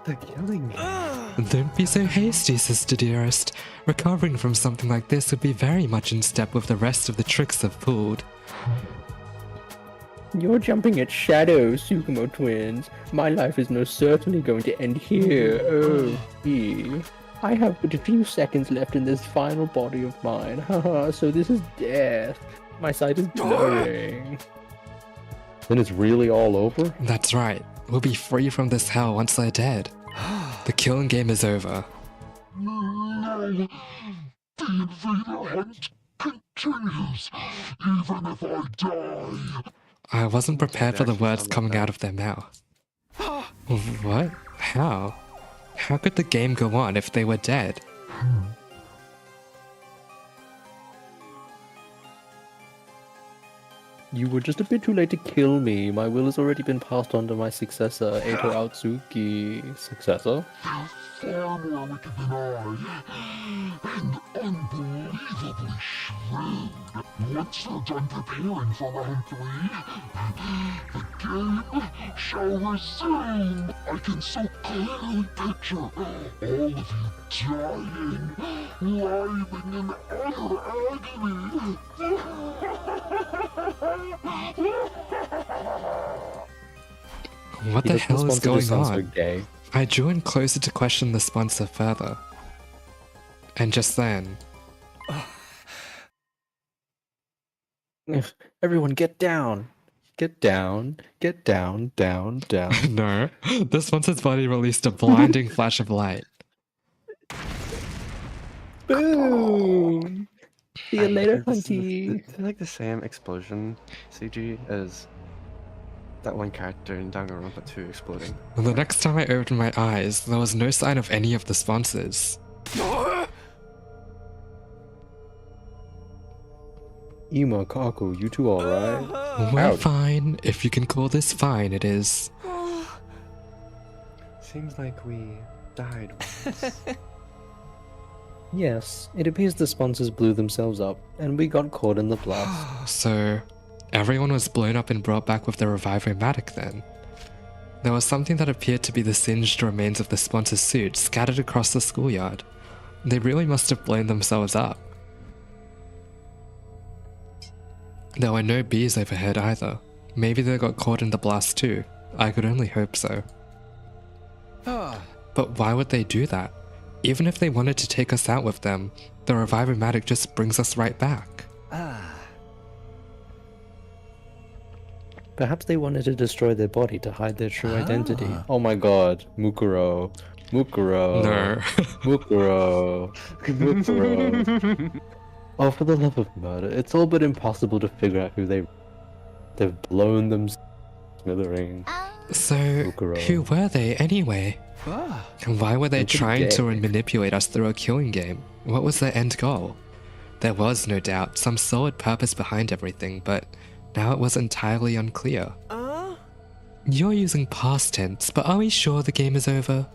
The killing game. Don't be so hasty, sister dearest. Recovering from something like this would be very much in step with the rest of the tricks I've pulled. You're jumping at shadows, Sukumo twins. My life is most certainly going to end here. Oh, gee. I have but a few seconds left in this final body of mine. Haha, so this is death. My sight is blurring. Then it's really all over? That's right. We'll be free from this hell once they're dead. The killing game is over. No, the invader hunt continues, even if I die. I wasn't prepared for the words coming out of their mouth. What? How? How could the game go on if they were dead? You were just a bit too late to kill me. My will has already been passed on to my successor, Eito Aotsuki. Successor? Far more wicked than I, and unbelievably shrewd. Once they're done preparing for round 3, the game shall resume. I can so clearly picture all of you dying, writhing in utter agony. What the hell is going So on? gay. I drew in closer to question the sponsor further. And just then, Everyone get down. Get down. Get down, down, down. no, the sponsor's body released a blinding flash of light. Boom! See you later, This is Hunty. like the same explosion CG as that one character in Danganronpa 2 exploding. The next time I opened my eyes, there was no sign of any of the sponsors. Ima, Kaku, you two alright? We're Ouch. fine. If you can call this fine, it is. Seems like we died once. Yes, it appears the sponsors blew themselves up, and we got caught in the blast. So, everyone was blown up and brought back with the Revive-O-Matic then. There was something that appeared to be the singed remains of the sponsor's suit scattered across the schoolyard. They really must have blown themselves up. There were no bees overhead either. Maybe they got caught in the blast too. I could only hope so. But why would they do that? Even if they wanted to take us out with them, the Revive-O-Matic just brings us right back. Perhaps they wanted to destroy their body to hide their true identity. Oh my god, Mukuro. Mukuro. No. Mukuro. Mukuro. Oh, for the love of murder, it's all but impossible to figure out who they've blown them smithereens. So, Mukuro. who were they anyway? And why were they They're pretty trying to gay. manipulate us through a killing game? What was their end goal? There was, no doubt, some solid purpose behind everything, but now it was entirely unclear. You're using past tense, but are we sure the game is over?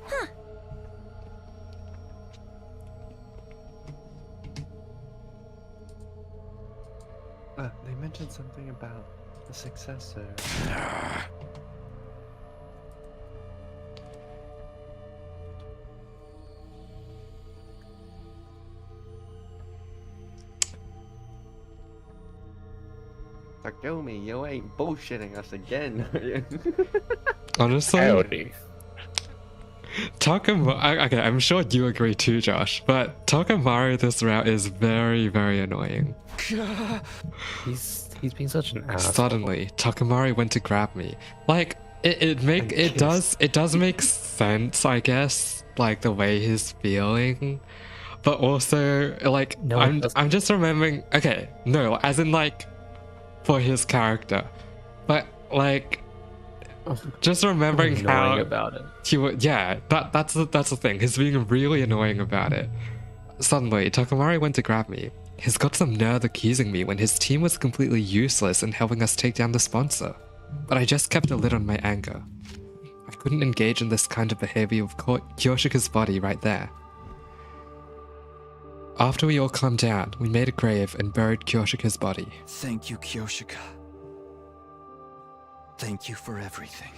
They mentioned something about the successor. Takumi, you ain't bullshitting us again. Honestly, Howdy. Takamaru. Okay, I'm sure you agree too, Josh. But Takamaru this route is very, very annoying. He's being such an ass. Suddenly, Takamaru went to grab me. Like it does make sense, I guess. Like the way he's feeling, but also like No, it doesn't. I'm just remembering. Okay, no, as in like for his character, but like just remembering Annoying how about it. he would. Yeah, that's the thing. He's being really annoying about it. Suddenly, Takamaru went to grab me. He's got some nerve accusing me when his team was completely useless in helping us take down the sponsor. But I just kept a lid on my anger. I couldn't engage in this kind of behavior with Kyoshika's body right there. After we all calmed down, we made a grave and buried Kyoshika's body. Thank you, Kyoshika. Thank you for everything.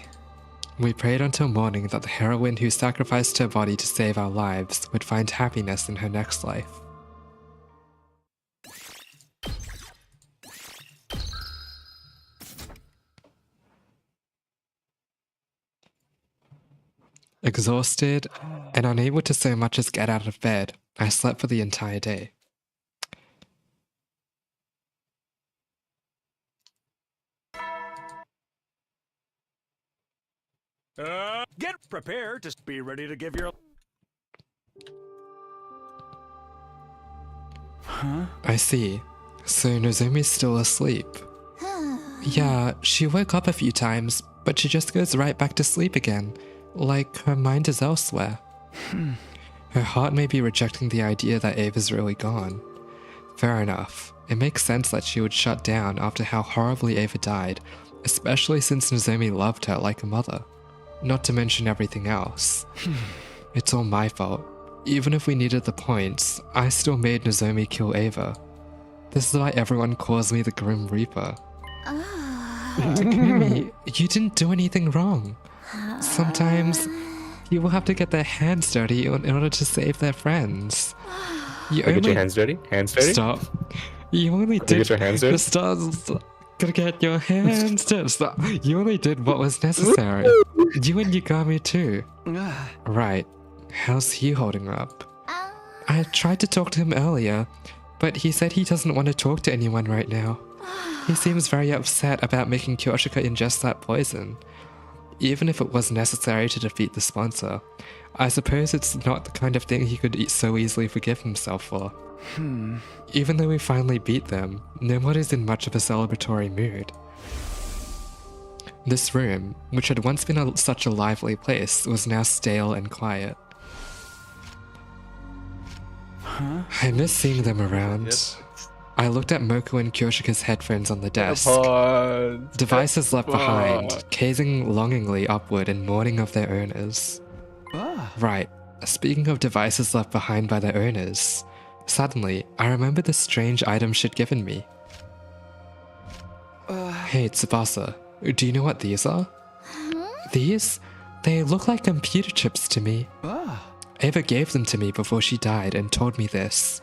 We prayed until morning that the heroine who sacrificed her body to save our lives would find happiness in her next life. Exhausted and unable to so much as get out of bed, I slept for the entire day. Get prepared to be ready to give your. Huh? I see. So Nozomi's still asleep. Yeah, she woke up a few times, but she just goes right back to sleep again. Like her mind is elsewhere. Her heart may be rejecting the idea that Ava's really gone. Fair enough. It makes sense that she would shut down after how horribly Ava died, especially since Nozomi loved her like a mother. Not to mention everything else. It's all my fault. Even if we needed the points, I still made Nozomi kill Ava. This is why everyone calls me the Grim Reaper. Takumi, you didn't do anything wrong. Sometimes people have to get their hands dirty in order to save their friends. You Get your hands dirty? Hands dirty? Stop. You only Gotta did. get your hands dirty? Stop. Gotta get your hands dirty. Stop. You only did what was necessary. You and Yagami too. Right. How's he holding up? I tried to talk to him earlier, but he said he doesn't want to talk to anyone right now. He seems very upset about making Kyoshika ingest that poison. Even if it was necessary to defeat the sponsor, I suppose it's not the kind of thing he could so easily forgive himself for. Even though we finally beat them, nobody's in much of a celebratory mood. This room, which had once been such a lively place, was now stale and quiet. I miss seeing them around. I looked at Moko and Kyoshika's headphones on the desk. Devices left behind, gazing longingly upward and mourning of their owners. Right, speaking of devices left behind by their owners, suddenly I remembered the strange item she'd given me. Hey Tsubasa, do you know what these are? These? They look like computer chips to me. Ava gave them to me before she died and told me this.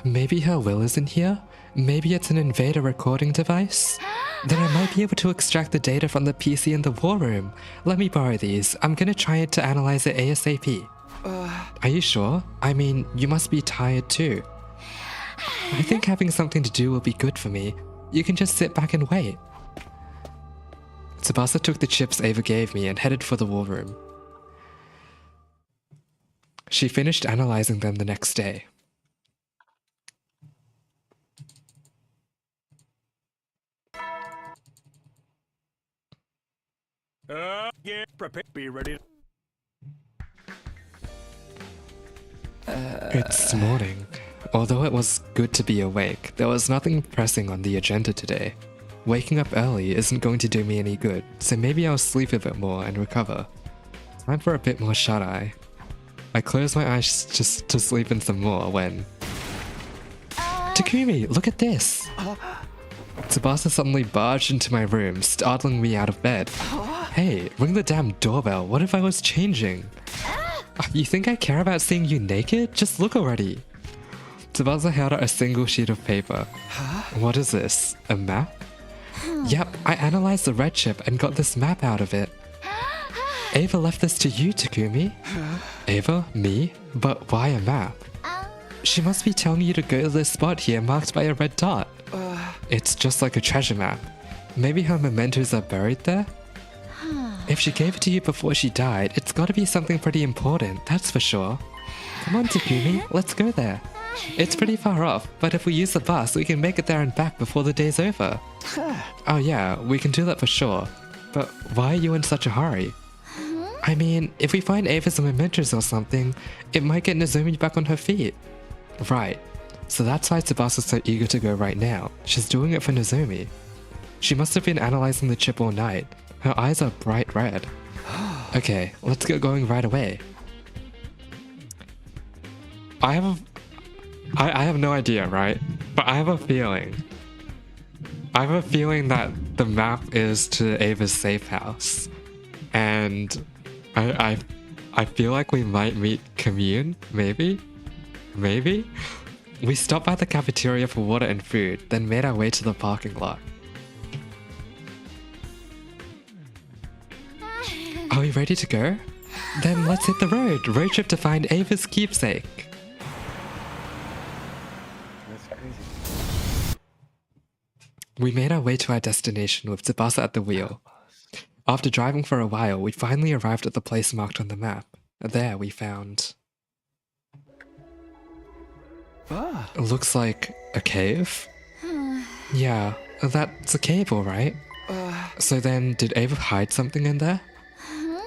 Maybe her will isn't here? Maybe it's an invader recording device? Then I might be able to extract the data from the PC in the war room. Let me borrow these. I'm gonna try to analyze it ASAP. Are you sure? I mean, you must be tired too. I think having something to do will be good for me. You can just sit back and wait. Tsubasa took the chips Ava gave me and headed for the war room. She finished analyzing them the next day. Get prepared. Be ready. It's morning. Although it was good to be awake, there was nothing pressing on the agenda today. Waking up early isn't going to do me any good, so maybe I'll sleep a bit more and recover. Time for a bit more shut-eye. I closed my eyes just to sleep in some more when... Takumi, look at this! Tsubasa suddenly barged into my room, startling me out of bed. Hey, ring the damn doorbell, what if I was changing? You think I care about seeing you naked? Just look already. Tsubasa held out a single sheet of paper. What is this? A map? Yep, I analyzed the red chip and got this map out of it. Ava left this to you, Takumi. Ava? Me? But why a map? She must be telling you to go to this spot here marked by a red dot. It's just like a treasure map. Maybe her mementos are buried there? If she gave it to you before she died, it's gotta be something pretty important, that's for sure. Come on, Takumi, let's go there. It's pretty far off, but if we use the bus, we can make it there and back before the day's over. Oh yeah, we can do that for sure. But why are you in such a hurry? I mean, if we find Ava's mementos or something, it might get Nozomi back on her feet. Right. So that's why Tsubasa's so eager to go right now. She's doing it for Nozomi. She must have been analyzing the chip all night. Her eyes are bright red. Okay, let's get going right away. I have no idea, right? But I have a feeling. I have a feeling that the map is to Ava's safe house. And I feel like we might meet Commune, maybe? Maybe? We stopped by the cafeteria for water and food, then made our way to the parking lot. Are we ready to go? Then let's hit the road. Road trip to find Ava's keepsake. That's crazy. We made our way to our destination with Tsubasa at the wheel. After driving for a while, we finally arrived at the place marked on the map. There we found... It looks like a cave? Yeah, that's a cave, alright. So then, did Ava hide something in there?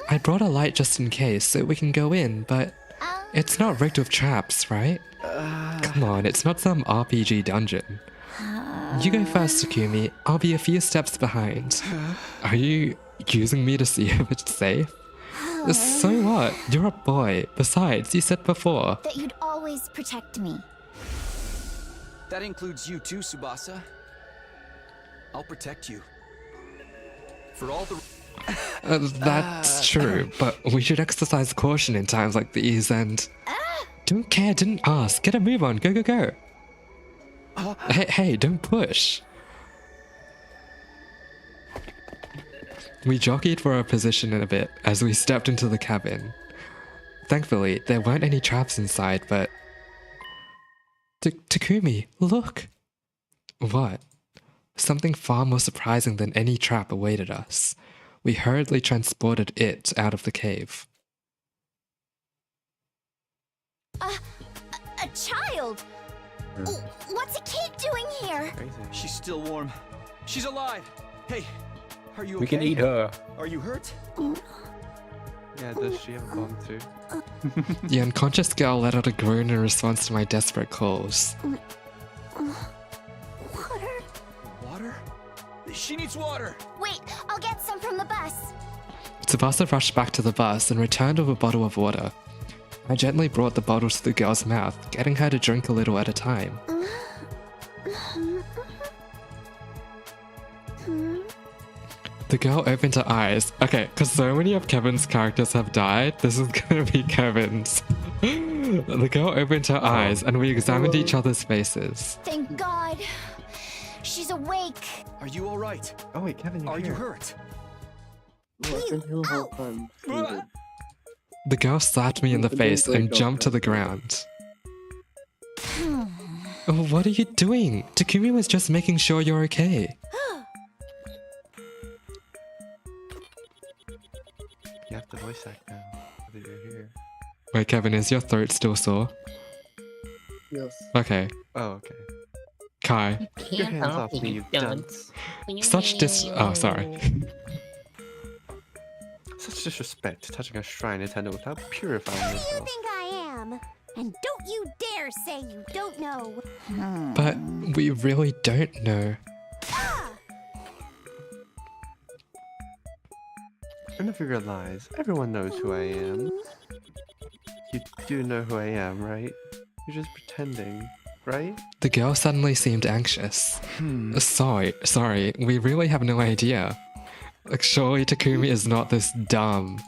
I brought a light just in case, so we can go in, but it's not rigged with traps, right? Come on, it's not some RPG dungeon. You go first, Takumi. I'll be a few steps behind. Are you using me to see if it's safe? So what? You're a boy. Besides, you said before that you'd always protect me. That includes you too, Tsubasa. I'll protect you. For all the... That's true, but we should exercise caution in times like these and... Don't care, didn't ask. Get a move on, go, go, go. Hey, don't push. We jockeyed for our position in a bit as we stepped into the cabin. Thankfully, there weren't any traps inside, but... Takumi, look! What? Something far more surprising than any trap awaited us. We hurriedly transported it out of the cave. A child? What's a kid doing here? She's still warm. She's alive. Hey, are you okay? We can eat her. Are you hurt? Yeah, does she have a bomb too? The unconscious girl let out a groan in response to my desperate calls. Water? Water? She needs water! Wait, I'll get some from the bus. Tsubasa rushed back to the bus and returned with a bottle of water. I gently brought the bottle to the girl's mouth, getting her to drink a little at a time. The girl opened her eyes. Okay, because so many of Kevin's characters have died, this is gonna be Kevin's. The girl opened her eyes and we examined each other's faces. Thank God. She's awake. Are you alright? Oh wait, Kevin, you're Are here. you hurt? The girl slapped me in the face and jumped to the ground. Oh, what are you doing? Takumi was just making sure you're okay. You have to voice act now, that you're here. Wait, Kevin, is your throat still sore? Yes. Okay. Oh, okay. Kai. Get your hands off me, you dunce. Oh, sorry. Such disrespect, touching a shrine attendant without purifying Who do you yourself. think I am? And don't you dare say you don't know. But we really don't know. Enough of your lies. Everyone knows who I am. You do know who I am, right? You're just pretending, right? The girl suddenly seemed anxious. Sorry, we really have no idea. Like, surely Takumi is not this dumb.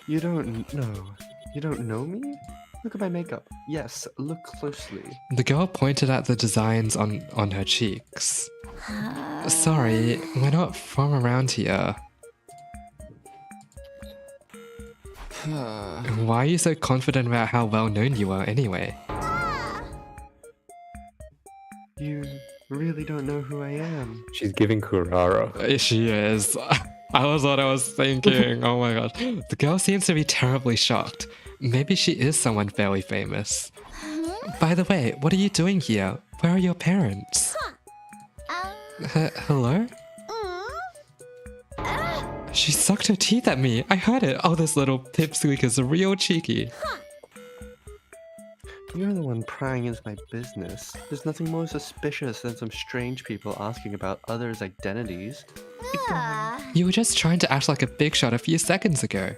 You don't know. You don't know me? Look at my makeup. Yes, look closely. The girl pointed at the designs on her cheeks. Sorry, we're not from around here. Why are you so confident about how well known you are anyway? You really don't know who I am. She's giving Kurara. She is. That was what I was thinking. Oh my god. The girl seems to be terribly shocked. Maybe she is someone fairly famous. By the way, what are you doing here? Where are your parents? Hello? She sucked her teeth at me. I heard it. Oh, this little pipsqueak is real cheeky. You're the one prying into my business. There's nothing more suspicious than some strange people asking about others' identities. You were just trying to act like a big shot a few seconds ago.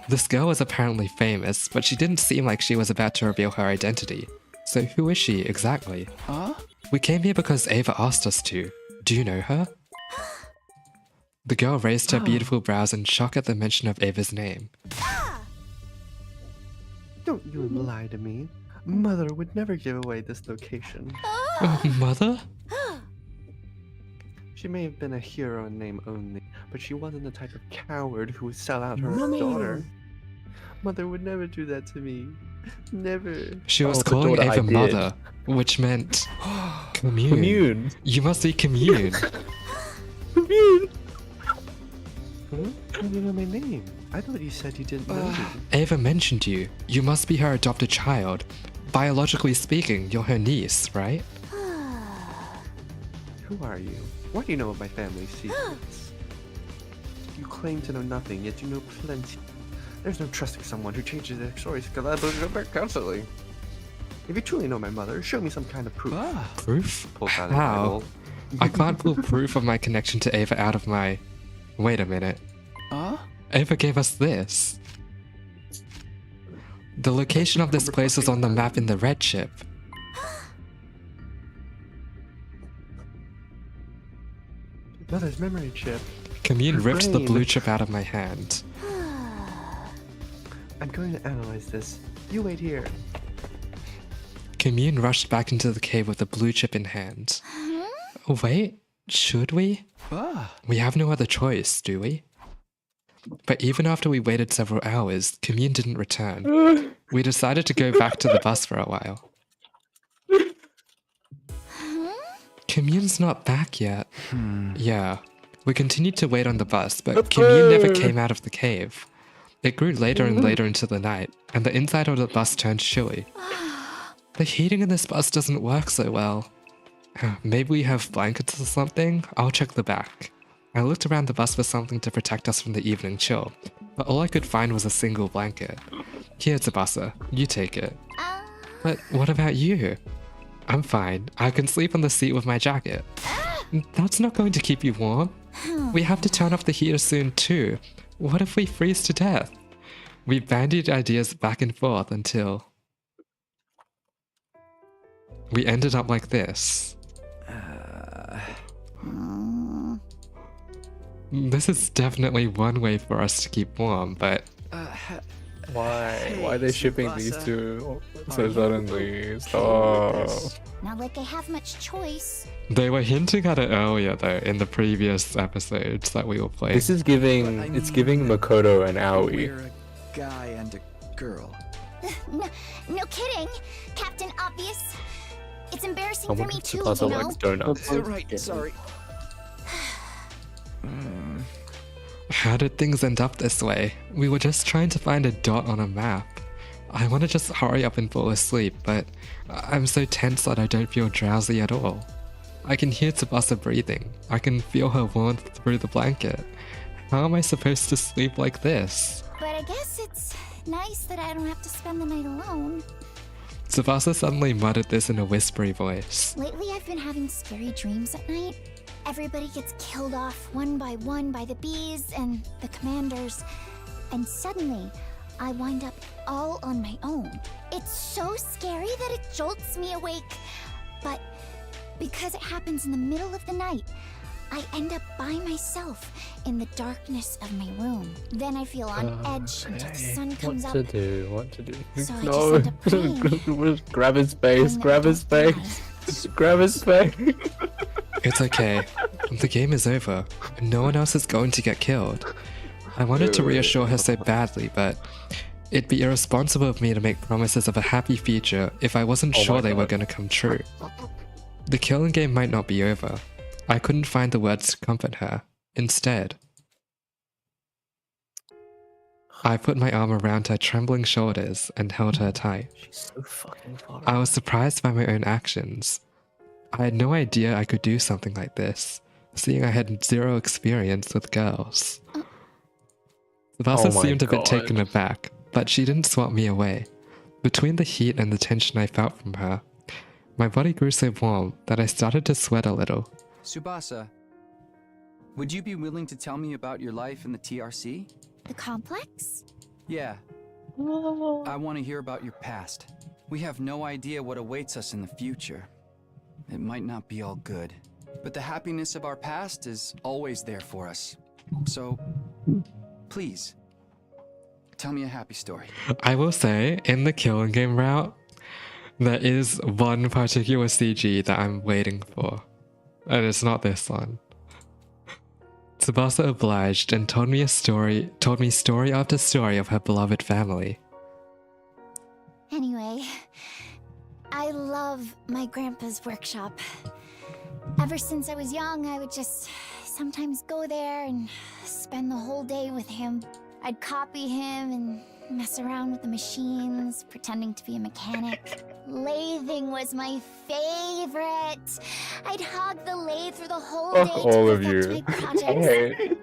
This girl was apparently famous, but she didn't seem like she was about to reveal her identity. So who is she exactly? Huh? We came here because Ava asked us to. Do you know her? The girl raised her beautiful brows in shock at the mention of Ava's name. Don't you lie to me. Mother would never give away this location. Mother? She may have been a hero in name only, but she wasn't the type of coward who would sell out her Mommy. daughter. Mother would never do that to me. Never. She was Oh, the calling daughter I Ava did. mother, which meant commune. Commune. You must be commune. Commune. Huh? How do you know my name? I thought you said you didn't know me. Ava mentioned you. You must be her adopted child. Biologically speaking, you're her niece, right? Who are you? What do you know of my family's secrets? You claim to know nothing, yet you know plenty. There's no trusting someone who changes their stories constantly. If you truly know my mother, show me some kind of proof. Proof? Pulls out a How? Bible. I can't pull proof of my connection to Ava out of my... Wait a minute. Huh? Ava gave us this. The location of this place is on the map in the red chip. Mother's memory chip. Commune Her ripped the brain. blue chip out of my hand. I'm going to analyze this. You wait here. Commune rushed back into the cave with the blue chip in hand. Wait, should we? We have no other choice, do we? But even after we waited several hours, Commune didn't return. We decided to go back to the bus for a while. Commune's not back yet. Yeah. We continued to wait on the bus, but Commune never came out of the cave. It grew later and later into the night, and the inside of the bus turned chilly. The heating in this bus doesn't work so well. Maybe we have blankets or something? I'll check the back. I looked around the bus for something to protect us from the evening chill, but all I could find was a single blanket. Here, Tsubasa, you take it. But what about you? I'm fine. I can sleep on the seat with my jacket. That's not going to keep you warm. We have to turn off the heater soon too. What if we freeze to death? We bandied ideas back and forth until... we ended up like this. This is definitely one way for us to keep warm, but... Why? Why are they shipping these two so suddenly? Stop. Not like I have much choice. They were hinting at it earlier though, in the previous episodes that we were playing. This is giving, it's giving Makoto and Aoi. We're a guy and a girl. No kidding, Captain Obvious. It's embarrassing I for want me too, Tsubasa you know? likes donuts. Right, sorry. How did things end up this way? We were just trying to find a dot on a map. I want to just hurry up and fall asleep, but I'm so tense that I don't feel drowsy at all. I can hear Tsubasa breathing. I can feel her warmth through the blanket. How am I supposed to sleep like this? But I guess it's nice that I don't have to spend the night alone. Tsubasa suddenly muttered this in a whispery voice. Lately, I've been having scary dreams at night. Everybody gets killed off one by the bees and the commanders. And suddenly, I wind up all on my own. It's so scary that it jolts me awake. But because it happens in the middle of the night, I end up by myself in the darkness of my room. Then I feel on edge until the sun comes up. What to do? So I just No. end up praying. Grab his face. Grab his face. Grab his face. It's okay. The game is over. No one else is going to get killed. I wanted to reassure her so badly, but it'd be irresponsible of me to make promises of a happy future if I wasn't sure they were going to come true. The killing game might not be over. I couldn't find the words to comfort her. Instead, I put my arm around her trembling shoulders and held her tight. She's so fucking far. I was surprised by my own actions. I had no idea I could do something like this, seeing I had zero experience with girls. Tsubasa seemed a bit taken aback, but she didn't swat me away. Between the heat and the tension I felt from her, my body grew so warm that I started to sweat a little. Tsubasa, would you be willing to tell me about your life in the TRC? The complex? Yeah. I want to hear about your past. We have no idea what awaits us in the future. It might not be all good, but the happiness of our past is always there for us. So, please, tell me a happy story. I will say, in the killing game route, there is one particular CG that I'm waiting for. And it's not this one. Tsubasa obliged and told me story after story of her beloved family. Anyway, I love my grandpa's workshop. Ever since I was young, I would just sometimes go there and spend the whole day with him. I'd copy him and mess around with the machines, pretending to be a mechanic. Lathing was my favorite. I'd hog the lathe for the whole day to perfect my projects.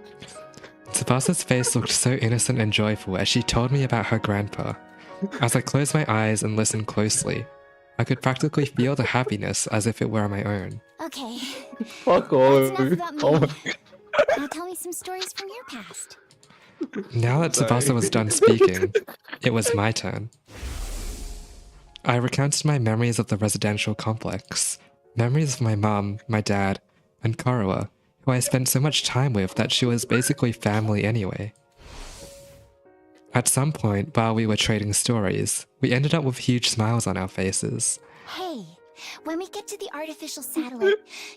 Tsubasa's face looked so innocent and joyful as she told me about her grandpa. As I closed my eyes and listened closely, I could practically feel the happiness as if it were my own. Okay. Fuck all That's of you. enough Oh about my me. Now tell me some stories from your past. Now that Tsubasa was done speaking, it was my turn. I recounted my memories of the residential complex, memories of my mum, my dad, and Korua, who I spent so much time with that she was basically family anyway. At some point, while we were trading stories, we ended up with huge smiles on our faces. Hey, when we get to the artificial satellite,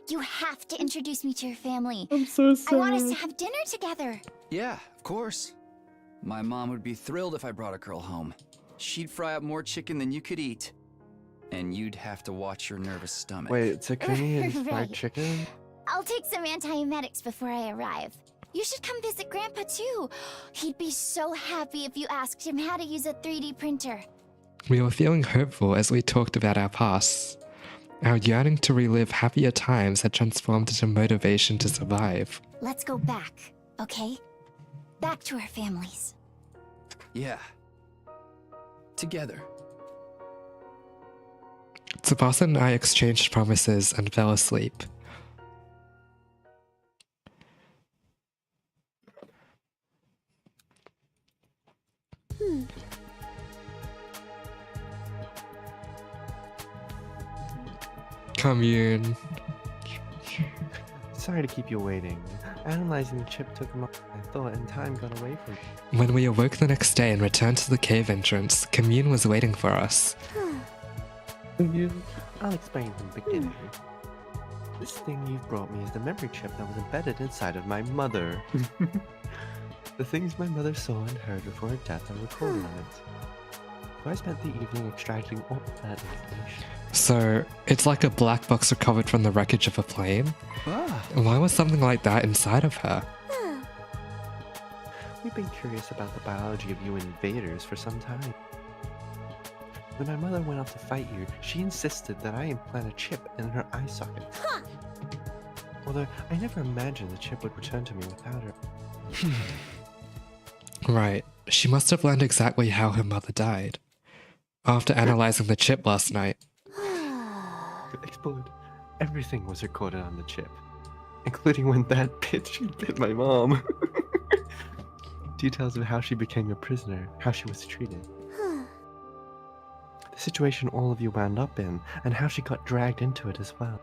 you have to introduce me to your family. I'm so I want us sad. to have dinner together. Yeah, of course. My mom would be thrilled if I brought a girl home. She'd fry up more chicken than you could eat. And you'd have to watch your nervous stomach. Wait, Takumi and fried Right. chicken? I'll take some antiemetics before I arrive. You should come visit Grandpa too. He'd be so happy if you asked him how to use a 3D printer. We were feeling hopeful as we talked about our pasts. Our yearning to relive happier times had transformed into motivation to survive. Let's go back, okay? Back to our families. Yeah. Together. Tsubasa and I exchanged promises and fell asleep. Commune. Sorry to keep you waiting. Analyzing the chip took a moment. I thought, and time got away from me. When we awoke the next day and returned to the cave entrance, Commune was waiting for us. I'll explain from the beginning. This thing you've brought me is the memory chip that was embedded inside of my mother. The things my mother saw and heard before her death are recorded on it. So I spent the evening extracting all of that information. So, it's like a black box recovered from the wreckage of a plane? Ah. Why was something like that inside of her? We've been curious about the biology of you invaders for some time. When my mother went off to fight you, she insisted that I implant a chip in her eye socket. Although I never imagined the chip would return to me without her. Right, she must have learned exactly how her mother died. After analyzing the chip last night, Explode. Everything was recorded on the chip, including when that bitch bit my mom. Details of how she became a prisoner, how she was treated. The situation all of you wound up in, and how she got dragged into it as well.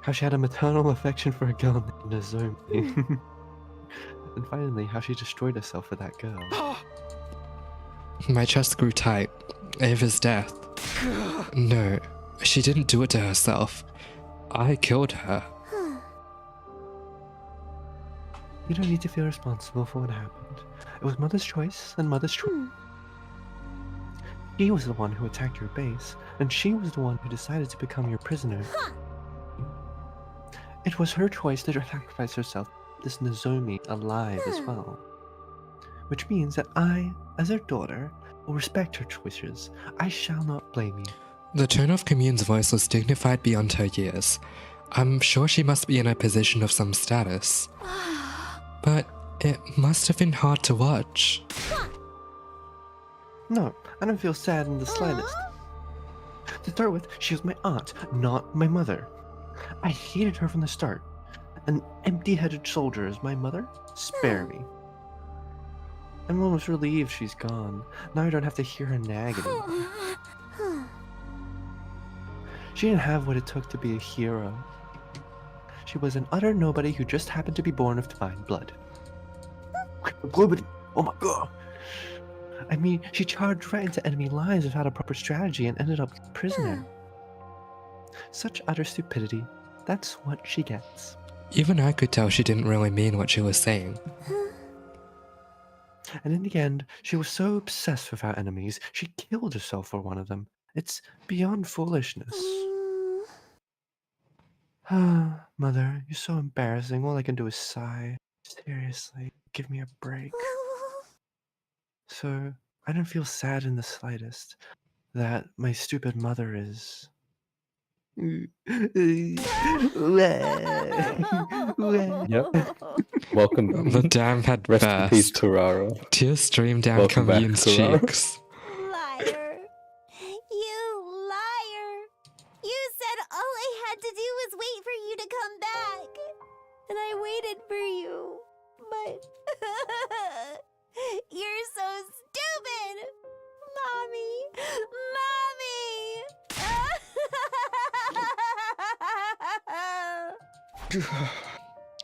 how she had a maternal affection for a girl named Nozomi. And finally, how she destroyed herself for that girl. My chest grew tight. Ava's death. No, she didn't do it to herself. I killed her. You don't need to feel responsible for what happened. It was Mother's choice and Mother's choice. She was the one who attacked your base, and she was the one who decided to become your prisoner. It was her choice to sacrifice herself, this Nozomi, alive as well. Which means that I, as her daughter, will respect her choices. I shall not blame you. The tone of Commune's voice was dignified beyond her years. I'm sure she must be in a position of some status. But it must have been hard to watch. No, I don't feel sad in the slightest. To start with, she was my aunt, not my mother. I hated her from the start. An empty-headed soldier is my mother? Spare me. I'm almost relieved she's gone. Now I don't have to hear her nag anymore. She didn't have what it took to be a hero. She was an utter nobody who just happened to be born of divine blood. Oh my god! I mean, she charged right into enemy lines without a proper strategy and ended up a prisoner. Such utter stupidity. That's what she gets. Even I could tell she didn't really mean what she was saying. And in the end, she was so obsessed with our enemies, she killed herself for one of them. It's beyond foolishness. Ah, Mother, you're so embarrassing. All I can do is sigh. Seriously, give me a break. So, I don't feel sad in the slightest that my stupid mother is... Yep. Welcome. The dam had Rest burst. in peace, Kurara. Tears streamed down Welcome back, Commune's Kurara. cheeks. Liar. You liar. You said all I had to do was wait for you to come back. And I waited for you. But you're so stupid. Mommy.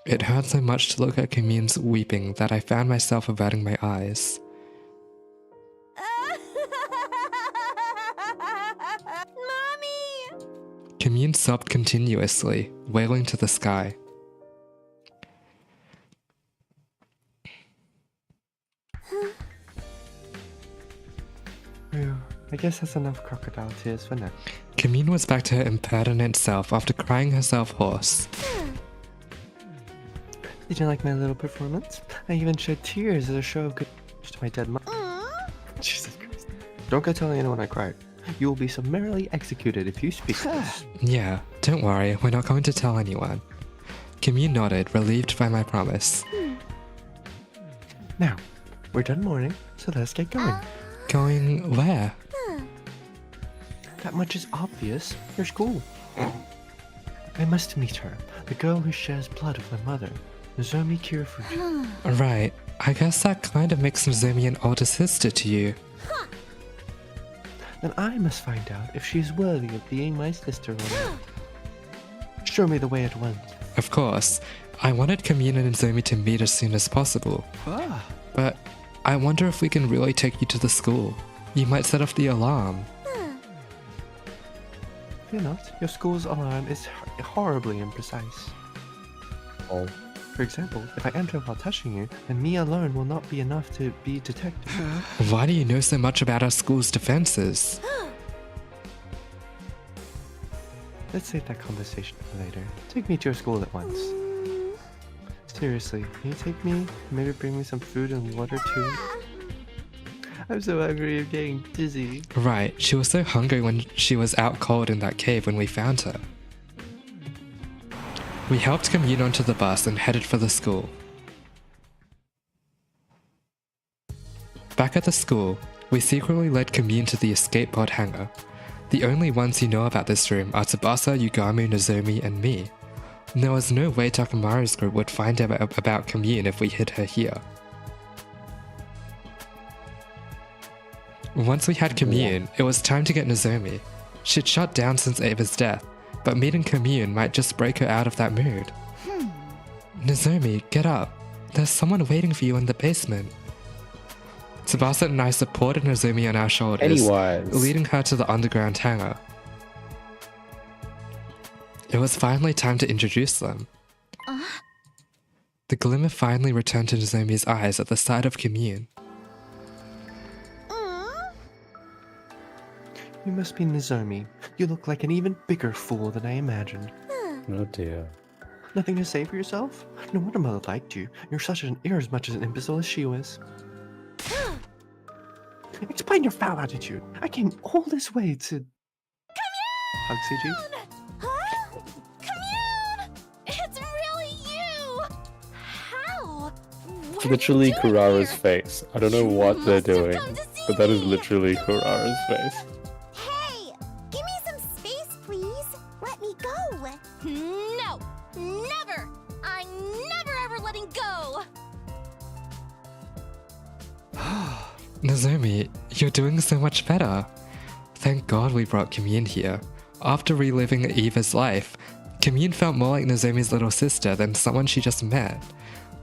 It hurt so much to look at Commune's weeping that I found myself averting my eyes. Mommy! Commune sobbed continuously, wailing to the sky. Phew, I guess that's enough crocodile tears for now. Commune was back to her impertinent self after crying herself hoarse. Did you like my little performance? I even shed tears as a show of good to my dead mother. Jesus Christ. Don't go telling anyone I cried. You will be summarily executed if you speak this. Yeah, don't worry, we're not going to tell anyone. Commune nodded, relieved by my promise. Now, we're done mourning, so let's get going. Going where? That much is obvious. Your school. I must meet her, the girl who shares blood with my mother, Nozomi Kirifuji. Right, I guess that kind of makes Nozomi an older sister to you. Then I must find out if she is worthy of being my sister or not. Show me the way at once. Of course, I wanted Commune and Nozomi to meet as soon as possible. But I wonder if we can really take you to the school. You might set off the alarm. Fear not, your school's alarm is horribly imprecise. Oh. For example, if I enter while touching you, then me alone will not be enough to be detected. Why do you know so much about our school's defenses? Let's save that conversation for later. Take me to your school at once. Seriously, can you take me? Maybe bring me some food and water too? I'm so hungry, I'm getting dizzy. Right, she was so hungry when she was out cold in that cave when we found her. We helped Commune onto the bus and headed for the school. Back at the school, we secretly led Commune to the escape pod hangar. The only ones who know about this room are Tsubasa, Yugamu, Nozomi, and me. There was no way Takamaru's group would find out about Commune if we hid her here. Once we had Commune, it was time to get Nozomi. She'd shut down since Ava's death, but meeting Commune might just break her out of that mood. Nozomi, get up. There's someone waiting for you in the basement. Tsubasa and I supported Nozomi on our shoulders, Pennywise. leading her to the underground hangar. It was finally time to introduce them. The glimmer finally returned to Nozomi's eyes at the sight of Commune. You must be Nozomi. You look like an even bigger fool than I imagined. Oh dear. Nothing to say for yourself? No wonder Mother liked you. You're such an as much as an imbecile as she was. Explain your foul attitude. I came all this way to... Hug CG? Huh? Commune! It's really you! How? It's literally Kurara's face. I don't know what they're doing, but that is literally Kurara's face. Hey! Give me some space, please! Let me go! No! Never! I'm never ever letting go! Nozomi, you're doing so much better. Thank God we brought Commune here. After reliving Eva's life, Commune felt more like Nozomi's little sister than someone she just met.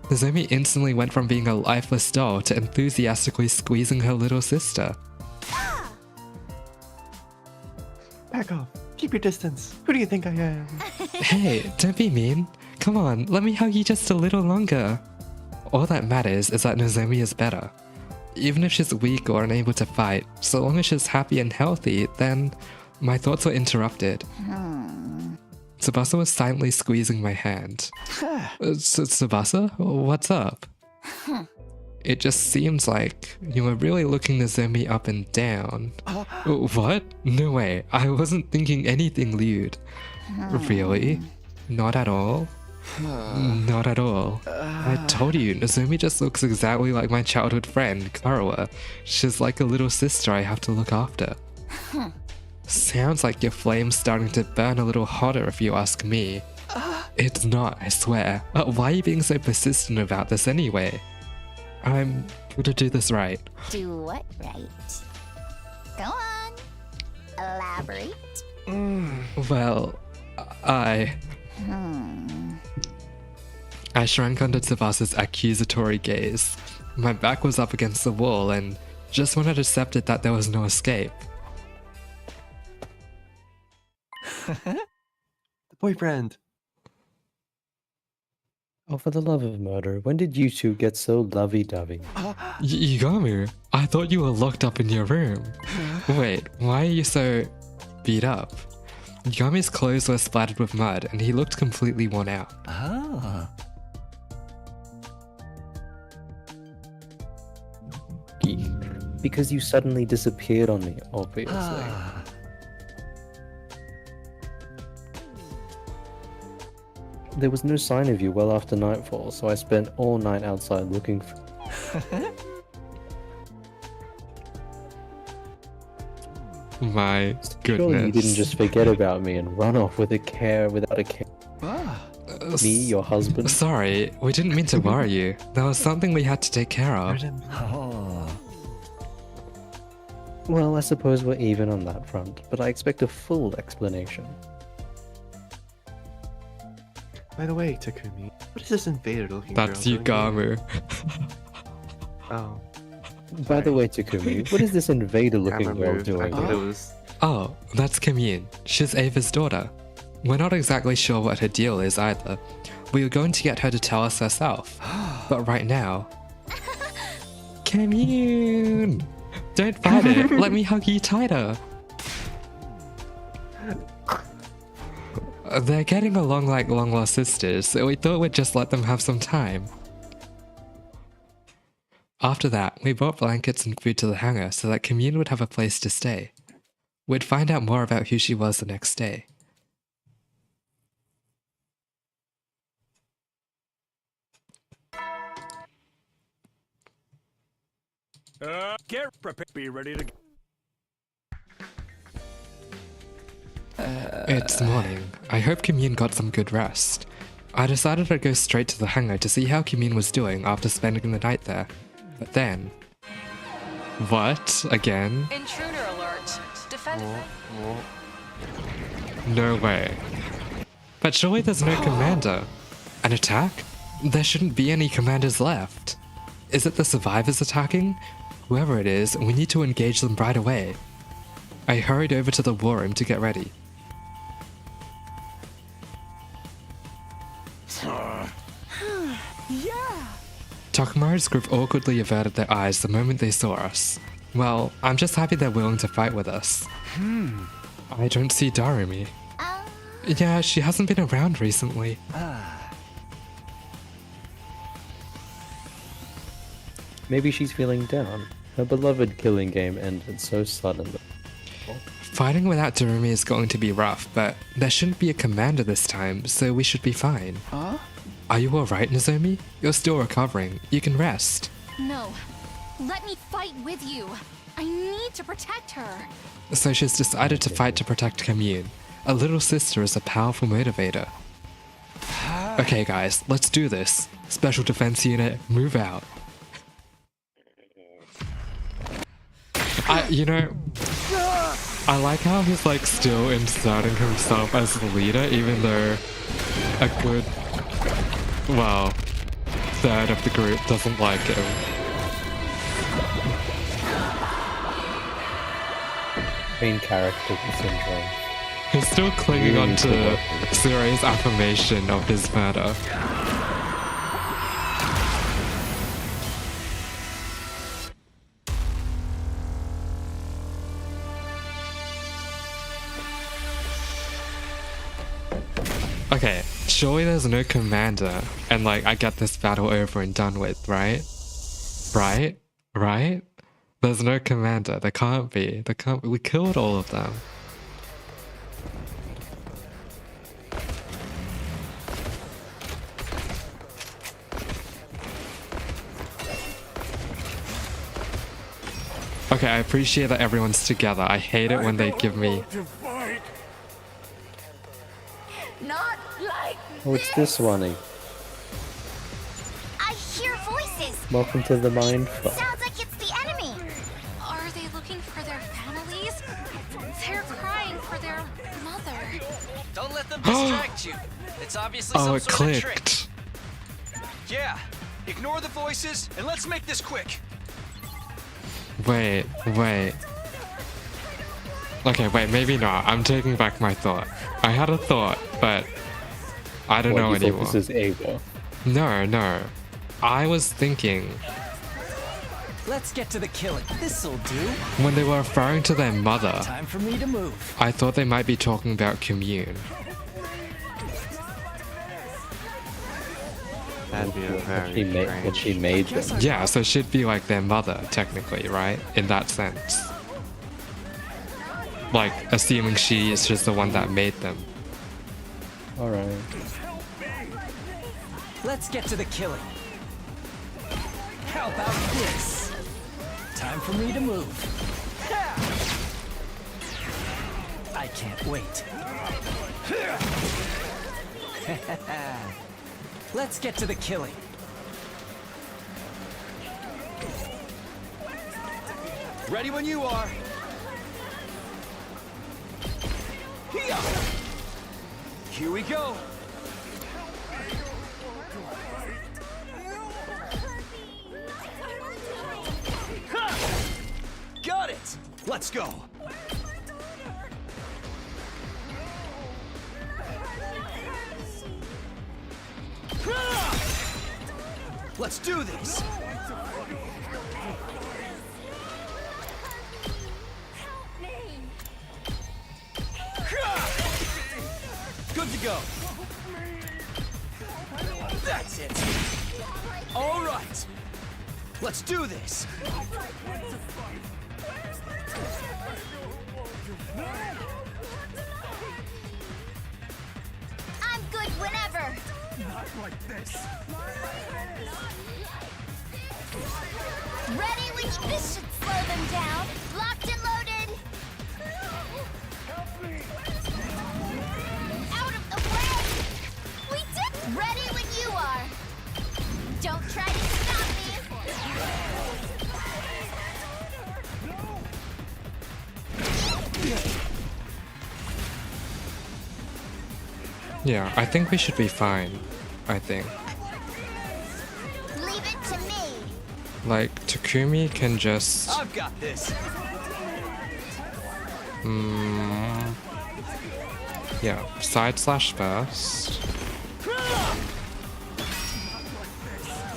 Nozomi instantly went from being a lifeless doll to enthusiastically squeezing her little sister. Back off. Keep your distance. Who do you think I am? Hey, don't be mean. Come on, let me hug you just a little longer. All that matters is that Nozomi is better. Even if she's weak or unable to fight, so long as she's happy and healthy, then my thoughts were interrupted. Tsubasa was silently squeezing my hand. Tsubasa? What's up? It just seems like you were really looking Nozomi up and down. What? No way, I wasn't thinking anything lewd. Really? Not at all? Not at all. I told you, Nozomi just looks exactly like my childhood friend, Karawa. She's like a little sister I have to look after. Sounds like your flame's starting to burn a little hotter if you ask me. It's not, I swear. Why are you being so persistent about this anyway? I'm gonna do this right. Do what right? Go on. Elaborate. Well, I shrank under Tsubasa's accusatory gaze. My back was up against the wall and just when I'd accepted that there was no escape. The boyfriend. Oh, for the love of murder, when did you two get so lovey-dovey? Yugamu, I thought you were locked up in your room. Wait, why are you so beat up? Yugamu's clothes were splattered with mud and he looked completely worn out. Because you suddenly disappeared on me, obviously. There was no sign of you well after nightfall, so I spent all night outside looking for... My Surely goodness. you didn't just forget about me and run off without a care. Me, your husband. Sorry, we didn't mean to worry you. There was something we had to take care of. Well, I suppose we're even on that front, but I expect a full explanation. By the way, Takumi, what is this invader looking That's girl doing here? Yugamu. Oh. By the way, Takumi, what is this invader-looking Camera girl moved. I doing? thought it was... Oh, that's Commune. She's Ava's daughter. We're not exactly sure what her deal is either. We were going to get her to tell us herself. But right now... Commune! Don't fight it. Let me hug you tighter. They're getting along like long-lost sisters, so we thought we'd just let them have some time. After that, we brought blankets and food to the hangar so that Commune would have a place to stay. We'd find out more about who she was the next day. Get prepared. Be ready to go. It's morning. I hope Commune got some good rest. I decided I'd go straight to the hangar to see how Commune was doing after spending the night there. But then... What? Again? Intruder alert. Defend. No way. But surely there's no commander. An attack? There shouldn't be any commanders left. Is it the survivors attacking? Whoever it is, we need to engage them right away. I hurried over to the war room to get ready. Yeah! Takumaru's group awkwardly averted their eyes the moment they saw us. Well, I'm just happy they're willing to fight with us. I don't see Darumi. Yeah, she hasn't been around recently. Maybe she's feeling down. Her beloved killing game ended so suddenly. Fighting without Darumi is going to be rough, but there shouldn't be a commander this time, so we should be fine. Huh? Are you alright, Nozomi? You're still recovering. You can rest. No. Let me fight with you. I need to protect her. So she's decided to fight to protect Commune. A little sister is a powerful motivator. Okay guys, let's do this. Special Defense Unit, move out. I like how he's like still inserting himself as the leader, even though a good, well, third of the group doesn't like him. Main character syndrome. He's still clinging on to Tsurue's affirmation of his murder. Okay, surely there's no commander, and like I get this battle over and done with, right? Right? There's no commander. There can't be. We killed all of them. Okay, I appreciate that everyone's together. I hate it when they give me... Not like What's this running? I hear voices. Welcome to the mind fuck. Sounds like it's the enemy. Are they looking for their families? They're crying for their mother. Don't let them distract you. It's obviously Oh, some it sort of trick. clicked. Yeah, ignore the voices and let's make this quick. Wait. Okay, wait, maybe not. I'm taking back my thought. I had a thought, but I don't know you thought anymore. This is Ava. No. I was thinking Let's get to the killing. This'll do. when they were referring to their mother, Time for me to move. I thought they might be talking about Commune. That'd be a very What she made them. Yeah, so she'd be like their mother, technically, right? In that sense. Like, assuming she is just the one that made them. Alright. Let's get to the killing. How about this? Time for me to move. I can't wait. Let's get to the killing. Ready when you are. Here we go. Got it. Let's go. Let's do this. Good to go. That's it. All right. Let's do this. I'm good whenever. Not like this. Ready when this should slow them down. Locked and loaded. Out of the way. We did. Ready when you are. Don't try to stop me. Yeah, I think we should be fine. I think. Leave it to me. Like, Takumi can just... I've got this. Yeah, side slash first.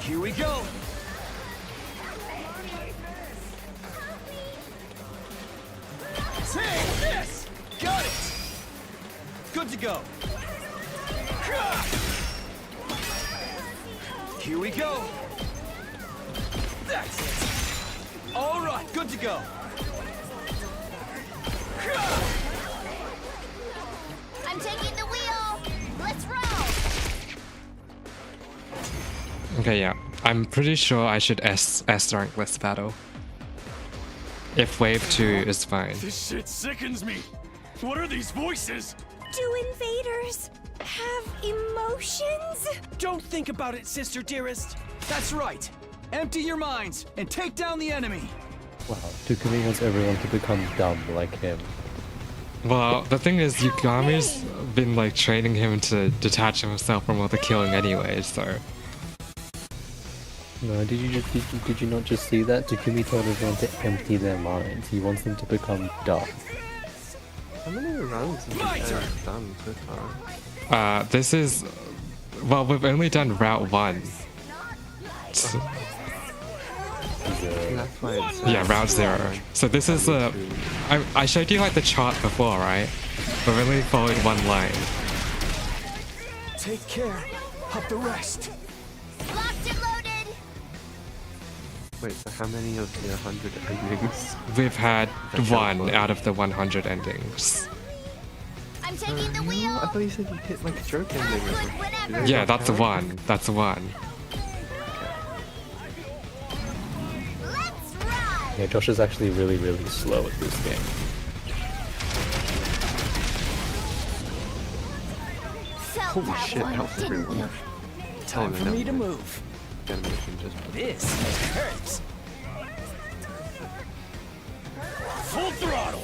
Here we go. Take this. Got it. Good to go. Here we go. That's it. All right, good to go. I'm taking the wheel. Let's roll. Okay, yeah. I'm pretty sure I should S rank this battle. If wave 2 is fine. This shit sickens me. What are these voices? Do invaders have emotions? Don't think about it, sister dearest. That's right. Empty your minds and take down the enemy. Wow, Takumi wants everyone to become dumb like him. Well, the thing is, Yugami's been like training him to detach himself from all the killing anyway, so... No, did you not just see that? Takumi told everyone to empty their minds. He wants them to become dumb. How many rounds have you done so far? This is... Well, we've only done Route 1. So... That's why it's Yeah, Route 0. So this is I showed you like the chart before, right? We've only followed one line. Take care of the rest. Locked and loaded. Wait, so how many of the 100 endings? We've had one out of the 100 endings. I'm taking the wheel. I thought you said you hit like a joke ending or something. Yeah, that's the one. That's the one. Yeah, Josh is actually really slow at this game. Holy shit, help everyone. Time for me to move. Animation just... This hurts. Full throttle.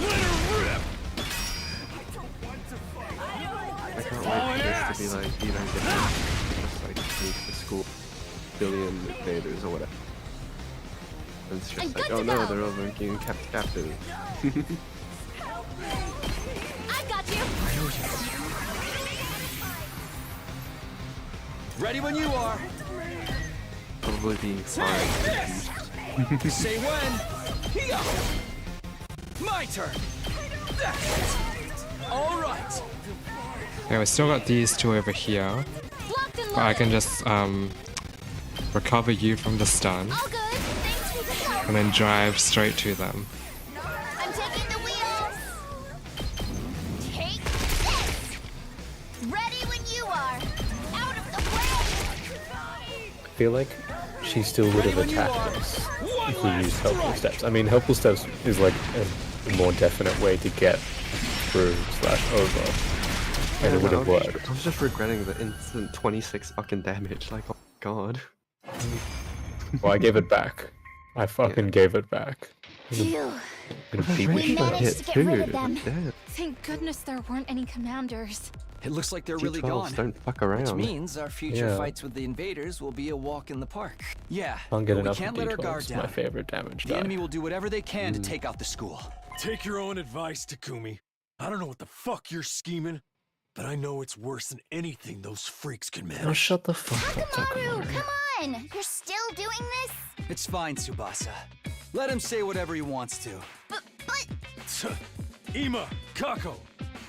Let her rip. I can't wait for this to be like, you know, just like take the school billion invaders or whatever. And it's just like, oh no, they're over being kept captive. I got you. Ready when you are. Probably being fine. Say when. Here. My turn. That's it. All right. Yeah, we still got these two over here. But I can just recover you from the stun. And then drive straight to them. I'm taking the wheel. Take this. Ready when you are. Out of the way. I feel like she still would have attacked us if we used Helpful Steps. I mean, Helpful Steps is like a more definite way to get through / over. And it would have worked. I was just regretting the instant 26 fucking damage, like, oh my god. Well, I gave it back. I fucking gave it back. Phew. We managed to get rid of them. Yeah. Thank goodness there weren't any commanders. It looks like they're really T12s gone. don't fuck around. Which means our future Yeah. fights with the invaders will be a walk in the park. Yeah, Can't get but we enough can't of let our guard D12s. down. My favorite damage The die. enemy will do whatever they can to take out the school. Take your own advice, Takumi. I don't know what the fuck you're scheming, but I know it's worse than anything those freaks can manage. Oh, shut the fuck up, Takamaru, Takamaru. come on. You're still doing this? It's fine, Tsubasa. Let him say whatever he wants to. Ima, Kako,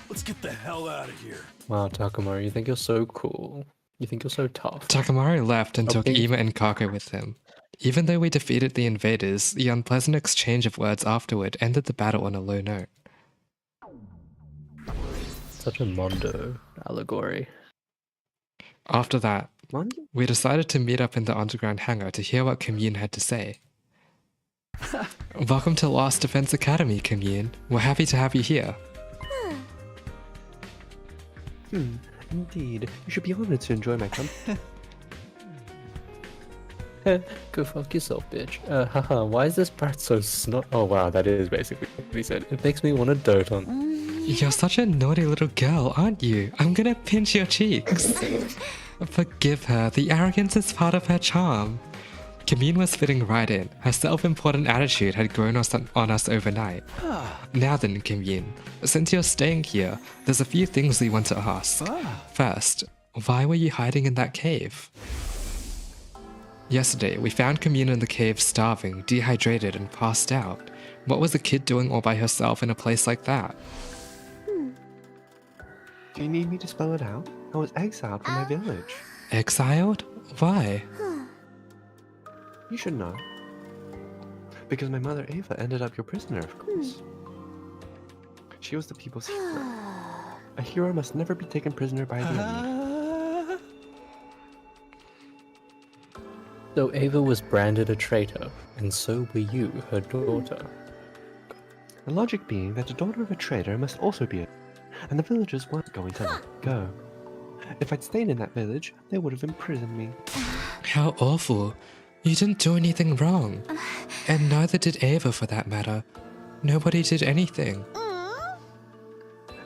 let's get the hell out of here. Wow, Takamaru, you think you're so cool. You think you're so tough. Takamaru left and took Okay. Ima and Kako with him. Even though we defeated the invaders, the unpleasant exchange of words afterward ended the battle on a low note. Such a Mondo allegory. After that, we decided to meet up in the underground hangar to hear what Commune had to say. Welcome to Last Defense Academy, Commune. We're happy to have you here. Indeed. You should be honored to enjoy my company. Go fuck yourself, bitch. Haha, why is this brat so snot? Oh wow, that is basically what he said. It makes me want to dote on. You're such a naughty little girl, aren't you? I'm gonna pinch your cheeks. Forgive her, the arrogance is part of her charm. Commune was fitting right in. Her self-important attitude had grown on us overnight. Now then, Commune, since you're staying here, there's a few things we want to ask. First, why were you hiding in that cave? Yesterday, we found Commune in the cave starving, dehydrated, and passed out. What was a kid doing all by herself in a place like that? Do you need me to spell it out? I was exiled from my village. Exiled? Why? You should know. Because my mother Ava ended up your prisoner, of course. She was the people's hero. A hero must never be taken prisoner by the enemy. So Ava was branded a traitor, and so were you, her daughter. The logic being that the daughter of a traitor must also be a... And the villagers weren't going to let it go. If I'd stayed in that village, they would have imprisoned me. How awful. You didn't do anything wrong. And neither did Ava for that matter. Nobody did anything.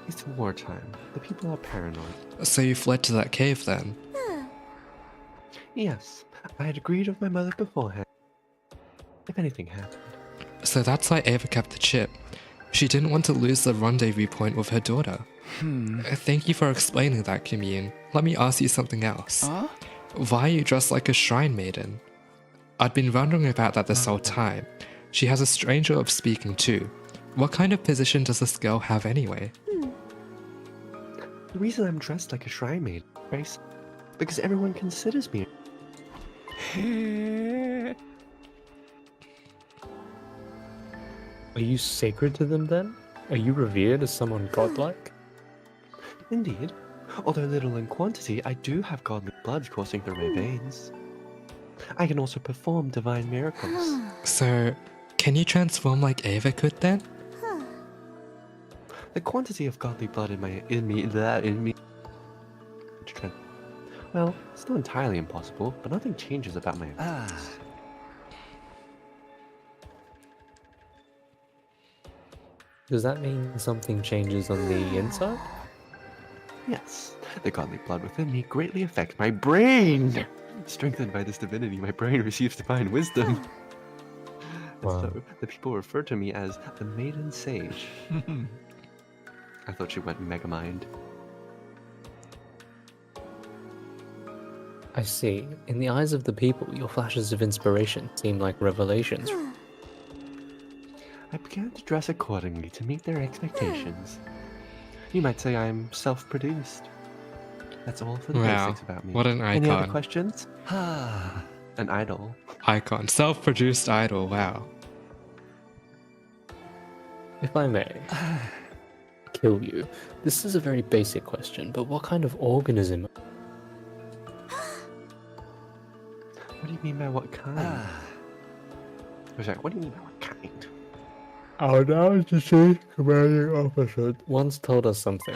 It's wartime. The people are paranoid. So you fled to that cave then? Yes, I had agreed with my mother beforehand. If anything happened. So that's why Ava kept the chip. She didn't want to lose the rendezvous point with her daughter. Thank you for explaining that, Commune. Let me ask you something else. Why are you dressed like a shrine maiden? I'd been wondering about that this whole time. She has a strange way of speaking too. What kind of position does this girl have anyway? The reason I'm dressed like a shrine maid, Grace, because everyone considers me. Are you sacred to them then? Are you revered as someone godlike? Indeed. Although little in quantity, I do have godly blood coursing through my veins. I can also perform divine miracles. So, can you transform like Ava could then? The quantity of godly blood in me. Well, still entirely impossible, but nothing changes about my appearance. Does that mean something changes on the inside? Yes, the godly blood within me greatly affects my brain. Strengthened by this divinity, my brain receives divine wisdom. Wow. So the people refer to me as the Maiden Sage. I thought she went Megamind. I see. In the eyes of the people, your flashes of inspiration seem like revelations. I began to dress accordingly to meet their expectations. You might say I'm self-produced. That's all for the basics about me. What an icon. Any other questions? An idol. Icon. Self-produced idol, wow. If I may kill you, this is a very basic question, but what kind of organism? What do you mean by what kind? Sorry, what do you mean by what kind? Our now deceased commanding officer once told us something.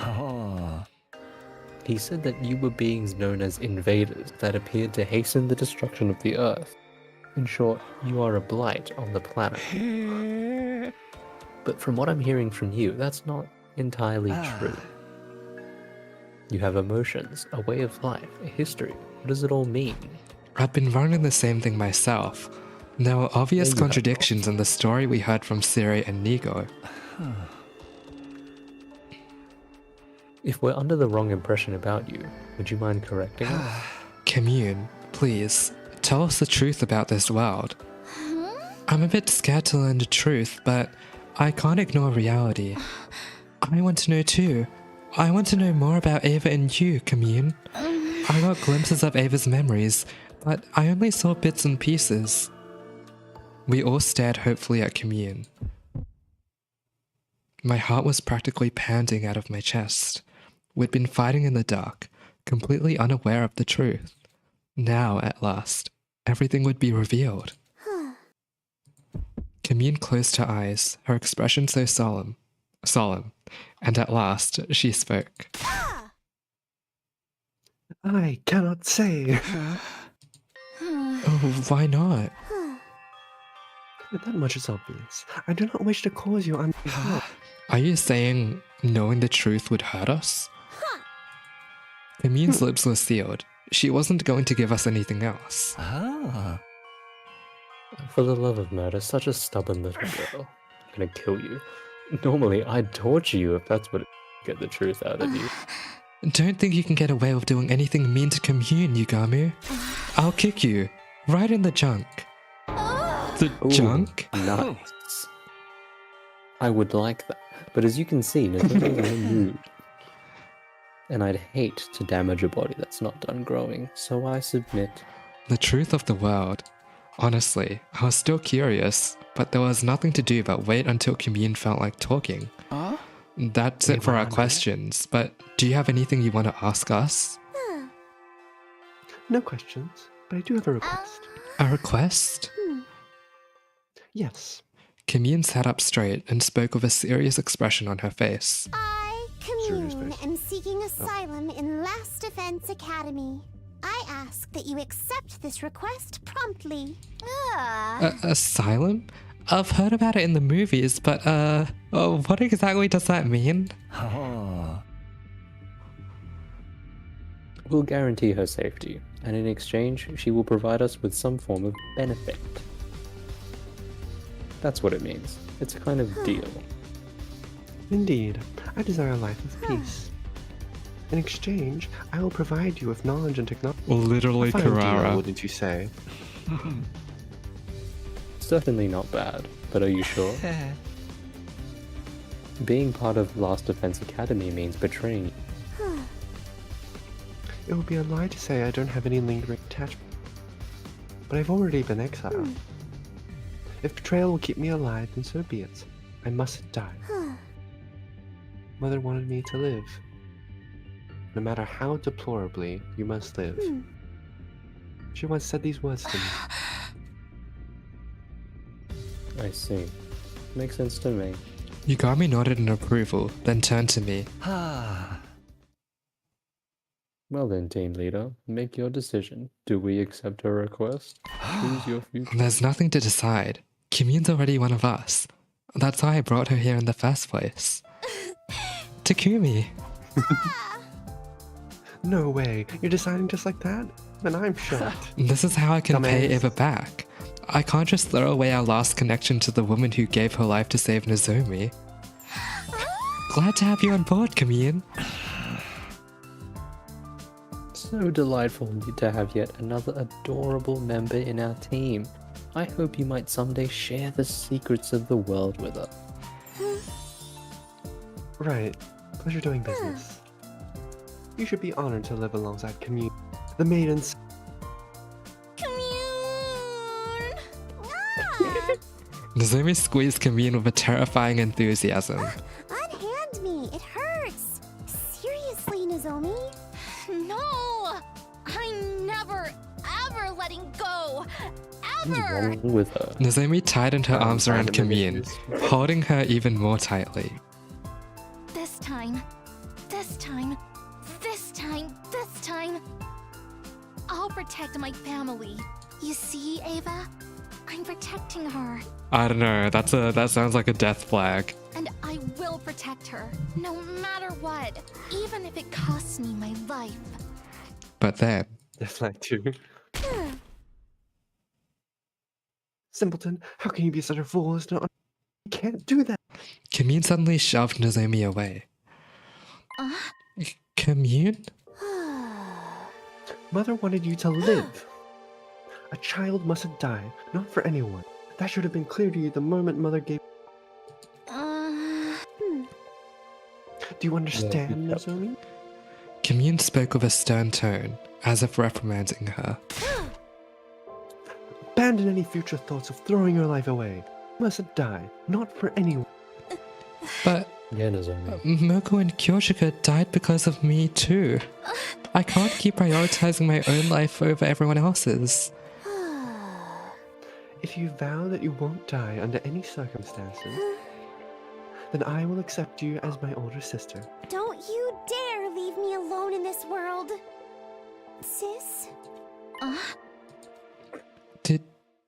He said that you were beings known as invaders that appeared to hasten the destruction of the Earth. In short, you are a blight on the planet. But from what I'm hearing from you, that's not entirely true. You have emotions, a way of life, a history. What does it all mean? I've been wondering the same thing myself. There were obvious contradictions in the story we heard from Siri and Nigo. If we're under the wrong impression about you, would you mind correcting us? Commune, please, tell us the truth about this world. I'm a bit scared to learn the truth, but I can't ignore reality. I want to know too. I want to know more about Ava and you, Commune. I got glimpses of Ava's memories, but I only saw bits and pieces. We all stared hopefully at Commune. My heart was practically pounding out of my chest. We'd been fighting in the dark, completely unaware of the truth. Now, at last, everything would be revealed. Commune closed her eyes, her expression so solemn, and at last she spoke. I cannot say. Oh, why not? That much is obvious. I do not wish to cause you unreasonable. Are you saying knowing the truth would hurt us? Commune's lips were sealed. She wasn't going to give us anything else. Ah. For the love of murder, such a stubborn little girl. I'm gonna kill you. Normally, I'd torture you if that's what get the truth out of you. Don't think you can get away with doing anything mean to Commune, Yugamu. I'll kick you. Right in the junk. The junk? Nice. I would like that. But as you can see, Nozomi is in a mood. And I'd hate to damage a body that's not done growing, so I submit. The truth of the world. Honestly, I was still curious, but there was nothing to do but wait until Commune felt like talking. That's it for our questions, but do you have anything you want to ask us? No questions, but I do have a request. A request? Yes. Commune sat up straight and spoke with a serious expression on her face. Commune am seeking asylum in Last Defense Academy. I ask that you accept this request promptly. Asylum? I've heard about it in the movies, but what exactly does that mean? We'll guarantee her safety, and in exchange, she will provide us with some form of benefit. That's what it means. It's a kind of deal. Indeed, I desire a life of peace. In exchange, I will provide you with knowledge and technology. Literally, A fine Carrara. deal, wouldn't you say? Certainly not bad, but are you sure? Being part of Last Defense Academy means betraying you. It would be a lie to say I don't have any lingering attachment. But I've already been exiled. If betrayal will keep me alive, then so be it. I mustn't die. Mother wanted me to live. No matter how deplorably, you must live. She once said these words to me. I see. Makes sense to me. Yugami nodded in approval, then turned to me. Well then, team leader, make your decision. Do we accept her request? Choose your future. There's nothing to decide. Commune's already one of us. That's why I brought her here in the first place. Takumi! No way, you're deciding just like that? Then I'm shocked. This is how I can pay Dumbass. Eva back. I can't just throw away our last connection to the woman who gave her life to save Nozomi. Glad to have you on board, Commune. So delightful to have yet another adorable member in our team. I hope you might someday share the secrets of the world with us. Right. Pleasure doing business. You should be honored to live alongside Commune. The maidens. Nozomi squeezed Commune with a terrifying enthusiasm. Unhand me, it hurts. Seriously, Nozomi? No! I'm never, ever letting go! What's Ever! wrong with her? Nozomi tightened her arms around Commune, holding her even more tightly. This time, this time, this time, this time, I'll protect my family. You see, Ava? I'm protecting her. I don't know, that sounds like a death flag. And I will protect her, no matter what, even if it costs me my life. But then, Death flag too. Simpleton, how can you be such a fool as to not... You can't do that! Commune suddenly shoved Nozomi away. Commune? Mother wanted you to live. A child mustn't die, not for anyone. That should have been clear to you the moment Mother gave... Do you understand, Nozomi? Commune spoke with a stern tone, as if reprimanding her. Abandon any future thoughts of throwing your life away. You mustn't die, not for anyone. But Yeah, Nozomi. Moko and Kyoshika died because of me too. I can't keep prioritizing my own life over everyone else's. If you vow that you won't die under any circumstances, then I will accept you as my older sister. Don't you dare leave me alone in this world. Sis?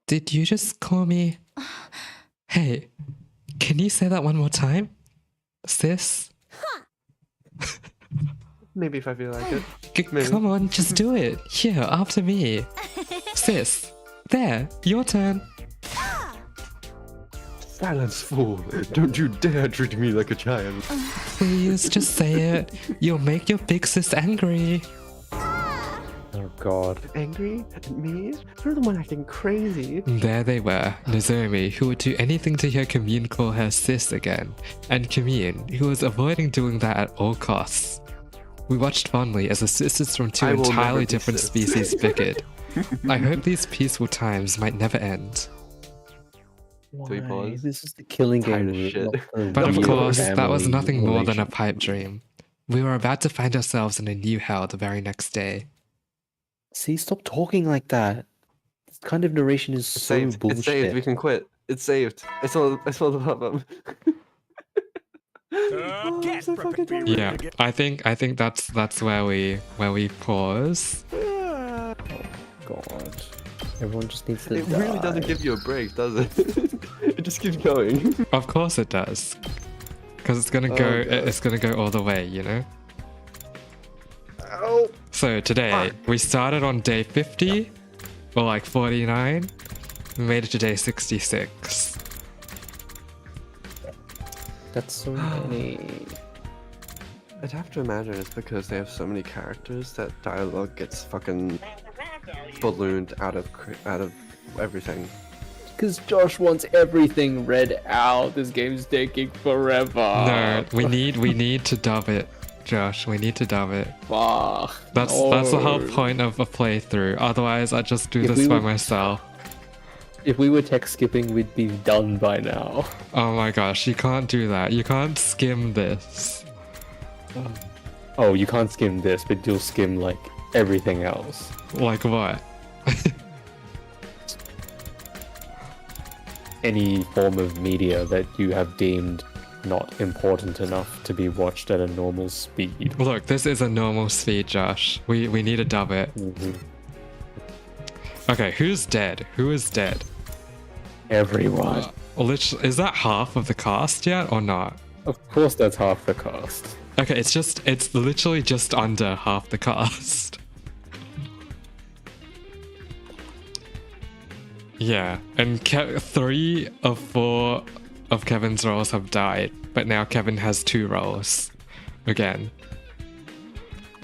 Did you just call me Hey, can you say that one more time? Sis? Maybe if I feel like it. Maybe. Come on, just do it. Here, after me. Sis. There, your turn. Silence, fool. Don't you dare treat me like a child. Please, just say it. You'll make your big sis angry. Oh god. Angry at me? You're the one acting crazy. There they were, Nozomi, who would do anything to hear Kamine call her sis again, and Kamine, who was avoiding doing that at all costs. We watched fondly as the sisters from two entirely different species bickered. I hope these peaceful times might never end. Why? This is the killing game. But of course, that was nothing more than a pipe dream. We were about to find ourselves in a new hell the very next day. See, stop talking like that. This kind of narration is so saved. bullshit. It's saved. We can quit. It's saved. I saw the pop-up. Yeah, I think that's where we pause. Oh god. Everyone just needs to It die. really doesn't give you a break, does it? It just keeps going. Of course it does. Because it's gonna go it's gonna go all the way, you know? Ow. So today, we started on day 50, or like 49, we made it to day 66. That's so many. I'd have to imagine it's because they have so many characters that dialogue gets fucking ballooned out of everything. Because Josh wants everything read out. This game's taking forever. No, we need to dub it, Josh. We need to dub it. Fuck. That's the whole point of a playthrough. Otherwise, I just do this by myself. If we were text skipping, we'd be done by now. Oh my gosh, you can't do that. You can't skim this. Oh, you can't skim this, but you'll skim like everything else. Like what? Any form of media that you have deemed not important enough to be watched at a normal speed. Look, this is a normal speed, Josh. We need to dub it. Okay, who's dead? Who is dead? Everyone. Literally, is that half of the cast yet or not? Of course that's half the cast. Okay, it's literally just under half the cast. Yeah, and 3 of 4 of Kevin's roles have died, but now Kevin has 2 roles again.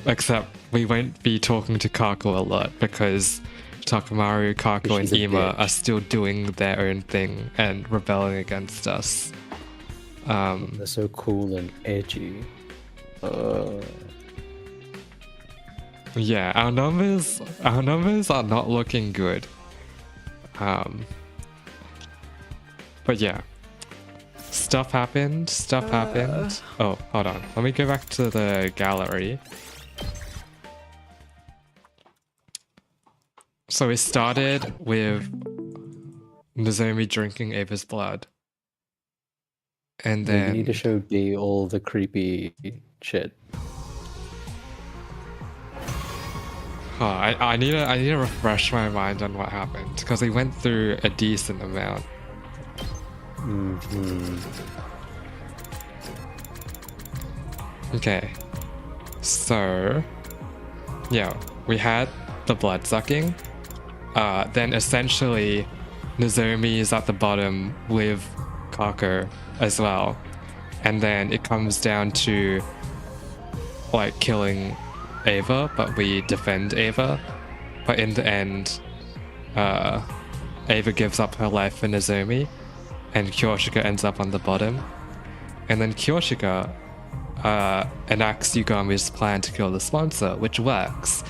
Except we won't be talking to Kako a lot because Takamaru, Kako, and Ima are still doing their own thing and rebelling against us. They're so cool and edgy. Yeah, our numbers are not looking good. But yeah, stuff happened. Oh, hold on. Let me go back to the gallery. So we started with Nozomi drinking Ava's blood. And then you need to show D all the creepy shit. Oh, I need to refresh my mind on what happened because we went through a decent amount. Okay, so yeah, we had the blood sucking. Then essentially, Nozomi is at the bottom with Kako as well, and then it comes down to like killing Ava, but we defend Ava. But in the end, Ava gives up her life for Nozomi, and Kyoshika ends up on the bottom. And then Kyoshika enacts Yugami's plan to kill the sponsor, which works.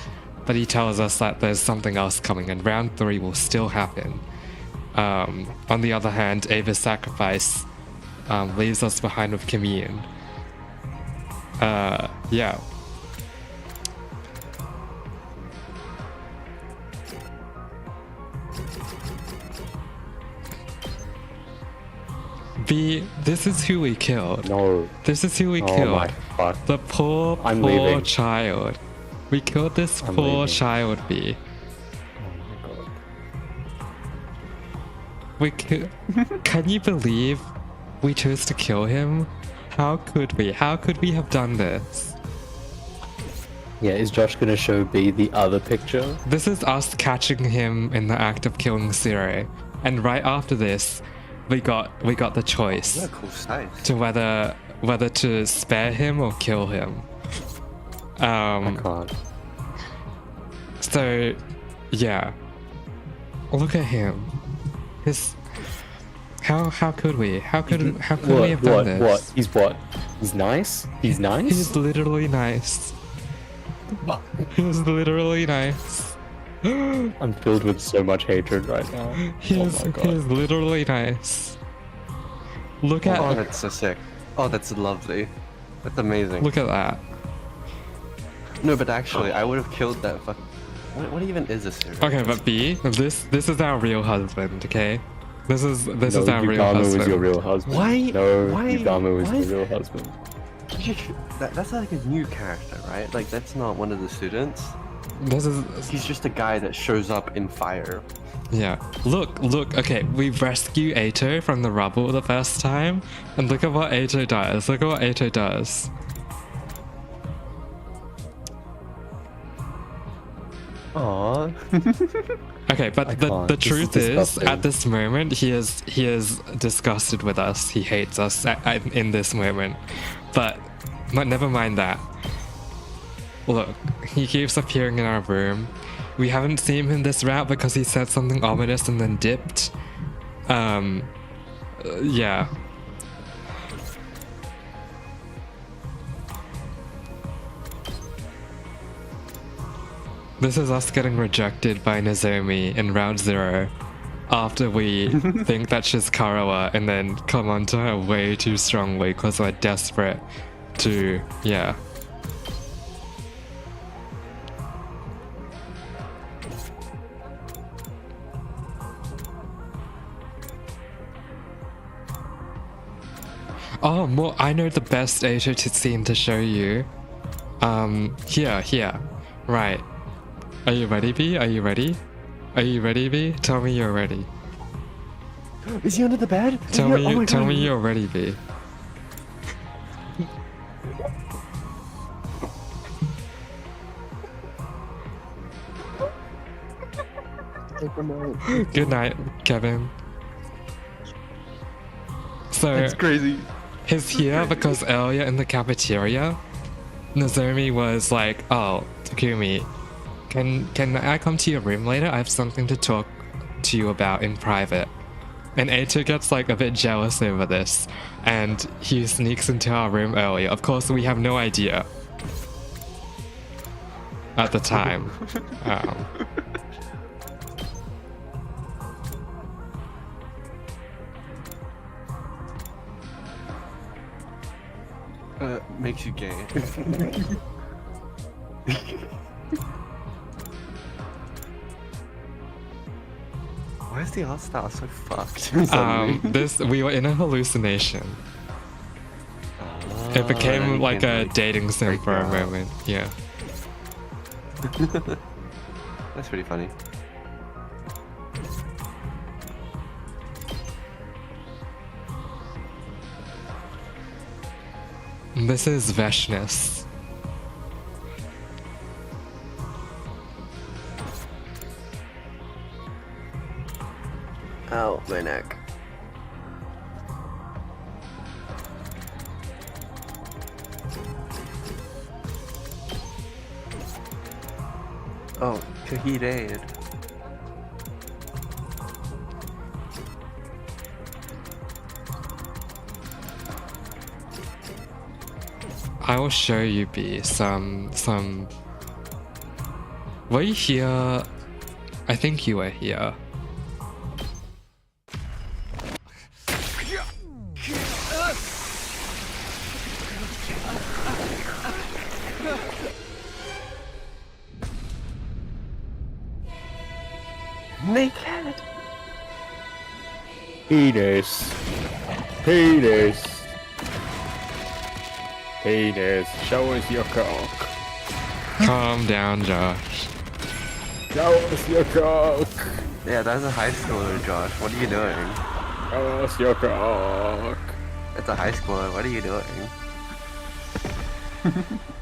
But he tells us that there's something else coming, and round 3 will still happen. On the other hand, Ava's sacrifice leaves us behind with Kamine. Yeah. B, this is who we killed. No. This is who we Oh killed. my fuck. The poor leaving. child. We killed this poor child, B. Can you believe we chose to kill him? How could we? How could we have done this? Yeah, is Josh gonna show B the other picture? This is us catching him in the act of killing Zero, and right after this, we got the choice What a cool sight. to whether to spare him or kill him. I can't. So, yeah. Look at him. His. How could we? How could we have done this? What? He's what? He's nice? He's nice? He's literally nice. He's literally nice. I'm filled with so much hatred right now. He's literally nice. Look at. Oh, that's so sick. Oh, that's lovely. That's amazing. Look at that. No, but actually, I would have killed that fucking. What even is this? Okay, but B, this is our real husband. Okay, this is our real Yugamo husband. was your real husband. Why? No, Why? Yugamo was Why? your real husband. That's like a new character, right? Like that's not one of the students. He's just a guy that shows up in fire. Yeah. Look. Okay, we rescue Ato from the rubble the first time, and look at what Ato does. Look at what Ato does. Aww. Okay, but the truth is, at this moment, he is disgusted with us. He hates us in this moment. But never mind that. Look, he keeps appearing in our room. We haven't seen him this route because he said something ominous and then dipped. Yeah. This is us getting rejected by Nozomi in round 0 after we think that she's Karawa and then come onto her way too strongly because we're desperate to, yeah. Oh, more, I know the best Ato scene to show you. Here. Right. Are you ready, B? Are you ready? Are you ready, B? Tell me you're ready. Is he under the bed? Tell me you're ready, B. Good night, Kevin. So That's crazy. He's here because earlier in the cafeteria, Nozomi was like, "Oh, Takumi, can I come to your room later? I have something to talk to you about in private." And Ato gets like a bit jealous over this, and he sneaks into our room earlier. Of course, we have no idea at the time. Makes you gay. Why is the art style so fucked? We were in a hallucination. It became like a dating sim for a moment. Yeah. That's pretty funny. This is Veshness. Ow, my neck. Oh, Kahide. I will show you, B, some... Were you here? I think you were here. Naked. Penis. Penis. Penis. Show us your cock. Calm down, Josh. Show us your cock. Yeah, that's a high schooler, Josh. What are you doing? Show us your cock. It's a high schooler. What are you doing?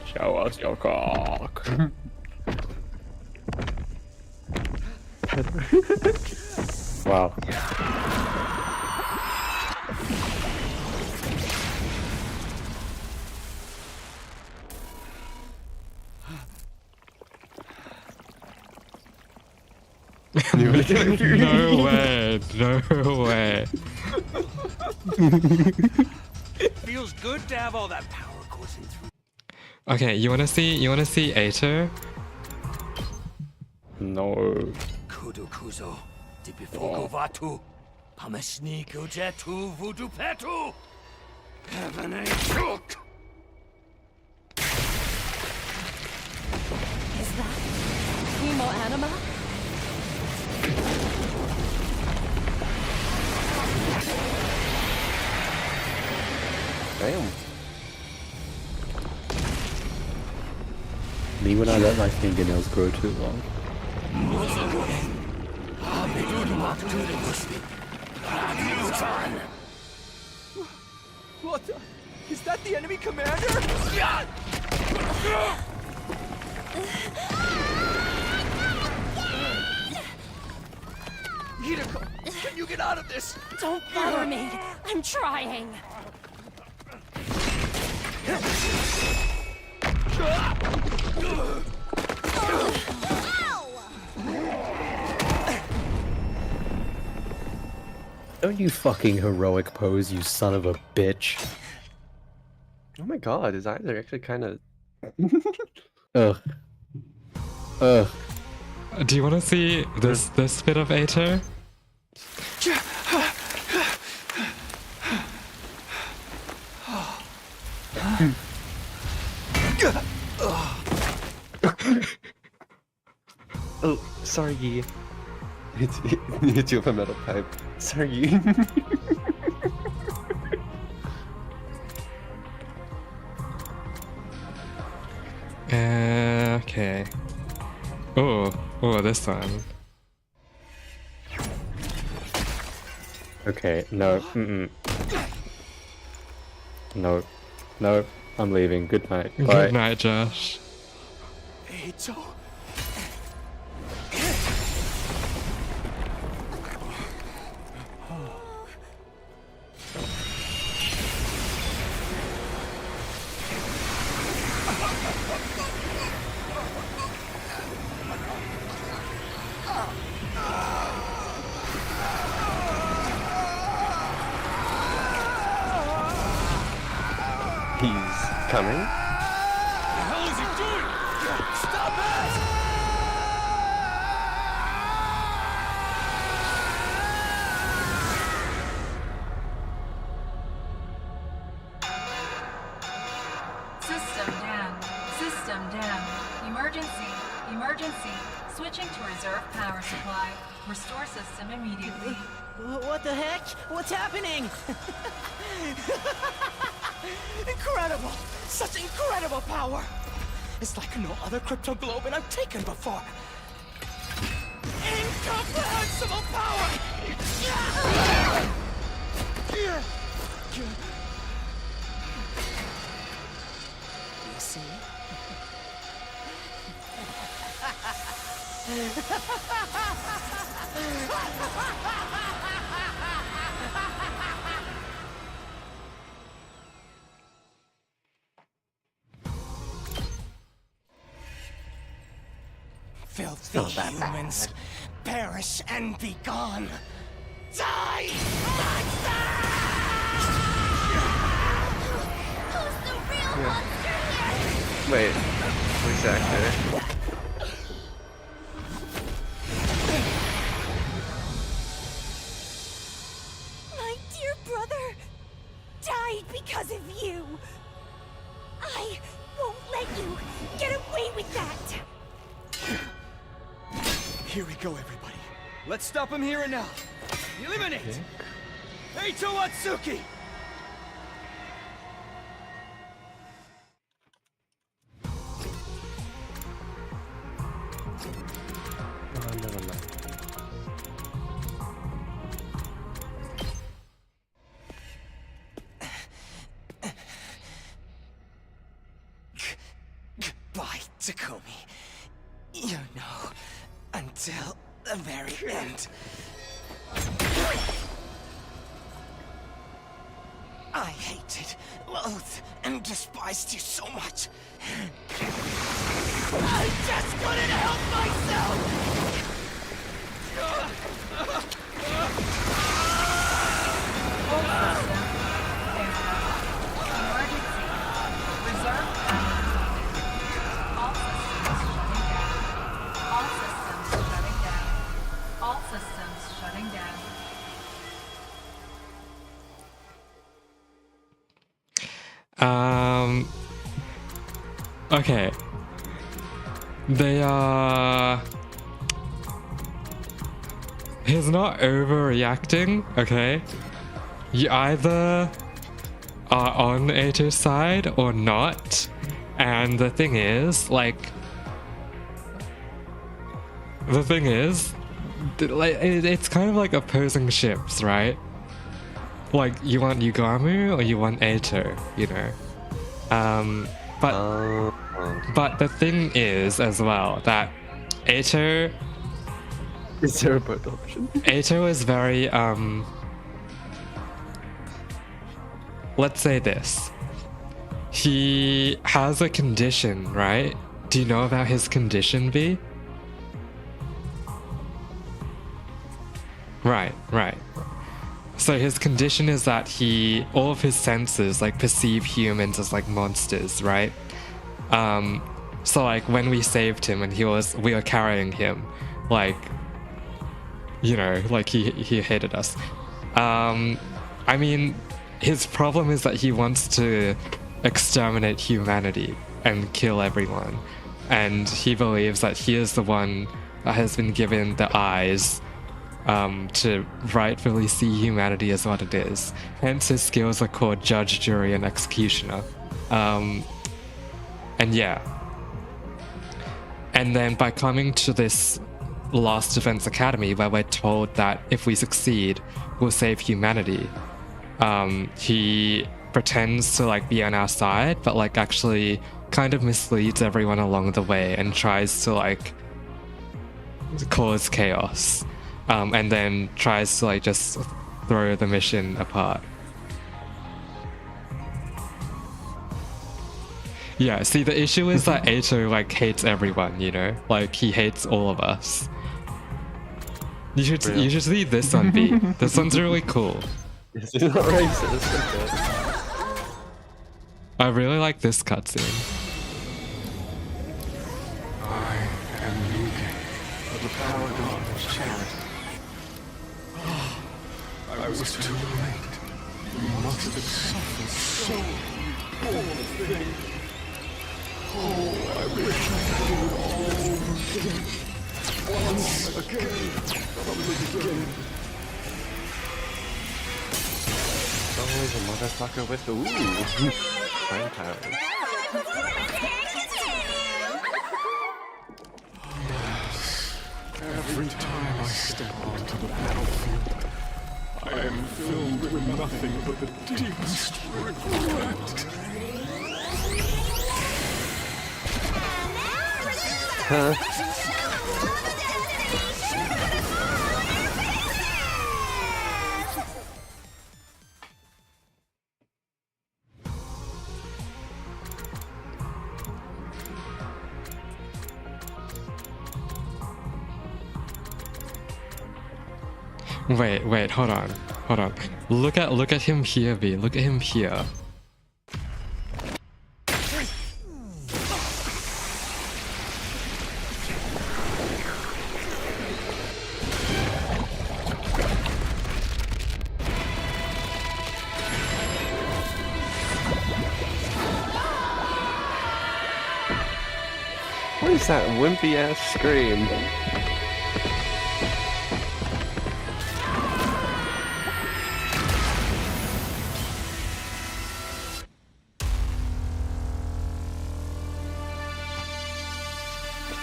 Show us your cock. Wow. No way, no way. Feels good to have all that power coursing through. Okay, you wanna see Aether? No. Kudu Kuzo, Dipifogo Vatu, Pameshni Kujetu Vudu Petu, Heaven Chuk. Is that Emo Anima? Damn. Me when I let my fingernails grow too long. What the? Is that the enemy commander? Hideko, can you get out of this? Don't bother me. I'm trying. Don't you fucking heroic pose, you son of a bitch. Oh my god, his eyes are actually kind of. Ugh. Ugh. Do you wanna see this bit of Aether? Oh, sorry. Hit you with a metal pipe. Sorry. Okay. Oh, this one. Okay, no. No. No. I'm leaving. Good night. Bye. Good night, Josh. Eito. He's coming. What the hell is he doing? Stop it! System down. System down. Emergency. Emergency. Switching to reserve power supply. Restore system immediately. What the heck? What's happening? Incredible! Such incredible power! It's like no other crypto globe I've taken before. Incomprehensible power! You see? Filthy humans, perish and be gone. Die, monster! Who's the real monster here? Wait, voice actor. My dear brother died because of you. I won't let you get away with that. Here we go, everybody. Let's stop him here and now. Eliminate! Eito Atsuki! Takumi. You know, until the very end. I hated, loathed, and despised you so much. I just couldn't help myself! All systems shutting down. Okay. They are... He's not overreacting, okay? You either are on Ato's side or not. And the thing is, like... The thing is, like, it's kind of like opposing ships, right? Like, you want Yugamu or you want Ato, you know? But the thing is as well that Ato... Is there a both option? Ato is very, let's say this. He has a condition, right? Do you know about his condition, V? Right. So his condition is that all of his senses like perceive humans as like monsters, right? So like when we saved him and we were carrying him, like, you know, like he hated us. I mean, his problem is that he wants to exterminate humanity and kill everyone, and he believes that he is the one that has been given the eyes to rightfully see humanity as what it is. Hence his skills are called Judge, Jury, and Executioner. And yeah. And then by coming to this Last Defense Academy, where we're told that if we succeed, we'll save humanity, he pretends to like be on our side, but like actually kind of misleads everyone along the way and tries to like cause chaos. And then tries to like just throw the mission apart. Yeah, see, the issue is that Ato like hates everyone, you know? Like he hates all of us. You should see this one, B. This one's really cool. This is not racist. I really like this cutscene. I am Yugen of the Paragon's charity. I was too late. You must have suffered so, you poor thing. Oh, I wish I could do it all again. Once again, from the beginning. Always a motherfucker with the ooh. Time powers. Yes. Every time I step onto the battlefield, I am filled with nothing but the deepest regret. Huh? Wait, hold on. Look at him here, V. Look at him here. What is that wimpy ass scream?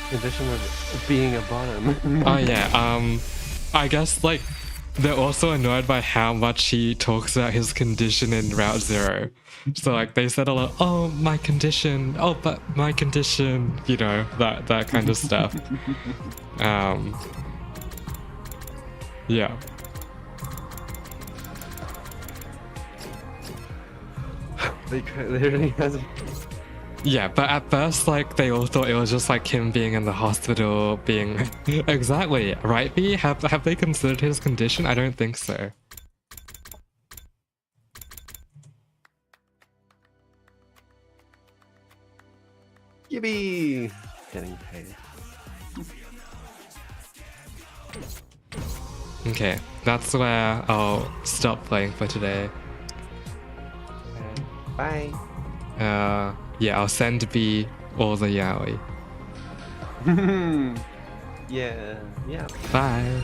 Condition of being a bottom. Oh yeah, I guess like they're also annoyed by how much he talks about his condition in Route Zero. So like they said a lot, oh my condition, oh but my condition, you know, that kind of stuff. Yeah. They literally has. Yeah, but at first, like, they all thought it was just like him being in the hospital, being exactly right. B, have they considered his condition? I don't think so. Yippee! Getting paid. Okay, that's where I'll stop playing for today. Bye. Yeah, I'll send B all the yaoi. Yeah. Bye.